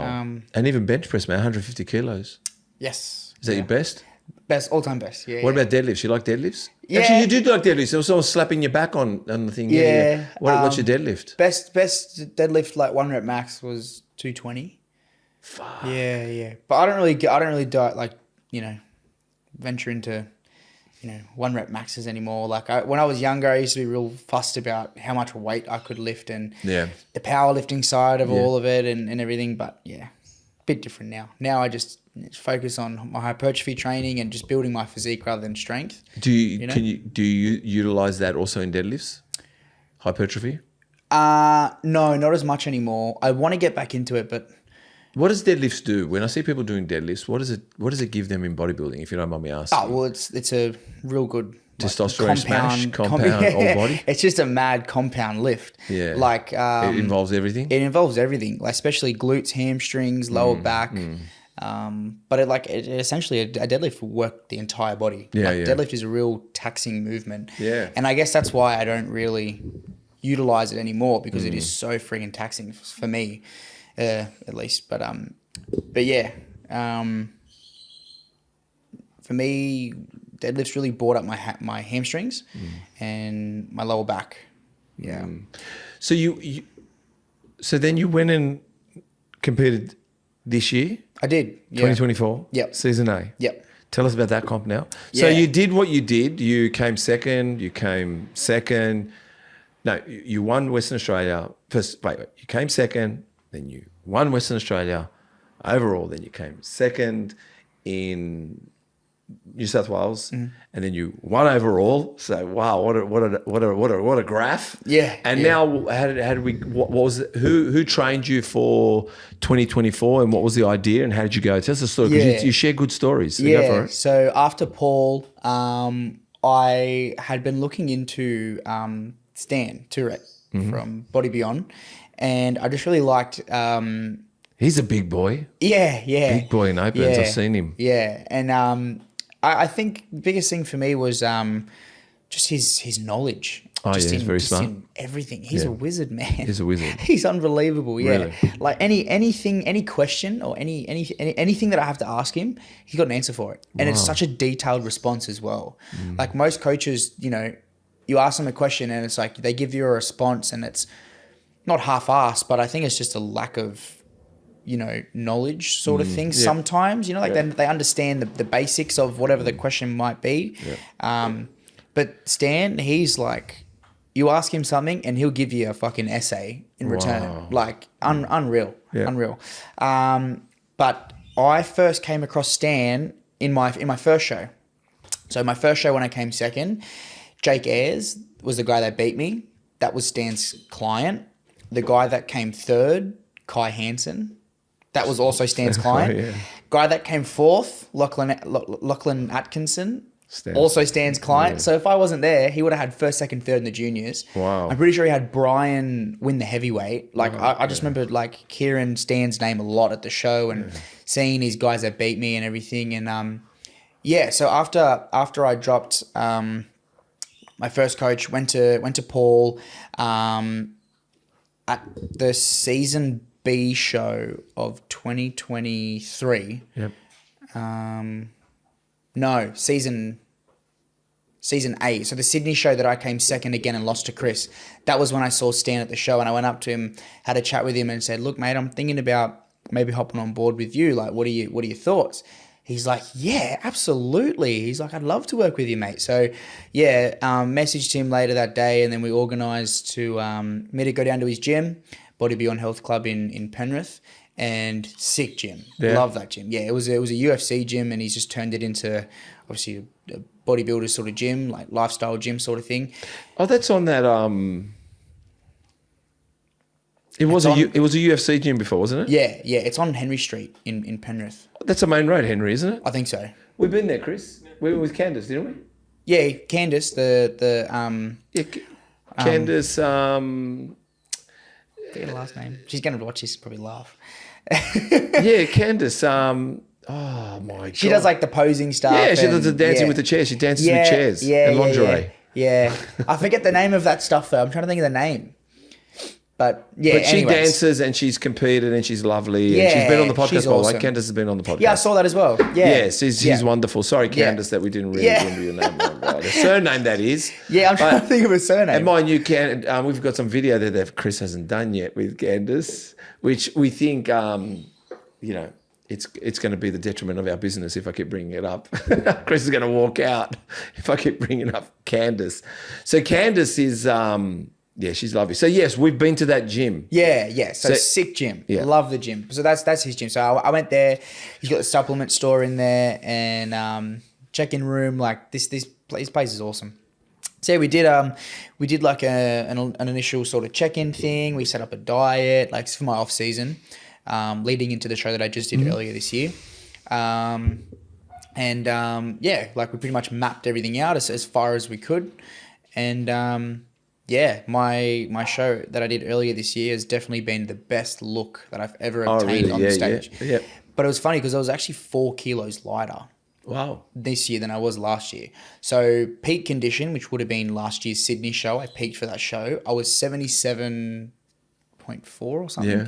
Speaker 1: And even bench press, man, 150 kilos.
Speaker 2: Yes.
Speaker 1: Is that your best?
Speaker 2: Best, all-time best, yeah.
Speaker 1: What about deadlifts? You like deadlifts?
Speaker 2: Yeah.
Speaker 1: Actually, you do like deadlifts. There was someone slapping your back on the thing.
Speaker 2: Yeah.
Speaker 1: What's your deadlift?
Speaker 2: Best deadlift, like 1 rep max was 220.
Speaker 1: Fuck.
Speaker 2: Yeah. But I don't really do it, like, venture into 1 rep maxes anymore. Like when I was younger, I used to be real fussed about how much weight I could lift and the powerlifting side of all of it and everything. But yeah, a bit different now. Now I just focus on my hypertrophy training and just building my physique rather than strength.
Speaker 1: Do you utilize that also in deadlifts? Hypertrophy?
Speaker 2: No, not as much anymore. I want to get back into it, but
Speaker 1: what does deadlifts do? When I see people doing deadlifts, what does it give them in bodybuilding, if you don't mind me asking?
Speaker 2: Oh, well, it's a real good
Speaker 1: testosterone smash, compound all body.
Speaker 2: It's just a mad compound lift.
Speaker 1: Yeah.
Speaker 2: Like
Speaker 1: it involves everything?
Speaker 2: It involves everything, like especially glutes, hamstrings, lower back. But it essentially a deadlift will work the entire body. Deadlift is a real taxing movement.
Speaker 1: Yeah.
Speaker 2: And I guess that's why I don't really utilize it anymore, because it is so friggin' taxing for me. At least, but yeah, for me, deadlifts really brought up my hamstrings and my lower back. Yeah.
Speaker 1: So so then you went and competed this year?
Speaker 2: I did.
Speaker 1: 2024?
Speaker 2: Yep.
Speaker 1: Season A?
Speaker 2: Yep.
Speaker 1: Tell us about that comp now. So you did what you did. You came second. No, you won Western Australia. First, wait. You came second. Then you won Western Australia overall. Then you came second in New South Wales, and then you won overall. So wow, what a graph!
Speaker 2: Yeah.
Speaker 1: And now, what was it, who trained you for 2024, and what was the idea, and how did you go? Tell us the story, because you share good stories. So go for it.
Speaker 2: So after Paul, I had been looking into Stan Tourette from Bodybuilding. and I just really liked.
Speaker 1: He's a big boy.
Speaker 2: Yeah.
Speaker 1: Big boy in opens. I've seen him.
Speaker 2: Yeah, and I think the biggest thing for me was just his knowledge.
Speaker 1: Oh,
Speaker 2: just
Speaker 1: he's very smart.
Speaker 2: In everything. He's a wizard, man.
Speaker 1: He's a wizard.
Speaker 2: He's unbelievable. Yeah,
Speaker 1: Really?
Speaker 2: like any question or anything that I have to ask him, he's got an answer for it, and it's such a detailed response as well. Like most coaches, you ask them a question and it's like they give you a response and it's not half-assed, but I think it's just a lack of knowledge sort of thing sometimes, they understand the basics of whatever the question might be. But Stan, he's like, you ask him something and he'll give you a fucking essay in return. Like unreal. But I first came across Stan in my first show. So my first show when I came second, Jake Ayres was the guy that beat me. That was Stan's client. The guy that came third, Kai Hansen, that was also Stan's client. Guy that came fourth, Lachlan Atkinson, also Stan's client. So if I wasn't there, he would have had first, second, third in the juniors.
Speaker 1: Wow.
Speaker 2: I'm pretty sure he had Brian win the heavyweight. Like I just remember like hearing Stan's name a lot at the show and seeing these guys that beat me and everything. And so after I dropped my first coach, went to Paul at the season B show of 2023.
Speaker 1: Yep.
Speaker 2: No, season A. So the Sydney show that I came second again and lost to Chris. That was when I saw Stan at the show and I went up to him, had a chat with him and said, "Look, mate, I'm thinking about maybe hopping on board with you. Like, what are your thoughts?" He's like, "Yeah, absolutely." He's like, "I'd love to work with you, mate." So, messaged him later that day, and then we organised to me to go down to his gym, Bodybuilding Health Club in Penrith, and sick gym. Love that gym. Yeah, it was a UFC gym, and he's just turned it into obviously a bodybuilder sort of gym, like lifestyle gym sort of thing.
Speaker 1: Oh, that's on that. It was a UFC gym before, wasn't it?
Speaker 2: Yeah. It's on Henry Street in Penrith.
Speaker 1: That's a main road, Henry, isn't it?
Speaker 2: I think so.
Speaker 1: We've been there, Chris. We were with Candace, didn't we?
Speaker 2: Yeah, Candace,
Speaker 1: Candace.
Speaker 2: Forget her last name. She's gonna watch this, probably laugh.
Speaker 1: Yeah, Candace. Oh my God.
Speaker 2: She does like the posing stuff.
Speaker 1: Yeah, she does the dancing with the chairs. She dances with chairs and lingerie.
Speaker 2: Yeah. I forget the name of that stuff though. I'm trying to think of the name. But
Speaker 1: she dances and she's competed and she's lovely. Yeah, and she's been on the podcast. Awesome. Candace has been on the podcast.
Speaker 2: Yeah, I saw that as well. Yeah.
Speaker 1: Yes, she's wonderful. Sorry, Candace, that we didn't really remember your name. Oh, God. The surname, that is.
Speaker 2: Yeah, I'm trying to think of a surname.
Speaker 1: And mind you, we've got some video there that Chris hasn't done yet with Candace, which we think, it's going to be the detriment of our business if I keep bringing it up. Chris is going to walk out if I keep bringing up Candace. So Candace is... she's lovely. So yes, we've been to that gym.
Speaker 2: Yeah. So sick gym. Yeah. Love the gym. So that's his gym. So I went there. He's got the supplement store in there and check-in room. Like this place is awesome. So we did like an initial sort of check-in thing. We set up a diet like for my off season, leading into the show that I just did earlier this year. Like we pretty much mapped everything out as far as we could, and my show that I did earlier this year has definitely been the best look that I've ever obtained on the stage. Yeah. But it was funny because I was actually 4 kilos lighter.
Speaker 1: Wow.
Speaker 2: This year than I was last year. So peak condition, which would have been last year's Sydney show, I peaked for that show. I was 77.4 or something. Yeah.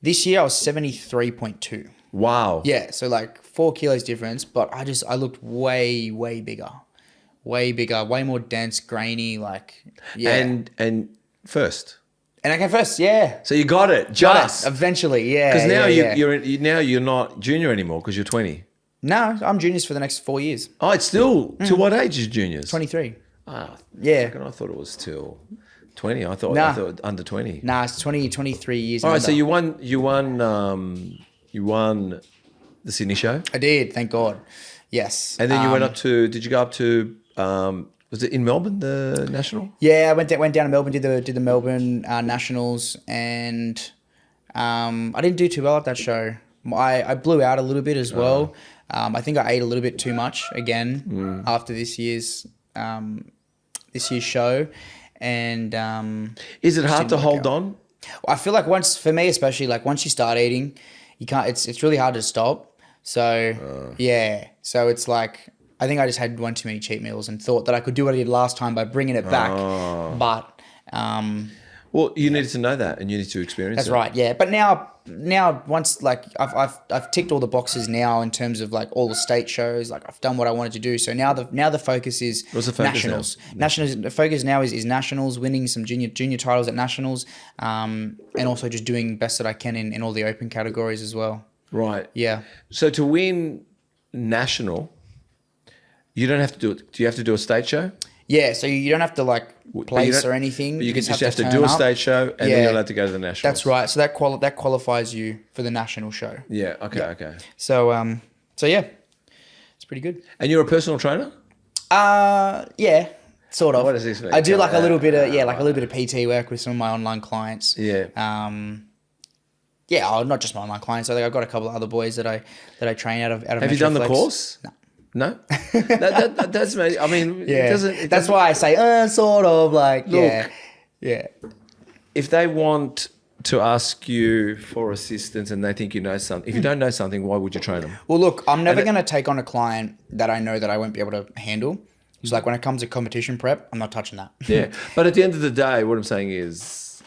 Speaker 2: This year I was 73.2.
Speaker 1: Wow.
Speaker 2: Yeah. So like 4 kilos difference, but I looked way, way bigger. Way bigger, way more dense, grainy, like, yeah.
Speaker 1: And first.
Speaker 2: And I came first, yeah.
Speaker 1: So you got it,
Speaker 2: eventually, yeah.
Speaker 1: Because now you're not junior anymore because you're 20.
Speaker 2: No, I'm juniors for the next 4 years.
Speaker 1: Oh, it's still, to what age is juniors?
Speaker 2: 23.
Speaker 1: Ah,
Speaker 2: yeah.
Speaker 1: I thought it was till 20. I thought under 20.
Speaker 2: Nah, it's 23 years.
Speaker 1: All right, so you won the Sydney show?
Speaker 2: I did, thank God. Yes.
Speaker 1: And then you did you go up to, was it in Melbourne, the National?
Speaker 2: Yeah, I went down to Melbourne, did the Melbourne Nationals, and I didn't do too well at that show. I blew out a little bit as well. I think I ate a little bit too much again after this year's show, and
Speaker 1: is it hard to hold on
Speaker 2: I feel like for me especially, like once you start eating, you can't. It's really hard to stop. So yeah. So it's like I think I just had one too many cheat meals and thought that I could do what I did last time by bringing it back. But
Speaker 1: well, you needed to know that, and you need to experience
Speaker 2: that's
Speaker 1: it.
Speaker 2: right. Yeah. But now once like I've ticked all the boxes now in terms of like all the state shows. Like I've done what I wanted to do. So now the focus is
Speaker 1: What's the focus
Speaker 2: nationals.
Speaker 1: now?
Speaker 2: Nationals. The focus now is nationals, winning some junior titles at nationals, and also just doing best that I can in all the open categories as well.
Speaker 1: Right.
Speaker 2: Yeah.
Speaker 1: So to win national, you don't have to do it. Do you have to do a state show?
Speaker 2: Yeah, so you don't have to like place or anything.
Speaker 1: But you just have to
Speaker 2: turn
Speaker 1: do a
Speaker 2: up.
Speaker 1: state show, and then you're allowed to go to the nationals.
Speaker 2: That's right. So that qualifies you for the national show.
Speaker 1: Yeah. Okay.
Speaker 2: So yeah, it's pretty good.
Speaker 1: And you're a personal trainer?
Speaker 2: Yeah, sort of.
Speaker 1: What does this mean?
Speaker 2: I do like a little bit of PT work with some of my online clients.
Speaker 1: Yeah.
Speaker 2: Not just my online clients. I think I've got a couple of other boys that I train out of.
Speaker 1: Have you done the
Speaker 2: Metroflex.
Speaker 1: course? No. That's amazing. I mean,
Speaker 2: that's why I say sort of like
Speaker 1: Look,
Speaker 2: yeah.
Speaker 1: If they want to ask you for assistance and they think you know something, if you don't know something, why would you train them?
Speaker 2: Well, look, I'm never going to take on a client that I know that I won't be able to handle. So like when it comes to competition prep, I'm not touching that.
Speaker 1: Yeah. But at the end of the day, what I'm saying is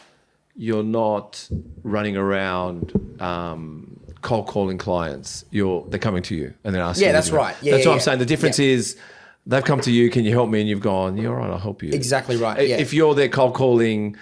Speaker 1: you're not running around cold calling clients. They're coming to you and they're asking.
Speaker 2: Yeah, that's right. Yeah,
Speaker 1: that's what I'm
Speaker 2: yeah.
Speaker 1: saying. The difference is they've come to you. Can you help me? And you've gone. You're right. I'll help you.
Speaker 2: Exactly right. Yeah.
Speaker 1: If you're there cold calling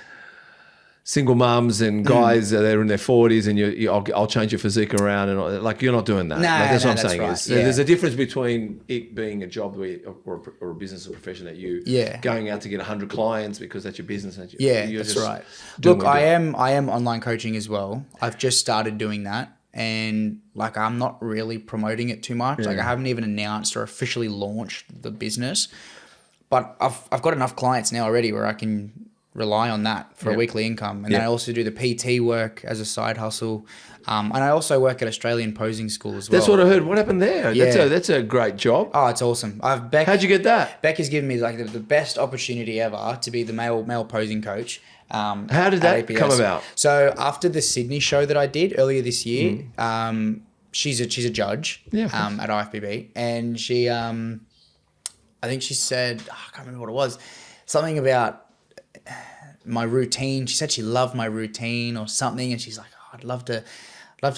Speaker 1: single mums and guys that are in their 40s, and I'll change your physique around, and like you're not doing that. That's what I'm saying.
Speaker 2: Right.
Speaker 1: Is there's a difference between it being a job or a business or profession that you going out to get 100 clients because that's your business.
Speaker 2: That's right. Look, I am online coaching as well. I've just started doing that, and like I'm not really promoting it too much. Like I haven't even announced or officially launched the business, but I've got enough clients now already where I can rely on that for a weekly income. And then I also do the PT work as a side hustle. And I also work at Australian Posing School as well.
Speaker 1: That's what I heard. What happened there?
Speaker 2: Yeah.
Speaker 1: That's a great job.
Speaker 2: Oh, it's awesome.
Speaker 1: How'd you get that?
Speaker 2: Beck has given me like the best opportunity ever to be the male posing coach.
Speaker 1: How did that come about?
Speaker 2: So after the Sydney show that I did earlier this year, she's a judge at IFBB, and she I think she said, I can't remember what it was, something about my routine. She said she loved my routine or something, and she's like, I'd love to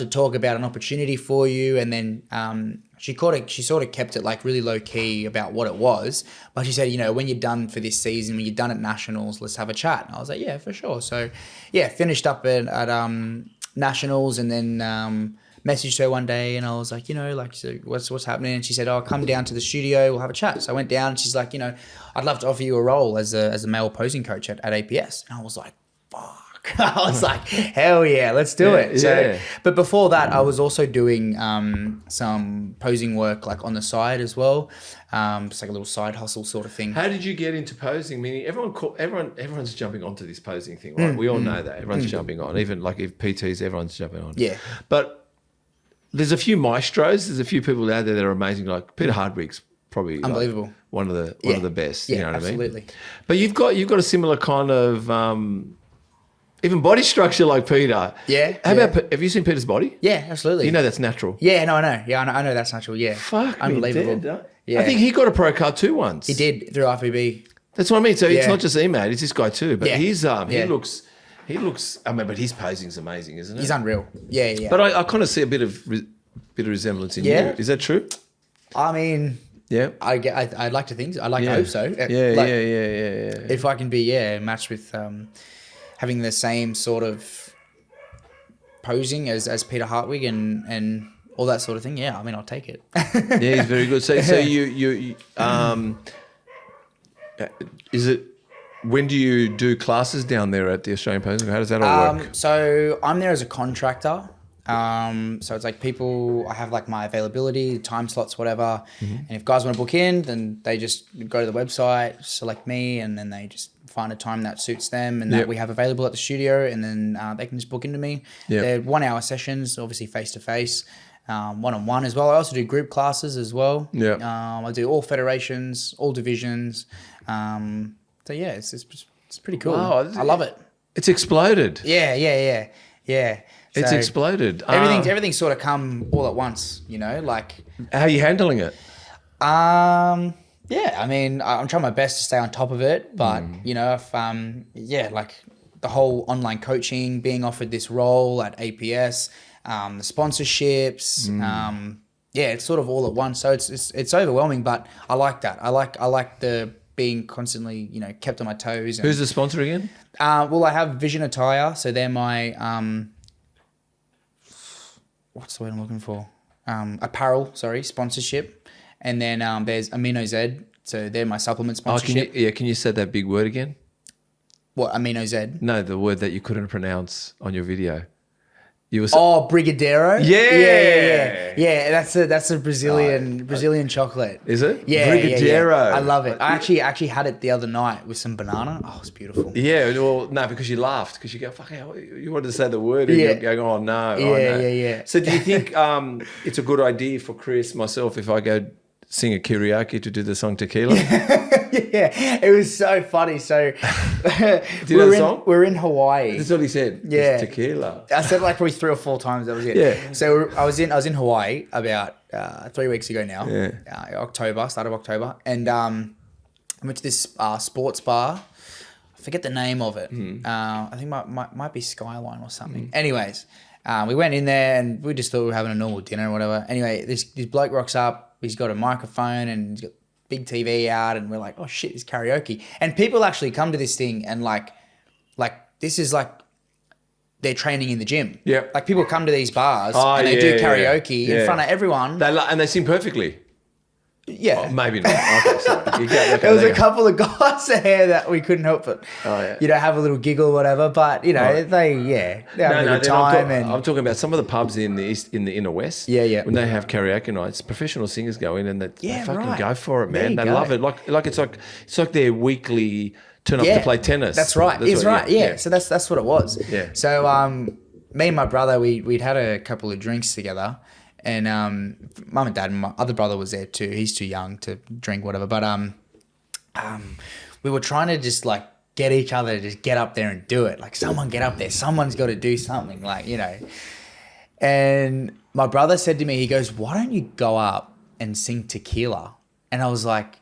Speaker 2: talk about an opportunity for you. And then she sort of kept it like really low key about what it was, but she said, when you're done for this season, when you're done at nationals, let's have a chat. And I was like, yeah, for sure. So yeah, finished up at nationals, and then messaged her one day, and I was like, so what's happening? And she said, oh, come down to the studio, we'll have a chat. So I went down, and she's like, I'd love to offer you a role as a male posing coach at APS. And I was like, fuck. I was like, hell yeah, let's do it. So, but before that, I was also doing some posing work like on the side as well. It's like a little side hustle sort of thing.
Speaker 1: How did you get into posing? Meaning everyone's jumping onto this posing thing, right? We all know that. Everyone's jumping on. Even like if PTs, everyone's jumping on.
Speaker 2: Yeah.
Speaker 1: But there's a few maestros. There's a few people out there that are amazing. Like Peter Hardwick's probably
Speaker 2: unbelievable.
Speaker 1: Like one of the best.
Speaker 2: Yeah,
Speaker 1: you know what
Speaker 2: absolutely.
Speaker 1: I mean? But you've got a similar kind of even body structure like Peter.
Speaker 2: Yeah.
Speaker 1: Have you seen Peter's body?
Speaker 2: Yeah, absolutely.
Speaker 1: That's natural.
Speaker 2: Yeah, no, I know. Yeah, I know that's natural. Yeah.
Speaker 1: Fuck,
Speaker 2: unbelievable.
Speaker 1: Me dead.
Speaker 2: Yeah.
Speaker 1: I think he got a pro card too once.
Speaker 2: He did through IFBB.
Speaker 1: That's what I mean. So it's not just EMAD, it's this guy too. But he's he looks. I mean, but his posing's amazing, isn't it?
Speaker 2: He's unreal. Yeah.
Speaker 1: But I kind of see a bit of resemblance in you. Is that true?
Speaker 2: I mean,
Speaker 1: yeah.
Speaker 2: I'd like to think. I'd like to hope so.
Speaker 1: Yeah.
Speaker 2: If I can be matched with having the same sort of posing as Peter Hartwig and all that sort of thing. Yeah, I mean, I'll take it.
Speaker 1: Yeah, he's very good. So you is it? When do you do classes down there at the Australian Posing? How does that all work?
Speaker 2: So I'm there as a contractor. So it's like I have like my availability, time slots, whatever. And if guys want to book in, then they just go to the website, select me, and then they just find a time that suits them and that we have available at the studio, and then they can just book into me. They're 1 hour sessions, obviously face to face, one-on-one as well. I also do group classes as well. I do all federations, all divisions. So yeah, it's pretty cool.
Speaker 1: Wow.
Speaker 2: I love it.
Speaker 1: It's exploded.
Speaker 2: Yeah.
Speaker 1: It's
Speaker 2: So
Speaker 1: exploded.
Speaker 2: Everything's sort of come all at once, you know, like.
Speaker 1: How are you handling it?
Speaker 2: Yeah, I mean, I'm trying my best to stay on top of it, but you know, if like the whole online coaching, being offered this role at APS, the sponsorships, it's sort of all at once. So it's overwhelming, but I like that. I like the being constantly, you know, kept on my toes. And,
Speaker 1: Who's the sponsor again?
Speaker 2: Well, I have Vision Attire, so they're my what's the word I'm looking for? Apparel, sponsorship. And then there's Amino Z, so they're my supplement sponsorship.
Speaker 1: Can you say that big word again?
Speaker 2: What, Amino Z?
Speaker 1: No, the word that you couldn't pronounce on your video. You were
Speaker 2: Brigadeiro. Yeah. That's a Brazilian chocolate.
Speaker 1: Is it?
Speaker 2: Yeah,
Speaker 1: Brigadeiro.
Speaker 2: Yeah. I love it. I actually had it the other night with some banana. Oh, it's beautiful.
Speaker 1: Yeah, well, no, because you laughed because you go, fuck, you wanted to say the word and you're going, oh no.
Speaker 2: Yeah.
Speaker 1: So do you think it's a good idea for Chris, myself, if I go sing a karaoke to do the song Tequila?
Speaker 2: Yeah, it was so funny. So
Speaker 1: do you know the song?
Speaker 2: We're in Hawaii.
Speaker 1: That's what he said.
Speaker 2: Yeah,
Speaker 1: it's tequila.
Speaker 2: I said it like probably 3 or 4 times. That was it.
Speaker 1: Yeah.
Speaker 2: So I was in Hawaii about 3 weeks ago now.
Speaker 1: Yeah.
Speaker 2: Start of October, and I went to this sports bar. I forget the name of it. I think might be Skyline or something. Anyways, we went in there and we just thought we were having a normal dinner or whatever. Anyway, this bloke rocks up. He's got a microphone and he's got big TV out, and we're like, oh shit, it's karaoke. And people actually come to this thing and like this is like they're training in the gym.
Speaker 1: Yeah.
Speaker 2: Like people come to these bars and they do karaoke in front of everyone.
Speaker 1: And they sing perfectly.
Speaker 2: Yeah.
Speaker 1: Oh, maybe not. Okay, sorry.
Speaker 2: There was a couple of guys there that we couldn't help but, you know, have a little giggle or whatever. But, you know, they're having a good time.
Speaker 1: I'm talking about some of the pubs in the east, in the inner west.
Speaker 2: Yeah.
Speaker 1: When they have karaoke nights, professional singers go in and they fucking go for it, man. They
Speaker 2: go.
Speaker 1: love it. Like it's like their weekly turn up to play tennis.
Speaker 2: That's right. It's right. Yeah. So that's what it was.
Speaker 1: Yeah.
Speaker 2: So me and my brother, we'd had a couple of drinks together. And mum and dad and my other brother was there too. He's too young to drink, whatever. But we were trying to just like get each other to just get up there and do it. Like, someone get up there. Someone's got to do something, like, you know. And my brother said to me, he goes, why don't you go up and sing Tequila? And I was like,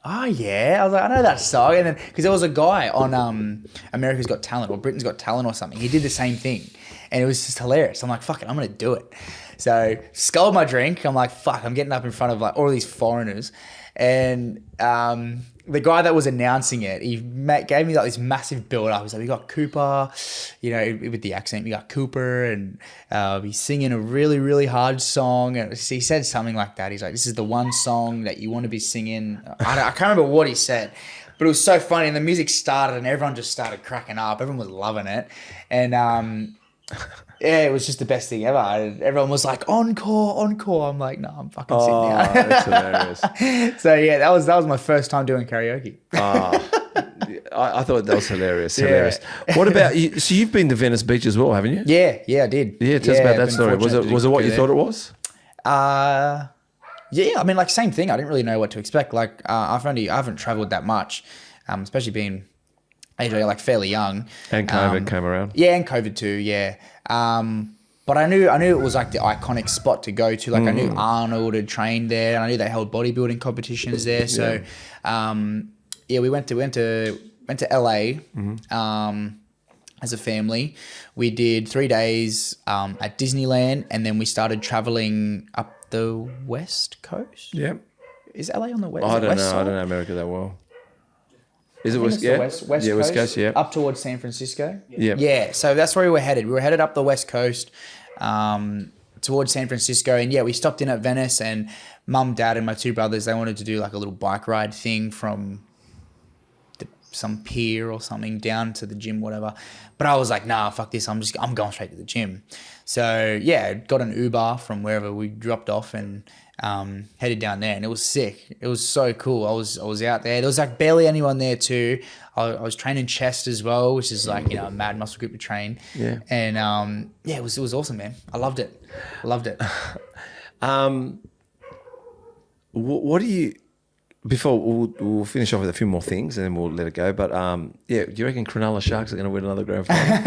Speaker 2: oh yeah. I was like, I know that song. And then, because there was a guy on America's Got Talent or Britain's Got Talent or something. He did the same thing. And it was just hilarious. I'm like, fuck it, I'm going to do it. So sculled my drink. I'm like, fuck, I'm getting up in front of like all these foreigners. And the guy that was announcing it, he gave me like this massive build up. He's like, we got Cooper, you know, with the accent, we got Cooper, and he's singing a really, really hard song. And he said something like that. He's like, this is the one song that you want to be singing. I can't remember what he said, but it was so funny. And the music started and everyone just started cracking up. Everyone was loving it. And yeah, it was just the best thing ever. Everyone was like, encore. I'm like, no, I'm fucking sitting down.
Speaker 1: That's hilarious.
Speaker 2: So yeah, that was my first time doing karaoke.
Speaker 1: I thought that was hilarious. Hilarious. What about you? So you've been to Venice Beach as well, haven't you?
Speaker 2: Yeah, I did.
Speaker 1: Yeah, tell us about that story. Was it what you thought it was?
Speaker 2: Yeah, I mean, like, same thing. I didn't really know what to expect. Like, I haven't traveled that much, especially being like fairly young.
Speaker 1: And COVID came around.
Speaker 2: Yeah, and COVID too. Yeah. But I knew it was like the iconic spot to go to. Like, I knew Arnold had trained there, and I knew they held bodybuilding competitions there. So, we went to LA as a family. We did 3 days at Disneyland, and then we started traveling up the West Coast.
Speaker 1: Yeah.
Speaker 2: Is LA on the west?
Speaker 1: I don't
Speaker 2: west
Speaker 1: know.
Speaker 2: side?
Speaker 1: I don't know America that well. Is it
Speaker 2: West?
Speaker 1: Yeah,
Speaker 2: West
Speaker 1: West
Speaker 2: Coast,
Speaker 1: Coast. Yeah.
Speaker 2: Up towards San Francisco.
Speaker 1: Yeah.
Speaker 2: Yeah. So that's where we were headed. We were headed up the West Coast, towards San Francisco, and we stopped in at Venice. And Mum, Dad, and my 2 brothers, they wanted to do like a little bike ride thing from some pier or something down to the gym, whatever. But I was like, nah, fuck this. I'm going straight to the gym. So yeah, got an Uber from wherever we dropped off and headed down there, and it was sick. It was so cool. I was out there. There was like barely anyone there too. I was training chest as well, which is like, a mad muscle group to train.
Speaker 1: Yeah.
Speaker 2: And it was awesome, man. I loved it.
Speaker 1: What do you?
Speaker 5: before we'll finish off with a few more things and then we'll let it go. But yeah, do you reckon Cronulla Sharks are going to win another grand final?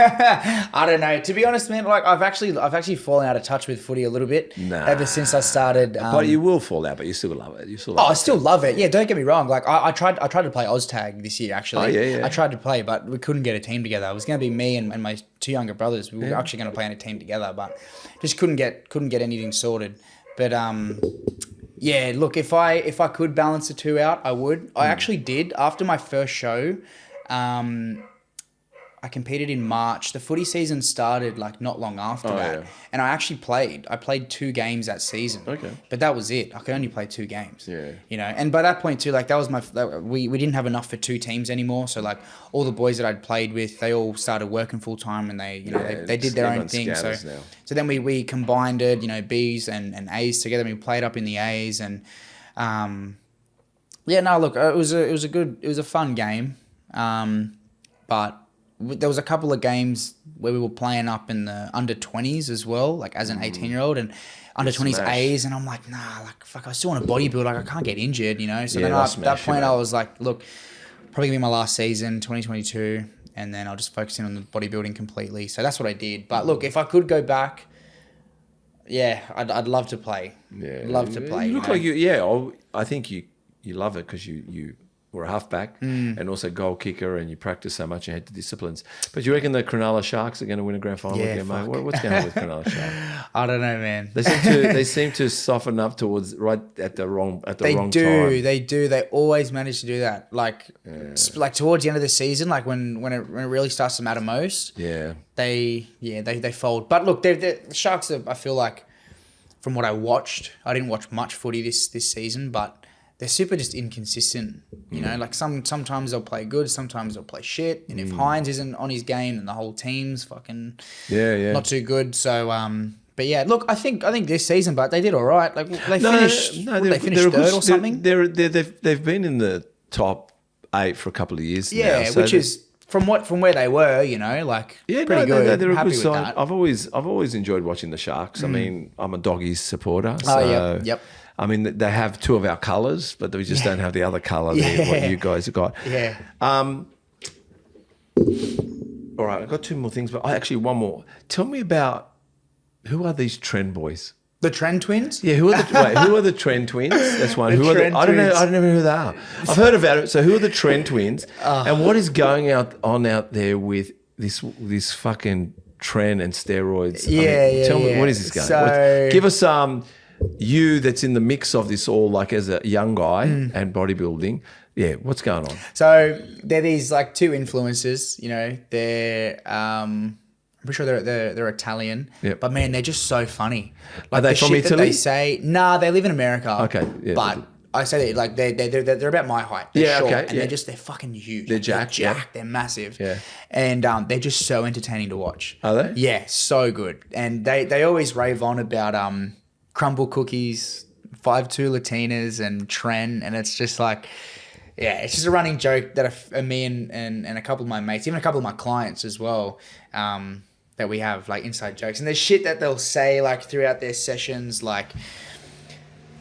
Speaker 2: I don't know. To be honest, man, like I've actually fallen out of touch with footy a little bit ever since I started.
Speaker 5: But you will fall out, but you still love it.
Speaker 2: I still love it. Yeah, don't get me wrong. Like I tried to play OzTag this year actually.
Speaker 5: Oh, yeah.
Speaker 2: I tried to play, but we couldn't get a team together. It was going to be me and my two younger brothers. We were actually going to play in a team together, but just couldn't get anything sorted. But yeah, look, if I could balance the two out, I would. I actually did. After my first show, I competed in March. The footy season started like not long after that. Yeah. And I actually played. I played 2 games that season.
Speaker 5: Okay.
Speaker 2: But that was it. I could only play 2 games.
Speaker 5: Yeah.
Speaker 2: You know, and by that point too, like that was we didn't have enough for 2 teams anymore. So like all the boys that I'd played with, they all started working full time and they did their own thing. So then we combined it, you know, B's and A's together. We played up in the A's and yeah, no, look, it was a fun game. But there was a couple of games where we were playing up in the under 20s as well, like as an 18-year-old and under 20s A's, and I'm like, nah, like fuck, I still want to bodybuild, like I can't get injured, you know. So then at that point I was like, look, probably gonna be my last season, 2022, and then I'll just focus in on the bodybuilding completely. So that's what I did. But look, if I could go back, yeah, I'd love to play. Yeah, love to play.
Speaker 5: You look like you. Yeah, I think you love it because you were a halfback and also goal kicker, and you practice so much and had the disciplines. But you reckon the Cronulla Sharks are going to win a grand final again, mate? What's going on with Cronulla Sharks?
Speaker 2: I don't know, man.
Speaker 5: They seem to soften up towards right at the wrong time.
Speaker 2: They do. They always manage to do that. Like towards the end of the season, like when it really starts to matter most.
Speaker 5: Yeah.
Speaker 2: They fold. But look, the Sharks are, I feel like, from what I watched, I didn't watch much footy this season, but they're super just inconsistent, you know. Like sometimes they'll play good, sometimes they'll play shit. And if Hines isn't on his game, then the whole team's fucking not too good. So, but yeah, look, I think this season, but they did all right. Like they finished third or something.
Speaker 5: They've been in the top 8 for a couple of years.
Speaker 2: Yeah,
Speaker 5: now, so
Speaker 2: which is from where they were, you know, like pretty good.
Speaker 5: They're a
Speaker 2: happy
Speaker 5: good
Speaker 2: with
Speaker 5: side.
Speaker 2: that.
Speaker 5: I've always enjoyed watching the Sharks. I mean, I'm a Doggies supporter. So,
Speaker 2: yep.
Speaker 5: I mean, they have 2 of our colours, but we just don't have the other colour what you guys have got.
Speaker 2: Yeah.
Speaker 5: All right, I've got 2 more things, but actually one more. Tell me about, who are these Trend boys?
Speaker 2: The Trend Twins?
Speaker 5: Yeah, who are the Trend Twins? That's one. Who are the, I don't know who they are. I've heard about it. So who are the Trend Twins? And what is going on out there with this fucking trend and steroids? Tell me, what is this going?
Speaker 2: So,
Speaker 5: give us you that's in the mix of this all, like as a young guy and bodybuilding. Yeah, what's going on?
Speaker 2: So they're these like 2 influencers, you know. They're I'm pretty sure they're Italian.
Speaker 5: Yep.
Speaker 2: But man, they're just so funny. Like
Speaker 5: are they from Italy?
Speaker 2: They say, nah, they live in America.
Speaker 5: Okay. Yeah,
Speaker 2: but I say that like they're about my height. They're short, and they're fucking huge.
Speaker 5: They're jacked.
Speaker 2: They're massive.
Speaker 5: Yeah.
Speaker 2: And they're just so entertaining to watch.
Speaker 5: Are they?
Speaker 2: Yeah, so good. And they always rave on about crumble cookies, 5'2" Latinas and Tren, and it's just like, yeah, it's just a running joke that me and a couple of my mates, even a couple of my clients as well, that we have like inside jokes. And there's shit that they'll say like throughout their sessions, like,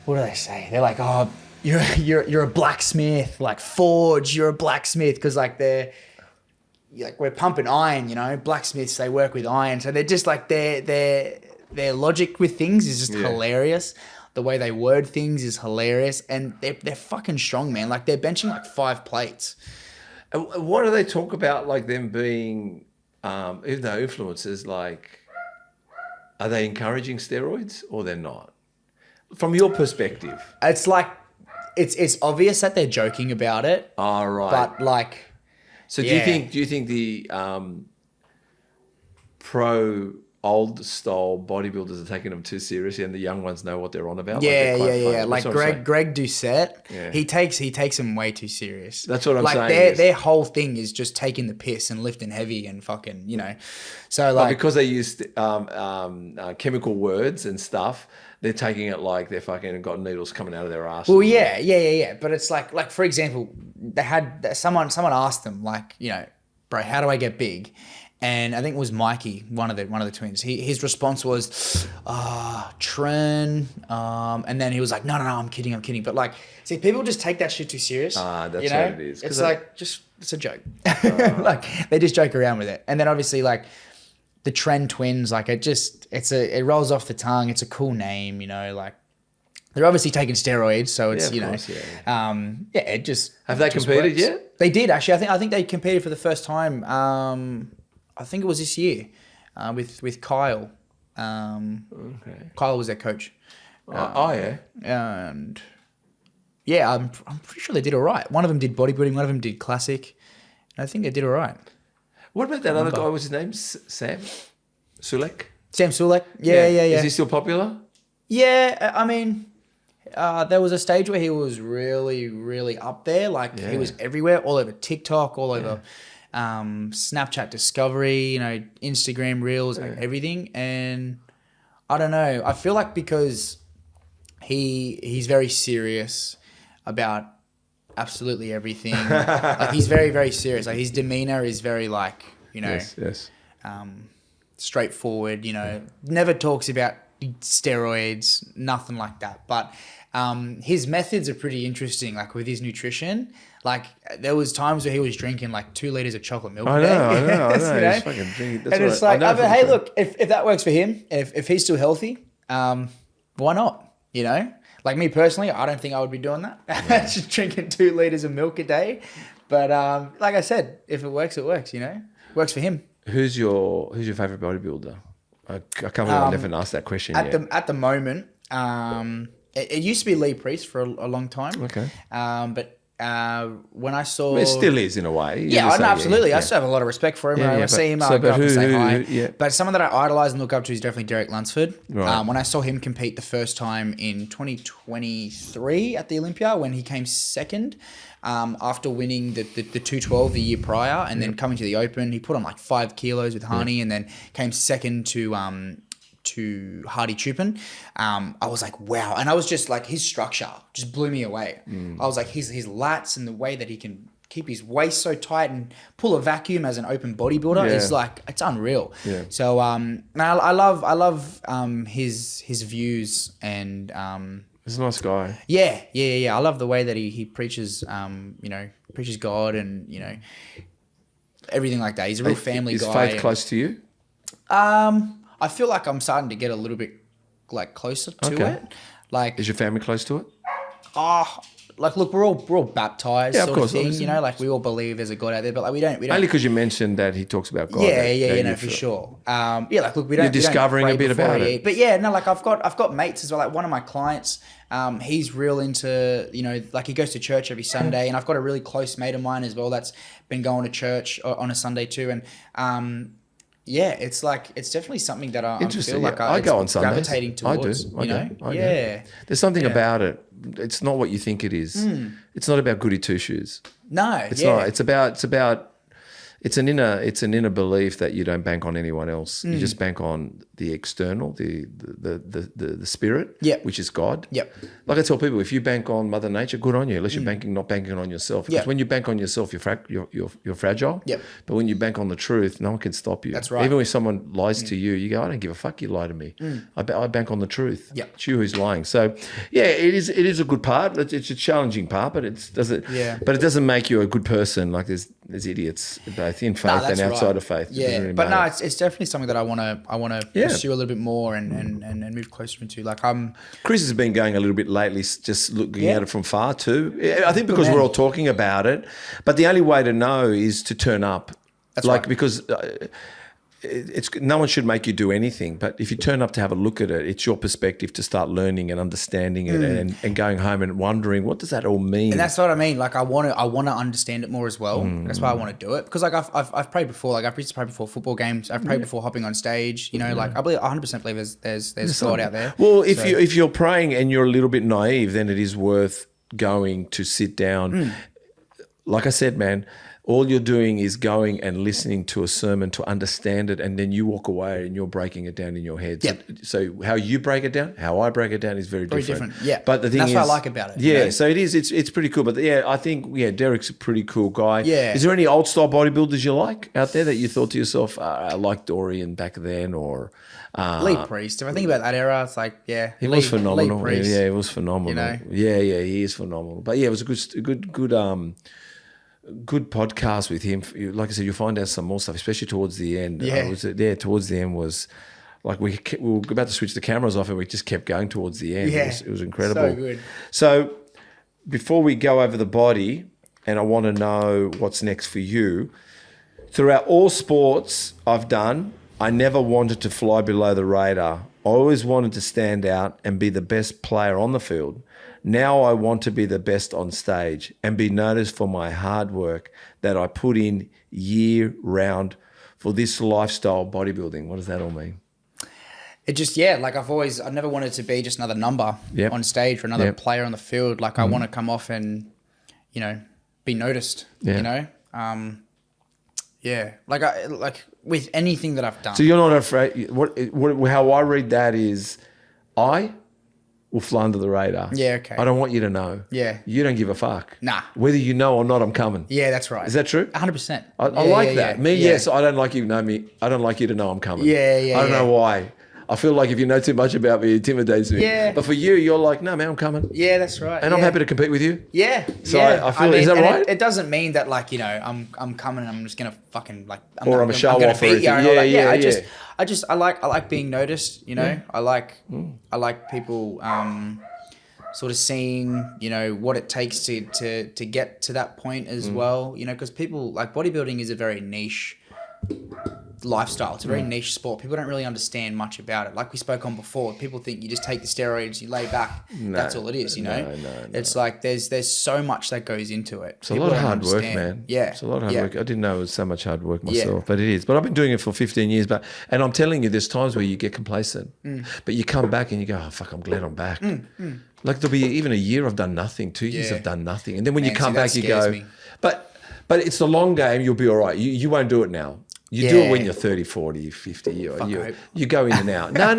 Speaker 2: what do they say? They're like, oh, you're a blacksmith, like forge, you're a blacksmith, because like we're pumping iron, you know, blacksmiths, they work with iron, so they're just like their logic with things is just hilarious. The way they word things is hilarious, and they're fucking strong, man. Like they're benching like 5 plates.
Speaker 5: And what do they talk about? Like them being, even though influencers, like, are they encouraging steroids or they're not? From your perspective,
Speaker 2: it's like it's obvious that they're joking about it.
Speaker 5: Oh, right.
Speaker 2: But like,
Speaker 5: so do you think the pro old style bodybuilders are taking them too seriously, and the young ones know what they're on about?
Speaker 2: Yeah. Like Greg Doucette, he takes them way too serious.
Speaker 5: That's what I'm saying.
Speaker 2: Like their whole thing is just taking the piss and lifting heavy and fucking, you know. So like,
Speaker 5: because they use chemical words and stuff, they're taking it like they're fucking got needles coming out of their ass.
Speaker 2: Well, yeah. But it's like for example, they had someone asked them, like, you know, bro, how do I get big? And I think it was Mikey, one of the twins. His response was, Tren. And then he was like, no, I'm kidding. But like, see, people just take that shit too serious.
Speaker 5: That's
Speaker 2: you know?
Speaker 5: what it is.
Speaker 2: It's like, it's a joke. Like they just joke around with it. And then obviously like the Tren twins, like it rolls off the tongue. It's a cool name, you know, like they're obviously taking steroids. So it's, it just.
Speaker 5: Have they competed
Speaker 2: works.
Speaker 5: yet?
Speaker 2: They did actually. I think they competed for the first time. I think it was this year with Kyle. Kyle was their coach.
Speaker 5: Yeah.
Speaker 2: And yeah, I'm pretty sure they did all right. One of them did bodybuilding. One of them did classic. And I think they did all right.
Speaker 5: What about that other guy? What's his name? Sam Sulek?
Speaker 2: Sam Sulek. Yeah.
Speaker 5: Is he still popular?
Speaker 2: Yeah, I mean, there was a stage where he was really, really up there. Like he was everywhere, all over TikTok, all over Snapchat Discovery, you know, Instagram Reels, like everything. And I don't know. I feel like because he's very serious about absolutely everything. Like he's very, very serious. Like his demeanor is very like, you know, straightforward, you know, never talks about steroids, nothing like that. But his methods are pretty interesting, like with his nutrition. Like there was times where he was drinking like 2 liters of chocolate milk a day.
Speaker 5: I know.
Speaker 2: You know?
Speaker 5: He's fucking drinking. That's
Speaker 2: and it's like, hey, look, if that works for him, if he's still healthy, why not? You know, like me personally, I don't think I would be doing that. Just drinking 2 liters of milk a day. But like I said, if it works, it works. You know, works for him.
Speaker 5: Who's your favorite bodybuilder? I can't believe I never asked that question yet.
Speaker 2: At the moment, it used to be Lee Priest for a long time.
Speaker 5: Okay.
Speaker 2: But when I saw...
Speaker 5: It still is in a way.
Speaker 2: Yeah, absolutely. I still have a lot of respect for him. When I see him, I'll go up and say hi. But someone that I idolise and look up to is definitely Derek Lunsford.
Speaker 5: Right.
Speaker 2: When I saw him compete the first time in 2023 at the Olympia, when he came second, after winning the 212 the year prior and then coming to the Open, he put on like 5 kilos with Harney and then came second to Hardy Chupin. I was like, wow. And I was just like, his structure just blew me away. I was like, his lats and the way that he can keep his waist so tight and pull a vacuum as an open bodybuilder is like, it's unreal. Yeah. So I love his views and
Speaker 5: he's a nice guy.
Speaker 2: Yeah. I love the way that he preaches preaches God and, you know, everything like that. He's a real family guy.
Speaker 5: Is faith close to you?
Speaker 2: I feel like I'm starting to get a little bit like closer to it. Like,
Speaker 5: is your family close to it?
Speaker 2: Like look, we're all baptized,
Speaker 5: of
Speaker 2: sort
Speaker 5: course,
Speaker 2: of thing.
Speaker 5: obviously.
Speaker 2: You know, like we all believe there's a God out there, but like we don't.
Speaker 5: Only because you mentioned that he talks about God.
Speaker 2: Yeah, for sure. Like look, we don't.
Speaker 5: You're discovering
Speaker 2: we don't
Speaker 5: a bit about it.
Speaker 2: But yeah, no, like I've got mates as well. Like one of my clients, he's real into, you know, like he goes to church every Sunday, and I've got a really close mate of mine as well that's been going to church on a Sunday too, and yeah, it's like it's definitely something that I feel like I go on Sundays. Gravitating towards. I do.
Speaker 5: There's something about it. It's not what you think it is. It's not about goody two shoes.
Speaker 2: No,
Speaker 5: it's not. It's about. It's an inner belief that you don't bank on anyone else. You just bank on the external, the spirit, which is God.
Speaker 2: Yep.
Speaker 5: Like I tell people, if you bank on Mother Nature, good on you. Unless you're not banking on yourself. Because when you bank on yourself, you're fragile.
Speaker 2: Yep.
Speaker 5: But when you bank on the truth, no one can stop you.
Speaker 2: That's right.
Speaker 5: Even when someone lies to you, you go, I don't give a fuck. You lie to me. I bank on the truth.
Speaker 2: Yep.
Speaker 5: It's you who's lying. So yeah, it is a good part. It's a challenging part, but it doesn't make you a good person. Like there's idiots both in faith and outside of faith.
Speaker 2: Yeah, really but matter. No, it's definitely something that I want to pursue a little bit more and move closer into. Like
Speaker 5: Chris has been going a little bit lately, just looking at it from far too. I think because we're all talking about it, but the only way to know is to turn up. That's like right. Because. It's no one should make you do anything, but if you turn up to have a look at it, it's your perspective to start learning and understanding it and going home and wondering what does that all mean.
Speaker 2: And that's what I mean. Like I want to understand it more as well. That's why I want to do it, because like I've prayed before. Like I've prayed before football games. I've prayed before hopping on stage. You know, like I believe 100% believe there's God out there.
Speaker 5: Well, if you're praying and you're a little bit naive, then it is worth going to sit down. Like I said, man. all you're doing is going and listening to a sermon to understand it, and then you walk away and you're breaking it down in your head.
Speaker 2: Yep.
Speaker 5: So how you break it down, how I break it down is very different.
Speaker 2: Yeah.
Speaker 5: But the thing
Speaker 2: that's
Speaker 5: is,
Speaker 2: what I like about it.
Speaker 5: Yeah. So it is. It's pretty cool. But yeah, I think Derek's a pretty cool guy.
Speaker 2: Yeah.
Speaker 5: Is there any old style bodybuilders you like out there that you thought to yourself, I like Dorian back then, or
Speaker 2: Lee Priest? If I think about that era, it's like
Speaker 5: he was phenomenal.
Speaker 2: Lee Priest,
Speaker 5: yeah, he was phenomenal.
Speaker 2: You know?
Speaker 5: Yeah, he is phenomenal. But yeah, it was a good podcast with him. Like I said, you'll find out some more stuff, especially towards the end.
Speaker 2: Yeah.
Speaker 5: Towards the end was like we were about to switch the cameras off, and we just kept going towards the end.
Speaker 2: Yeah.
Speaker 5: It was incredible.
Speaker 2: So good.
Speaker 5: So before we go over the body, and I want to know what's next for you. Throughout all sports I've done, I never wanted to fly below the radar. I always wanted to stand out and be the best player on the field. Now I want to be the best on stage and be noticed for my hard work that I put in year round for this lifestyle bodybuilding. What does that all mean?
Speaker 2: It just, I've never wanted to be just another number on stage or another player on the field. Like I want to come off and, be noticed, like with anything that I've done.
Speaker 5: So you're not afraid. How I read that is, I will fly under the radar.
Speaker 2: Yeah, okay.
Speaker 5: I don't want you to know.
Speaker 2: Yeah.
Speaker 5: You don't give a fuck.
Speaker 2: Nah.
Speaker 5: Whether you know or not, I'm coming.
Speaker 2: Yeah, that's right.
Speaker 5: Is that true?
Speaker 2: 100%.
Speaker 5: I like that. Yes, I don't like you to know me. I don't like you to know I'm coming. I don't know why. I feel like if you know too much about me, it intimidates me.
Speaker 2: Yeah.
Speaker 5: But for you, you're like, no, man, I'm coming.
Speaker 2: Yeah, that's right.
Speaker 5: And I'm happy to compete with you.
Speaker 2: Yeah.
Speaker 5: So I feel, is that right?
Speaker 2: It doesn't mean that I'm coming and I'm just gonna fucking
Speaker 5: I'm a show off or
Speaker 2: anything. I like being noticed. I like people sort of seeing what it takes to get to that point as well. Because people like bodybuilding is a very niche lifestyle. It's a very niche sport. People don't really understand much about it. Like we spoke on before, people think you just take the steroids, you lay back. That's all it is, No. It's like there's so much that goes into it.
Speaker 5: It's a lot of hard work, man.
Speaker 2: Yeah.
Speaker 5: It's a lot of hard work. I didn't know it was so much hard work myself, but it is. But I've been doing it for 15 years. And I'm telling you, there's times where you get complacent, but you come back and you go, oh, fuck, I'm glad I'm back. Like there'll be even a year I've done nothing, 2 years I've done nothing. And then when you come back, you go, but it's the long game. You'll be all right. You won't do it now. You do it when you're 30, 40, 50. You go in and out. No,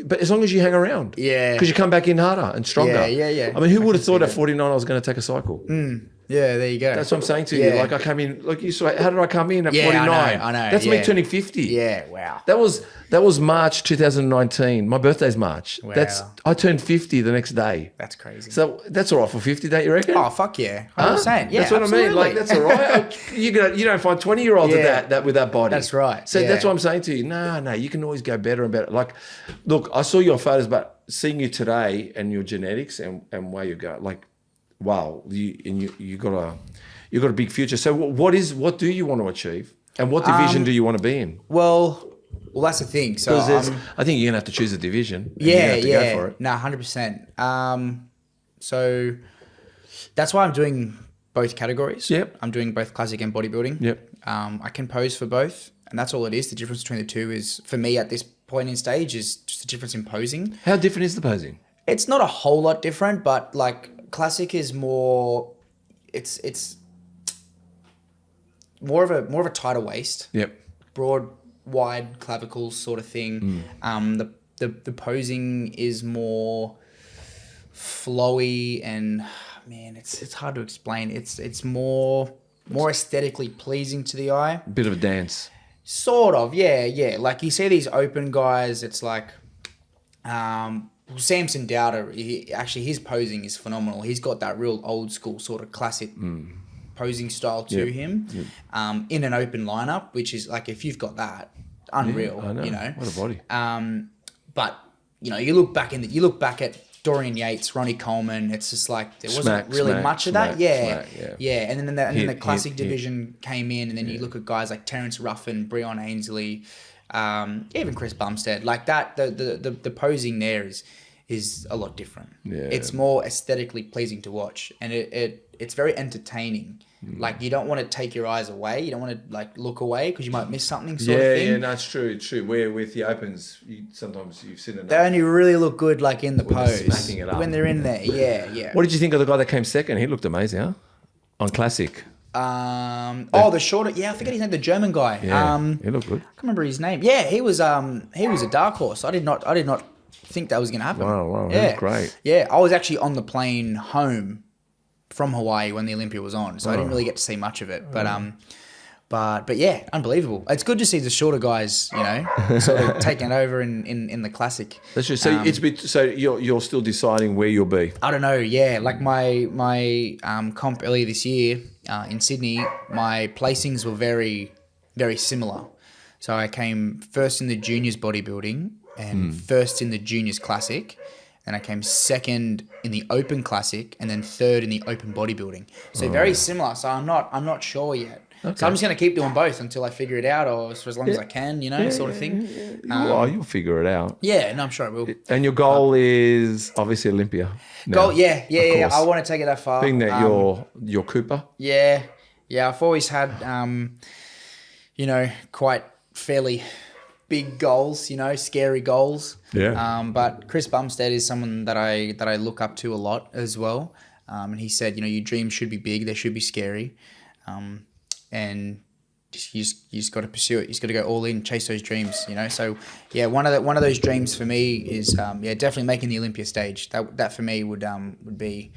Speaker 5: but as long as you hang around. Yeah. Because you come back in harder and stronger.
Speaker 2: Yeah.
Speaker 5: I mean, who would have thought at 49 I was going to take a cycle?
Speaker 2: Yeah, there you go.
Speaker 5: That's what I'm saying to you. Like I came in, like you saw, how did I come in at 49?
Speaker 2: I know.
Speaker 5: That's me turning 50.
Speaker 2: Yeah, wow.
Speaker 5: That was March 2019. My birthday's March.
Speaker 2: Wow.
Speaker 5: I turned 50 the next day.
Speaker 2: That's crazy.
Speaker 5: So that's all right for 50, don't you reckon?
Speaker 2: Oh, fuck yeah. 100%. Yeah,
Speaker 5: that's what
Speaker 2: absolutely.
Speaker 5: I mean. Like, that's all right. You don't find 20-year-olds at that with that body.
Speaker 2: That's right.
Speaker 5: So that's what I'm saying to you. No, you can always go better and better. Like, look, I saw your photos, but seeing you today and your genetics and where you go, like, wow, you got a big future. So what do you want to achieve, and what division do you want to be in?
Speaker 2: Well, that's the thing. So
Speaker 5: I think you're gonna have to choose a division.
Speaker 2: Go
Speaker 5: for it.
Speaker 2: No, 100%. So that's why I'm doing both categories.
Speaker 5: Yep.
Speaker 2: I'm doing both classic and bodybuilding.
Speaker 5: Yep.
Speaker 2: I can pose for both, and that's all it is. The difference between the two is, for me at this point in stage, is just the difference in posing.
Speaker 5: How different is the posing?
Speaker 2: It's not a whole lot different, but like classic is more. It's more of a tighter waist.
Speaker 5: Yep.
Speaker 2: Broad, wide clavicles sort of thing. The posing is more flowy and it's hard to explain. It's more aesthetically pleasing to the eye.
Speaker 5: A bit of a dance.
Speaker 2: Sort of, yeah. Like you see these open guys, it's like Samson Dowder, his posing is phenomenal. He's got that real old school sort of classic posing style to him in an open lineup, which is like, if you've got that, unreal.
Speaker 5: I know. What a body.
Speaker 2: But you look back at Dorian Yates, Ronnie Coleman. It's just like there wasn't really much of that. Yeah. And then the classic division came in, and then you look at guys like Terence Ruffin, Breon Ainsley, even Chris Bumstead. Like that, the posing there is a lot different. Yeah. It's more aesthetically pleasing to watch, and it's very entertaining. Like you don't want to take your eyes away. You don't want to like look away because you might miss something. Sort of thing.
Speaker 5: Yeah, no, it's true. It's true. Where with the opens, sometimes you've seen it.
Speaker 2: They only really look good like in the pose
Speaker 5: smacking it up
Speaker 2: when they're in there. Yeah.
Speaker 5: What did you think of the guy that came second? He looked amazing, huh? On classic.
Speaker 2: The shorter. Yeah, I forget his name. The German guy.
Speaker 5: Yeah, he looked good.
Speaker 2: I can't remember his name. Yeah, he was a dark horse. I did not think that was going to happen.
Speaker 5: Wow,
Speaker 2: yeah,
Speaker 5: great.
Speaker 2: Yeah, I was actually on the plane home from Hawaii when the Olympia was on, so I didn't really get to see much of it. But yeah, unbelievable. It's good to see the shorter guys, sort of taking over in the classic.
Speaker 5: That's just so you're still deciding where you'll be.
Speaker 2: I don't know. Yeah, like my comp earlier this year in Sydney, my placings were very, very similar. So I came first in the juniors bodybuilding and first in the juniors classic. And I came second in the open classic and then third in the open bodybuilding. So very similar. So I'm not sure yet. Okay. So I'm just going to keep doing both until I figure it out, or for as long as I can, sort of thing.
Speaker 5: You'll figure it out.
Speaker 2: Yeah, no, I'm sure I will.
Speaker 5: And your goal is obviously Olympia.
Speaker 2: Goal, yeah. I want to take it that far.
Speaker 5: Being that you're Cooper.
Speaker 2: Yeah. I've always had, quite fairly big goals, scary goals.
Speaker 5: Yeah.
Speaker 2: But Chris Bumstead is someone that I look up to a lot as well. And he said, your dreams should be big, they should be scary. And you just got to pursue it. You just got to go all in, chase those dreams, So yeah, one of those dreams for me is definitely making the Olympia stage. That for me would be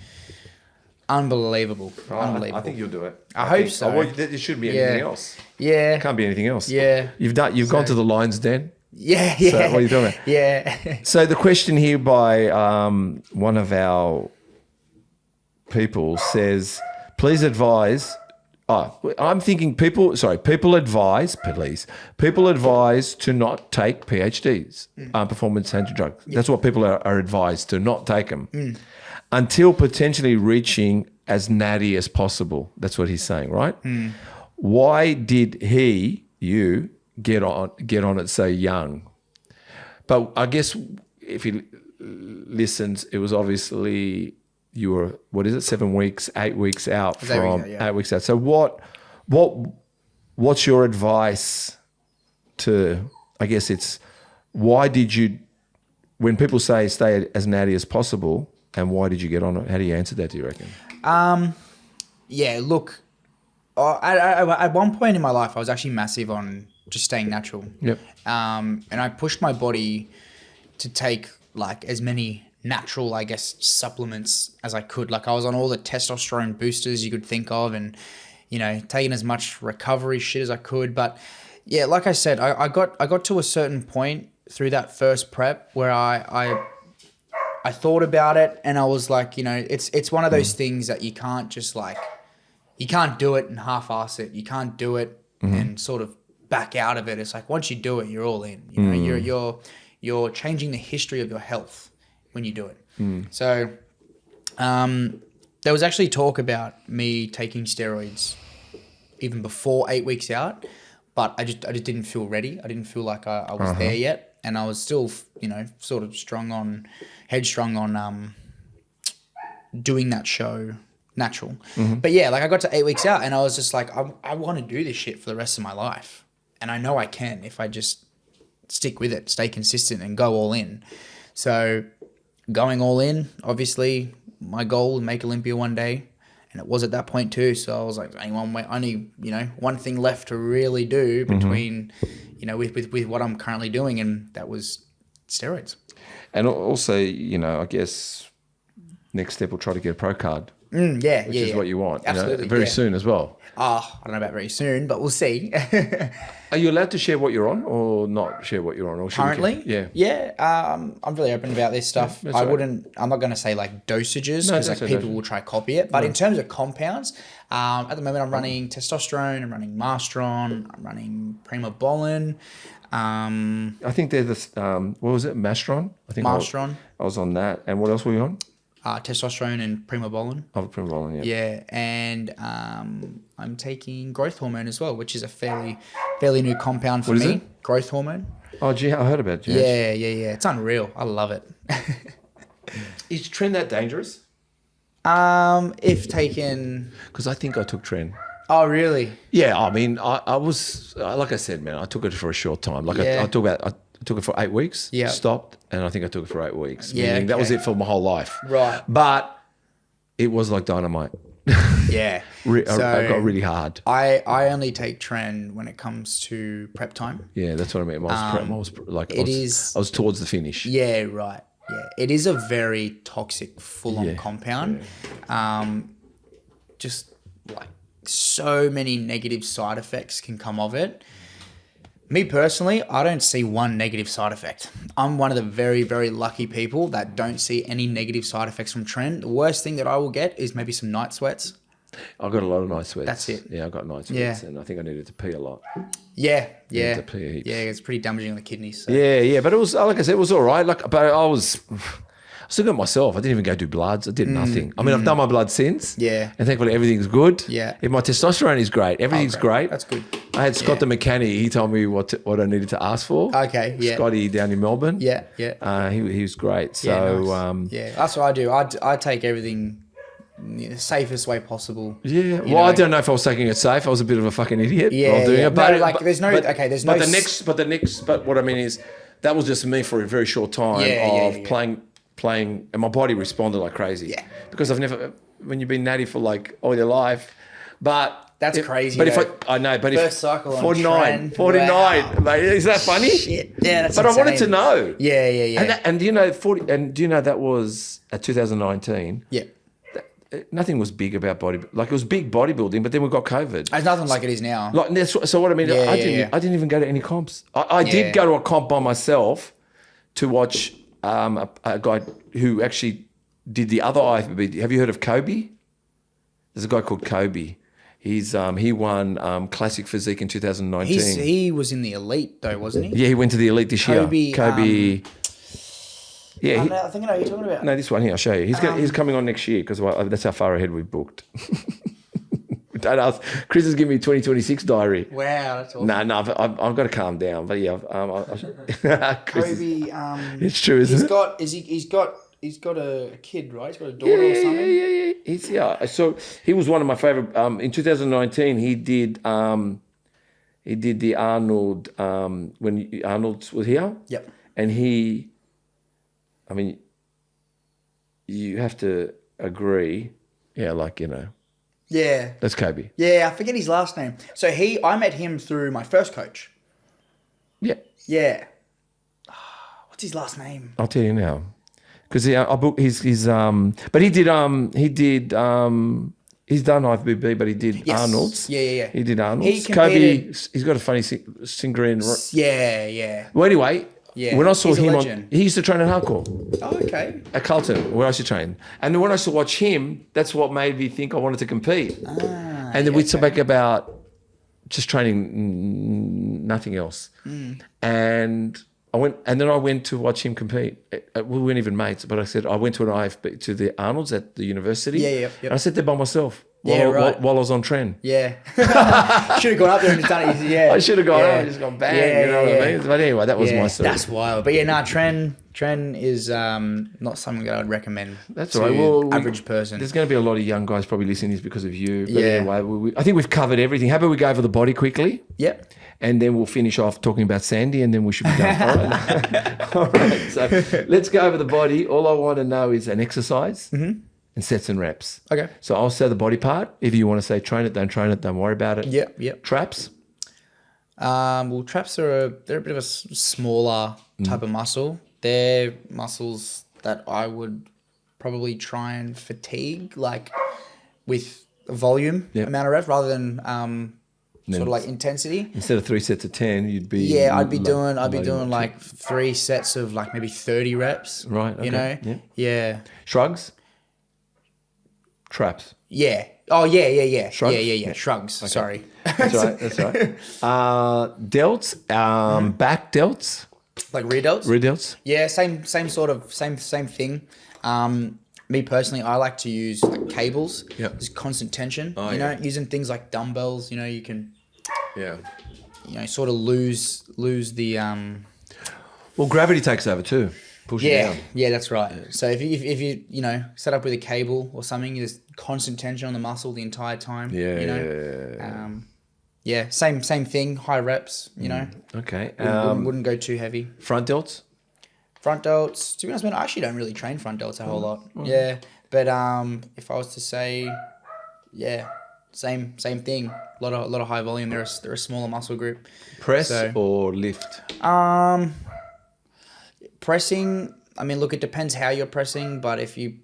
Speaker 2: unbelievable. Unbelievable.
Speaker 5: I think you'll do it.
Speaker 2: I hope so.
Speaker 5: There shouldn't be anything else.
Speaker 2: Yeah.
Speaker 5: Can't be anything else.
Speaker 2: Yeah.
Speaker 5: You've gone to the Lions Den.
Speaker 2: Yeah.
Speaker 5: So what are you doing?
Speaker 2: Yeah.
Speaker 5: So the question here by one of our people says, please advise. I'm thinking people advise to not take PhDs, performance enhancing drugs. That's what people are advised to not take them until potentially reaching as natty as possible. That's what he's saying, right? Why did you get on it so young? But I guess if he listens, it was obviously you were, 7 weeks, 8 weeks out from 8 weeks out. So what's your advice to, I guess it's, why did you, when people say stay as natty as possible, and why did you get on it? How do you answer that, do you reckon?
Speaker 2: Look, at one point in my life, I was actually massive on just staying natural.
Speaker 5: Yep.
Speaker 2: And I pushed my body to take like as many natural, I guess, supplements as I could. Like I was on all the testosterone boosters you could think of and, taking as much recovery shit as I could. But yeah, like I said, I got to a certain point through that first prep where I thought about it and I was like, it's one of those things that you can't just you can't do it and half-ass it. You can't do it and sort of back out of it. It's like once you do it, you're all in. You're changing the history of your health when you do it. So there was actually talk about me taking steroids even before 8 weeks out, but I just didn't feel ready. I didn't feel like I was there yet, and I was still sort of headstrong on doing that show natural. But yeah, like I got to 8 weeks out and I was just like, I want to do this shit for the rest of my life, and I know I can if I just stick with it, stay consistent, and go all in. So going all in, obviously, my goal was make Olympia one day, and it was at that point too. So I was like, only one thing left to really do between, with what I'm currently doing, and that was steroids.
Speaker 5: And also, I guess next step will try to get a pro card. Which is what you want.
Speaker 2: Absolutely,
Speaker 5: very soon as well.
Speaker 2: I don't know about very soon, but we'll see.
Speaker 5: Are you allowed to share what you're on or not share what you're on? Or
Speaker 2: currently? Yeah. I'm really open about this stuff. I'm not going to say like dosages because people will try copy it. But in terms of compounds, at the moment I'm running testosterone, I'm running Mastron, I'm running Primobolan.
Speaker 5: I think they're the, what was it? Mastron? I think
Speaker 2: Mastron.
Speaker 5: I was on that. And what else were you on?
Speaker 2: Testosterone and Primobolan.
Speaker 5: Oh, Primobolan, yeah.
Speaker 2: Yeah, and I'm taking growth hormone as well, which is a fairly new compound for me. It? Growth hormone.
Speaker 5: Oh, gee, I heard about it.
Speaker 2: Yeah. It's unreal. I love it.
Speaker 5: Is Tren that dangerous?
Speaker 2: If taken...
Speaker 5: Because I think I took Tren.
Speaker 2: Oh, really?
Speaker 5: Yeah, I mean, I was, like I said, man, I took it for a short time. I took it for 8 weeks, stopped, and I think I took it for 8 weeks.
Speaker 2: Yeah,
Speaker 5: meaning that was it for my whole life.
Speaker 2: Right.
Speaker 5: But it was like dynamite.
Speaker 2: Yeah.
Speaker 5: I got really hard.
Speaker 2: I only take tren when it comes to prep time.
Speaker 5: Yeah, that's what I mean. I was towards the finish.
Speaker 2: Yeah, right. Yeah, it is a very toxic, full-on compound. Just like so many negative side effects can come of it. Me personally, I don't see one negative side effect. I'm one of the very, very lucky people that don't see any negative side effects from tren. The worst thing that I will get is maybe some night sweats.
Speaker 5: I got a lot of night sweats.
Speaker 2: That's it.
Speaker 5: Yeah, I got night sweats, and I think I needed to pee a lot.
Speaker 2: Yeah.
Speaker 5: To pee heaps.
Speaker 2: Yeah, it's pretty damaging on the kidneys. So.
Speaker 5: Yeah, but it was, like I said, it was all right. But I was still got myself. I didn't even go do bloods. I did nothing. I mean, I've done my blood since.
Speaker 2: Yeah.
Speaker 5: And thankfully everything's good.
Speaker 2: Yeah.
Speaker 5: And my testosterone is great. Everything's great.
Speaker 2: That's good.
Speaker 5: I had Scott the mechanic. He told me what I needed to ask for.
Speaker 2: Okay, yeah.
Speaker 5: Scotty down in Melbourne.
Speaker 2: Yeah.
Speaker 5: He was great. So
Speaker 2: nice. That's what I do. I take everything the safest way possible.
Speaker 5: Yeah. Well, I don't know if I was taking it safe. I was a bit of a fucking idiot while doing it.
Speaker 2: But
Speaker 5: But what I mean is that was just me for a very short time playing, and my body responded like crazy. Yeah. Because I've never, when you've been natty for like all your life, but
Speaker 2: that's crazy.
Speaker 5: But first
Speaker 2: cycle on
Speaker 5: 49,
Speaker 2: wow.
Speaker 5: mate, is that funny?
Speaker 2: Shit. Yeah, that's
Speaker 5: But
Speaker 2: insane.
Speaker 5: I wanted to know.
Speaker 2: Yeah.
Speaker 5: And do you know that was at 2019?
Speaker 2: Yeah.
Speaker 5: Nothing was big about bodybuilding. Like it was big bodybuilding, but then we got COVID.
Speaker 2: It's nothing like it is now.
Speaker 5: So what I mean, I didn't even go to any comps. I did go to a comp by myself to watch a guy who actually did the other IFBB. Have you heard of Kobe? There's a guy called Kobe. He won Classic Physique in 2019.
Speaker 2: He was in the elite though, wasn't he?
Speaker 5: Yeah, he went to the elite this year. Kobe. Yeah,
Speaker 2: I think I know what you're talking about.
Speaker 5: No, this one here, I'll show you. He's coming on next year because that's how far ahead we've booked. Don't ask. Chris has given me 2026 diary.
Speaker 2: Wow, that's awesome.
Speaker 5: No, I've got to calm down. But yeah,
Speaker 2: Kobe.
Speaker 5: It's true, isn't it?
Speaker 2: He's got a kid, right? He's got a daughter or something.
Speaker 5: Yeah. So he was one of my favorite. In 2019, he did the Arnold when Arnold was here.
Speaker 2: Yep.
Speaker 5: And I mean, you have to agree. Yeah, like, you know.
Speaker 2: Yeah.
Speaker 5: That's Kobe.
Speaker 2: Yeah, I forget his last name. So I met him through my first coach.
Speaker 5: Yeah.
Speaker 2: Yeah. What's his last name?
Speaker 5: I'll tell you now. Because I booked but he did he's done IFBB, but he did Arnold's.
Speaker 2: Yeah.
Speaker 5: He did Arnold's. Kobe, he's got a funny singer in.
Speaker 2: Yeah.
Speaker 5: Well, anyway.
Speaker 2: Yeah,
Speaker 5: when I saw him he used to train at hardcore.
Speaker 2: Oh, okay.
Speaker 5: At Carlton, where I used to train. And then when I used to watch him, that's what made me think I wanted to compete. And then we'd speak about just training, nothing else. And I went to watch him compete. We weren't even mates, but I went to an IFB to the Arnold's at the university.
Speaker 2: Yeah.
Speaker 5: And I sat there by myself.
Speaker 2: While
Speaker 5: I was on tren.
Speaker 2: Yeah. Should have gone up there and just done it. Yeah.
Speaker 5: I should have gone up and just gone bang, you know what I mean? But anyway, that was my story.
Speaker 2: That's wild. But tren is not something that I'd recommend
Speaker 5: That's
Speaker 2: to
Speaker 5: right. Well,
Speaker 2: average person.
Speaker 5: There's going to be a lot of young guys probably listening to this because of you. But anyway, I think we've covered everything. How about we go over the body quickly?
Speaker 2: Yep.
Speaker 5: And then we'll finish off talking about Sandy, and then we should be done. All right. So let's go over the body. All I want to know is an exercise. And sets and reps.
Speaker 2: Okay.
Speaker 5: So I'll say the body part. If you want to say train it, don't worry about it.
Speaker 2: Yep.
Speaker 5: Traps?
Speaker 2: Well, traps they're a bit of a smaller type of muscle. They're muscles that I would probably try and fatigue, like with volume amount of reps rather than sort of like intensity.
Speaker 5: Instead of 3 sets of 10, you'd be
Speaker 2: I'd be doing like 3 sets of like maybe 30 reps.
Speaker 5: Right. Okay.
Speaker 2: You know? Yeah.
Speaker 5: Shrugs? Traps.
Speaker 2: Yeah. Oh, yeah.
Speaker 5: Shrugs?
Speaker 2: Yeah. Shrugs. Okay. Sorry.
Speaker 5: That's right. Delts, back delts.
Speaker 2: Like rear delts?
Speaker 5: Rear delts.
Speaker 2: Yeah, same thing. Me personally, I like to use like cables.
Speaker 5: Yeah.
Speaker 2: There's constant tension.
Speaker 5: Oh,
Speaker 2: you know, using things like dumbbells, you know, you can sort of lose the
Speaker 5: Well, gravity takes over too. Push it down.
Speaker 2: Yeah, that's right. Yeah. So if you set up with a cable or something, there's constant tension on the muscle the entire time. Same thing. High reps. You know.
Speaker 5: Okay.
Speaker 2: Wouldn't go too heavy.
Speaker 5: Front delts.
Speaker 2: Front delts. To be honest, man, I actually don't really train front delts a whole lot. Yeah, but if I was to say yeah, same thing. A lot of high volume. They're a smaller muscle group.
Speaker 5: Press or lift?
Speaker 2: Pressing. I mean, look, it depends how you're pressing, but if you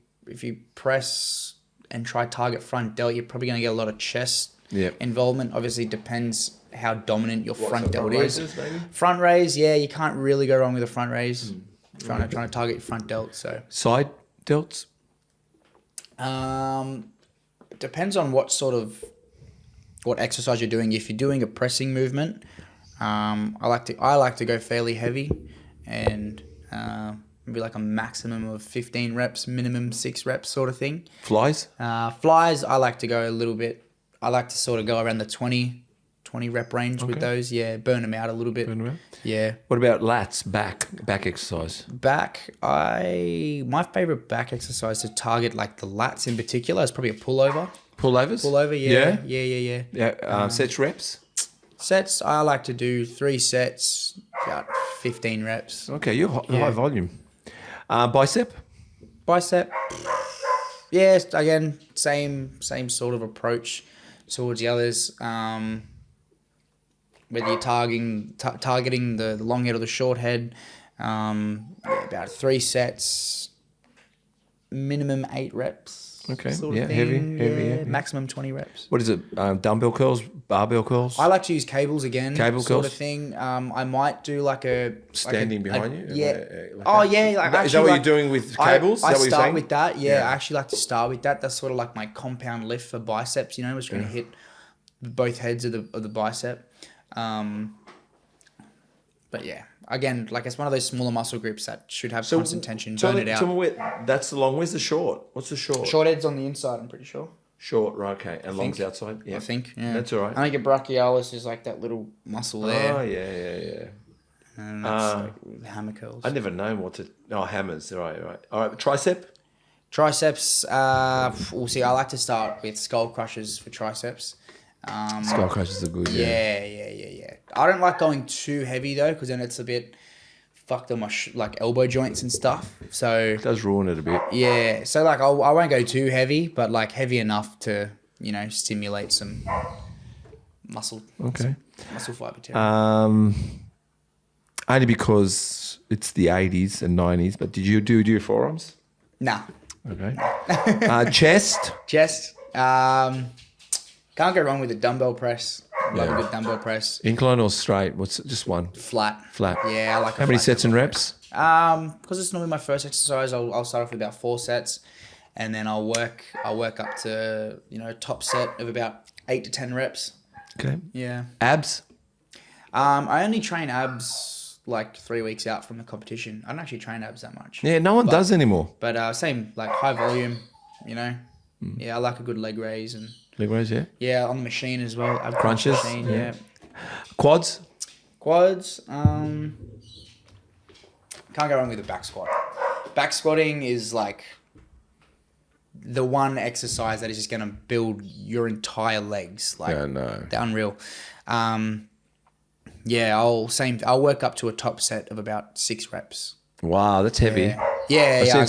Speaker 2: press and try target front delt, you're probably going to get a lot of chest involvement. Obviously, it depends how dominant your front delt is. Front raise, yeah, you can't really go wrong with a front raise. Trying to target your front delt. So
Speaker 5: side delts.
Speaker 2: It depends on what exercise you're doing. If you're doing a pressing movement, I like to go fairly heavy, and maybe like a maximum of 15 reps, minimum 6 reps sort of thing.
Speaker 5: Flies?
Speaker 2: Flies, I like to go a little bit. I like to sort of go around the 20 rep range with those. Yeah, burn them out a little bit. Burn them out? Yeah.
Speaker 5: What about lats, back exercise?
Speaker 2: Back, my favorite back exercise to target like the lats in particular is probably a pullover.
Speaker 5: Pullovers?
Speaker 2: Pullover, yeah.
Speaker 5: Yeah, sets, reps?
Speaker 2: Sets, I like to do 3 sets, about 15 reps.
Speaker 5: Okay, you're high volume. Bicep?
Speaker 2: Bicep, yes, again, same sort of approach towards the others. Whether you're targeting the long head or the short head, about 3 sets, minimum 8 reps.
Speaker 5: Okay,
Speaker 2: sort of thing.
Speaker 5: Heavy.
Speaker 2: Maximum 20 reps.
Speaker 5: What is it? Dumbbell curls, barbell curls?
Speaker 2: I like to use cables again.
Speaker 5: Cable
Speaker 2: sort
Speaker 5: curls?
Speaker 2: of thing. I might do like a
Speaker 5: standing behind you.
Speaker 2: Yeah.
Speaker 5: Is that what you're doing with cables?
Speaker 2: I
Speaker 5: is that what you're
Speaker 2: start
Speaker 5: saying?
Speaker 2: with that. Yeah, I actually like to start with that. That's sort of like my compound lift for biceps. You know, it's going to hit both heads of the bicep. But yeah, again, like it's one of those smaller muscle groups that should have constant tension. Burn it out.
Speaker 5: That's the long. Where's the short? What's the short?
Speaker 2: Short head's on the inside, I'm pretty sure.
Speaker 5: Short, right, okay. And long's outside? Yeah.
Speaker 2: I think, yeah.
Speaker 5: That's all right.
Speaker 2: I think a brachialis is like that little muscle there.
Speaker 5: Oh, yeah.
Speaker 2: And that's like hammer curls.
Speaker 5: I never known what to... Oh, hammers, right. All right, tricep?
Speaker 2: Triceps, we'll see. I like to start with skull crushers for triceps.
Speaker 5: Skull crushers are good,
Speaker 2: yeah. I don't like going too heavy though, because then it's a bit fucked on my like elbow joints and stuff. So
Speaker 5: it does ruin it a bit.
Speaker 2: Yeah. So like I won't go too heavy, but like heavy enough to, you know, stimulate some muscle.
Speaker 5: Okay.
Speaker 2: Muscle fiber too.
Speaker 5: Only because it's the 80s and 90s, but did you do your forearms?
Speaker 2: Nah.
Speaker 5: Okay. Chest?
Speaker 2: Chest. Can't go wrong with a dumbbell press. Love a good dumbbell press.
Speaker 5: Incline or straight? What's just one?
Speaker 2: Flat.
Speaker 5: Yeah,
Speaker 2: I like.
Speaker 5: How many sets and reps?
Speaker 2: Because it's normally my first exercise, I'll start off with about 4 sets, and then I'll work up to, you know, top set of about 8 to 10 reps.
Speaker 5: Okay.
Speaker 2: Yeah.
Speaker 5: Abs?
Speaker 2: I only train abs like 3 weeks out from the competition. I don't actually train abs that much.
Speaker 5: Yeah, no one does anymore.
Speaker 2: But same, like high volume, you know. Yeah, I like a good leg raise and.
Speaker 5: Leg raise, yeah.
Speaker 2: Yeah, on the machine as well. Ab
Speaker 5: crunches,
Speaker 2: machine, yeah.
Speaker 5: Quads?
Speaker 2: Quads. Can't go wrong with a back squat. Back squatting is like the one exercise that is just going to build your entire legs. Like,
Speaker 5: yeah, no.
Speaker 2: They're unreal. Yeah, I'll work up to a top set of about 6 reps.
Speaker 5: Wow, that's heavy.
Speaker 2: Yeah, I go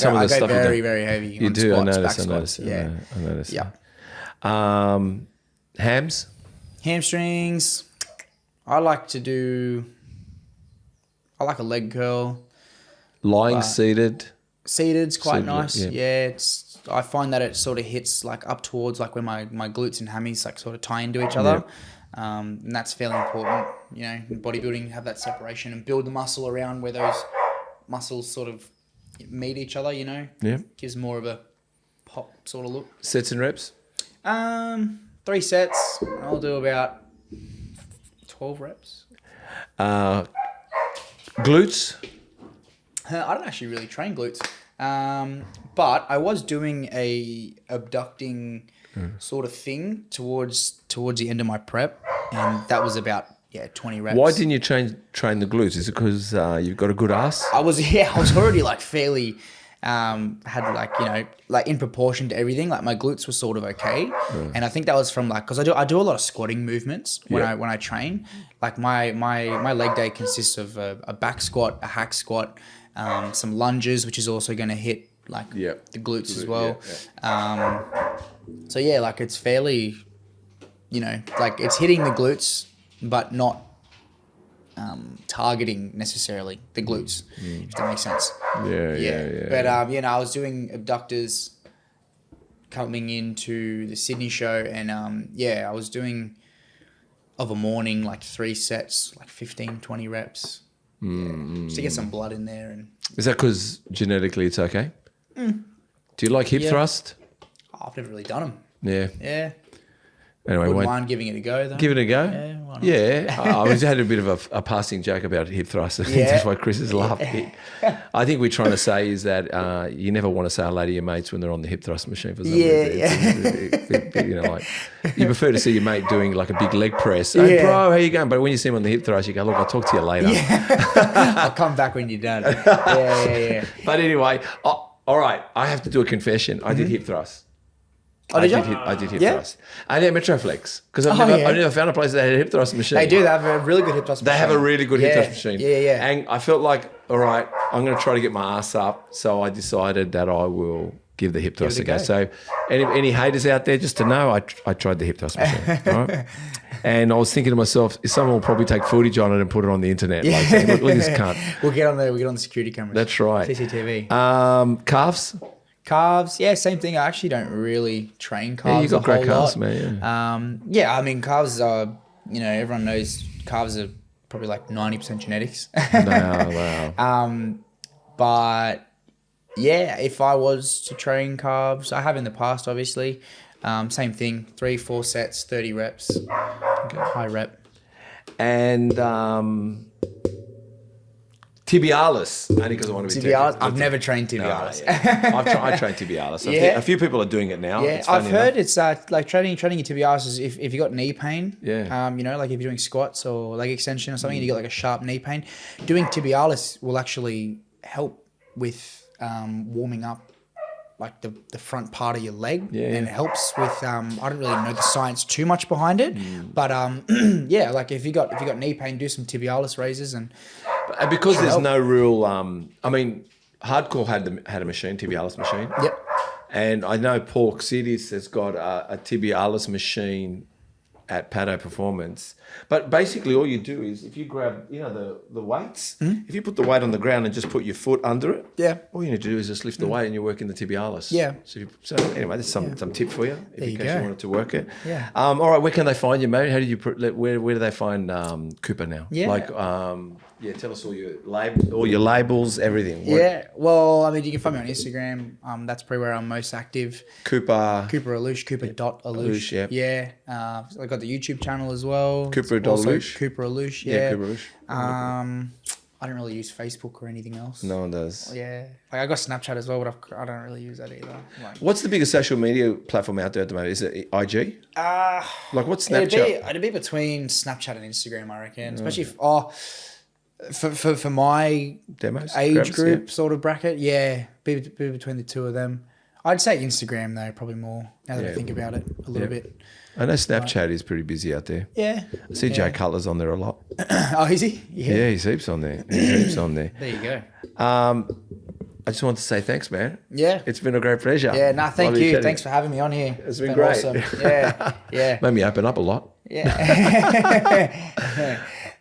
Speaker 2: very,
Speaker 5: you
Speaker 2: very heavy.
Speaker 5: You do,
Speaker 2: squats,
Speaker 5: I notice.
Speaker 2: Yeah.
Speaker 5: I notice.
Speaker 2: Yeah.
Speaker 5: Hams?
Speaker 2: Hamstrings. I like a leg curl.
Speaker 5: Lying seated.
Speaker 2: Seated's quite
Speaker 5: seated,
Speaker 2: nice.
Speaker 5: yeah.
Speaker 2: I find that it sort of hits like up towards like where my glutes and hammies like sort of tie into each other. Yeah. And that's fairly important, you know, in bodybuilding, have that separation and build the muscle around where those muscles sort of meet each other, you know.
Speaker 5: Yeah.
Speaker 2: Gives more of a pop sort of look.
Speaker 5: Sets and reps?
Speaker 2: 3 sets. I'll do about 12 reps.
Speaker 5: Glutes?
Speaker 2: I don't actually really train glutes. But I was doing a abducting sort of thing towards the end of my prep, and that was about 20 reps.
Speaker 5: Why didn't you train the glutes? Is it because you've got a good ass?
Speaker 2: I was already like fairly had like, you know, like in proportion to everything, like my glutes were sort of okay. And I think that was from like, cause I do a lot of squatting movements when I train. Like my leg day consists of a back squat, a hack squat, some lunges, which is also going to hit like the glutes as well. So yeah, like it's fairly, you know, like it's hitting the glutes, but not targeting necessarily the glutes, if that makes sense.
Speaker 5: Yeah.
Speaker 2: But you know, I was doing abductors coming into the Sydney show, and I was doing of a morning like 3 sets, like 15, 20 reps, just to get some blood in there. And
Speaker 5: Is that because genetically it's okay? Do you like hip thrust?
Speaker 2: I've never really done them.
Speaker 5: Yeah.
Speaker 2: Yeah.
Speaker 5: Anyway,
Speaker 2: Wouldn't mind giving it a go though.
Speaker 5: give it a go.
Speaker 2: Yeah, why not?
Speaker 5: Yeah, I had a bit of a passing joke about hip thrust. That's why Chris is laughing. I think we're trying to say is that you never want to say hello to your mates when they're on the hip thrust machine for some reason. You know, like you prefer to see your mate doing like a big leg press. Hey, bro, how you going? But when you see him on the hip thrust, you go, look, I'll talk to you later.
Speaker 2: I'll come back when you're done. Yeah.
Speaker 5: But anyway, all right, I have to do a confession. I did hip thrust.
Speaker 2: Oh, did you?
Speaker 5: I did hip thrust. I did Metroflex because I never found a place that had a hip thrust machine.
Speaker 2: They do. They have a really good hip thrust machine.
Speaker 5: They have a really good hip thrust machine.
Speaker 2: Yeah.
Speaker 5: And I felt like, all right, I'm going to try to get my ass up. So I decided that I will give the hip thrust a go. So any haters out there, just to know, I tried the hip thrust machine. All right? And I was thinking to myself, someone will probably take footage on it and put it on the internet. Like saying, look at this cunt.
Speaker 2: We'll get on the security cameras.
Speaker 5: That's right.
Speaker 2: CCTV.
Speaker 5: Calves?
Speaker 2: Calves, yeah, same thing. I actually don't really train calves.
Speaker 5: Yeah, you got great calves, man.
Speaker 2: I mean, calves are, you know, everyone knows calves are probably like 90% genetics.
Speaker 5: Wow.
Speaker 2: But yeah, if I was to train calves, I have in the past, obviously. Same thing, 3-4 sets, 30 reps, high rep.
Speaker 5: And tibialis, only because I want to be
Speaker 2: tibialis. I've never trained tibialis.
Speaker 5: I train tibialis. A few people are doing it now.
Speaker 2: Yeah, I've heard it's like training your tibialis is if you got knee pain.
Speaker 5: Yeah.
Speaker 2: You know, like if you're doing squats or leg extension or something, and you got like a sharp knee pain, doing tibialis will actually help with warming up like the front part of your leg, and it helps with I don't really know the science too much behind it, but yeah, like if you got knee pain, do some tibialis raises and
Speaker 5: because there's no real I mean, Hardcore had a machine, tibialis machine.
Speaker 2: Yep.
Speaker 5: And I know Paul Xidis has got a tibialis machine at Pato Performance. But basically all you do is if you grab, you know, the weights, if you put the weight on the ground and just put your foot under it, all you need to do is just lift the weight and you're working the tibialis.
Speaker 2: Yeah.
Speaker 5: So anyway, there's some tip for you in case you wanted to work it.
Speaker 2: Yeah.
Speaker 5: All right, where can they find you, mate? How did you where do they find Cooper now?
Speaker 2: Yeah.
Speaker 5: Like tell us all your labels, everything.
Speaker 2: Well, I mean, you can find me on Instagram. That's probably where I'm most active.
Speaker 5: Cooper
Speaker 2: Allouche, Cooper.Allouche. Yeah. I got the YouTube channel as well.
Speaker 5: Cooper Allouche.
Speaker 2: Cooper Allouche.
Speaker 5: Yeah, Cooper Allouche.
Speaker 2: I don't really use Facebook or anything else.
Speaker 5: No one does.
Speaker 2: Yeah. Like I got Snapchat as well, but I don't really use that either. Like,
Speaker 5: what's the biggest social media platform out there at the moment? Is it IG? Like what's Snapchat?
Speaker 2: It'd be between Snapchat and Instagram, I reckon. Especially for my
Speaker 5: Demos,
Speaker 2: age group sort of bracket, be between the two of them. I'd say Instagram though, probably more. Now that I think about it a little bit.
Speaker 5: I know Snapchat is pretty busy out there.
Speaker 2: Yeah.
Speaker 5: I see Jay Cutler's on there a lot.
Speaker 2: Oh, is he?
Speaker 5: Yeah, he's heaps on there. There
Speaker 2: you go.
Speaker 5: I just want to say thanks, man.
Speaker 2: Yeah.
Speaker 5: It's been a great pleasure.
Speaker 2: Yeah, thank you. Thanks for having me on here.
Speaker 5: It's been great.
Speaker 2: Awesome. Yeah.
Speaker 5: Made me open up a lot.
Speaker 2: Yeah.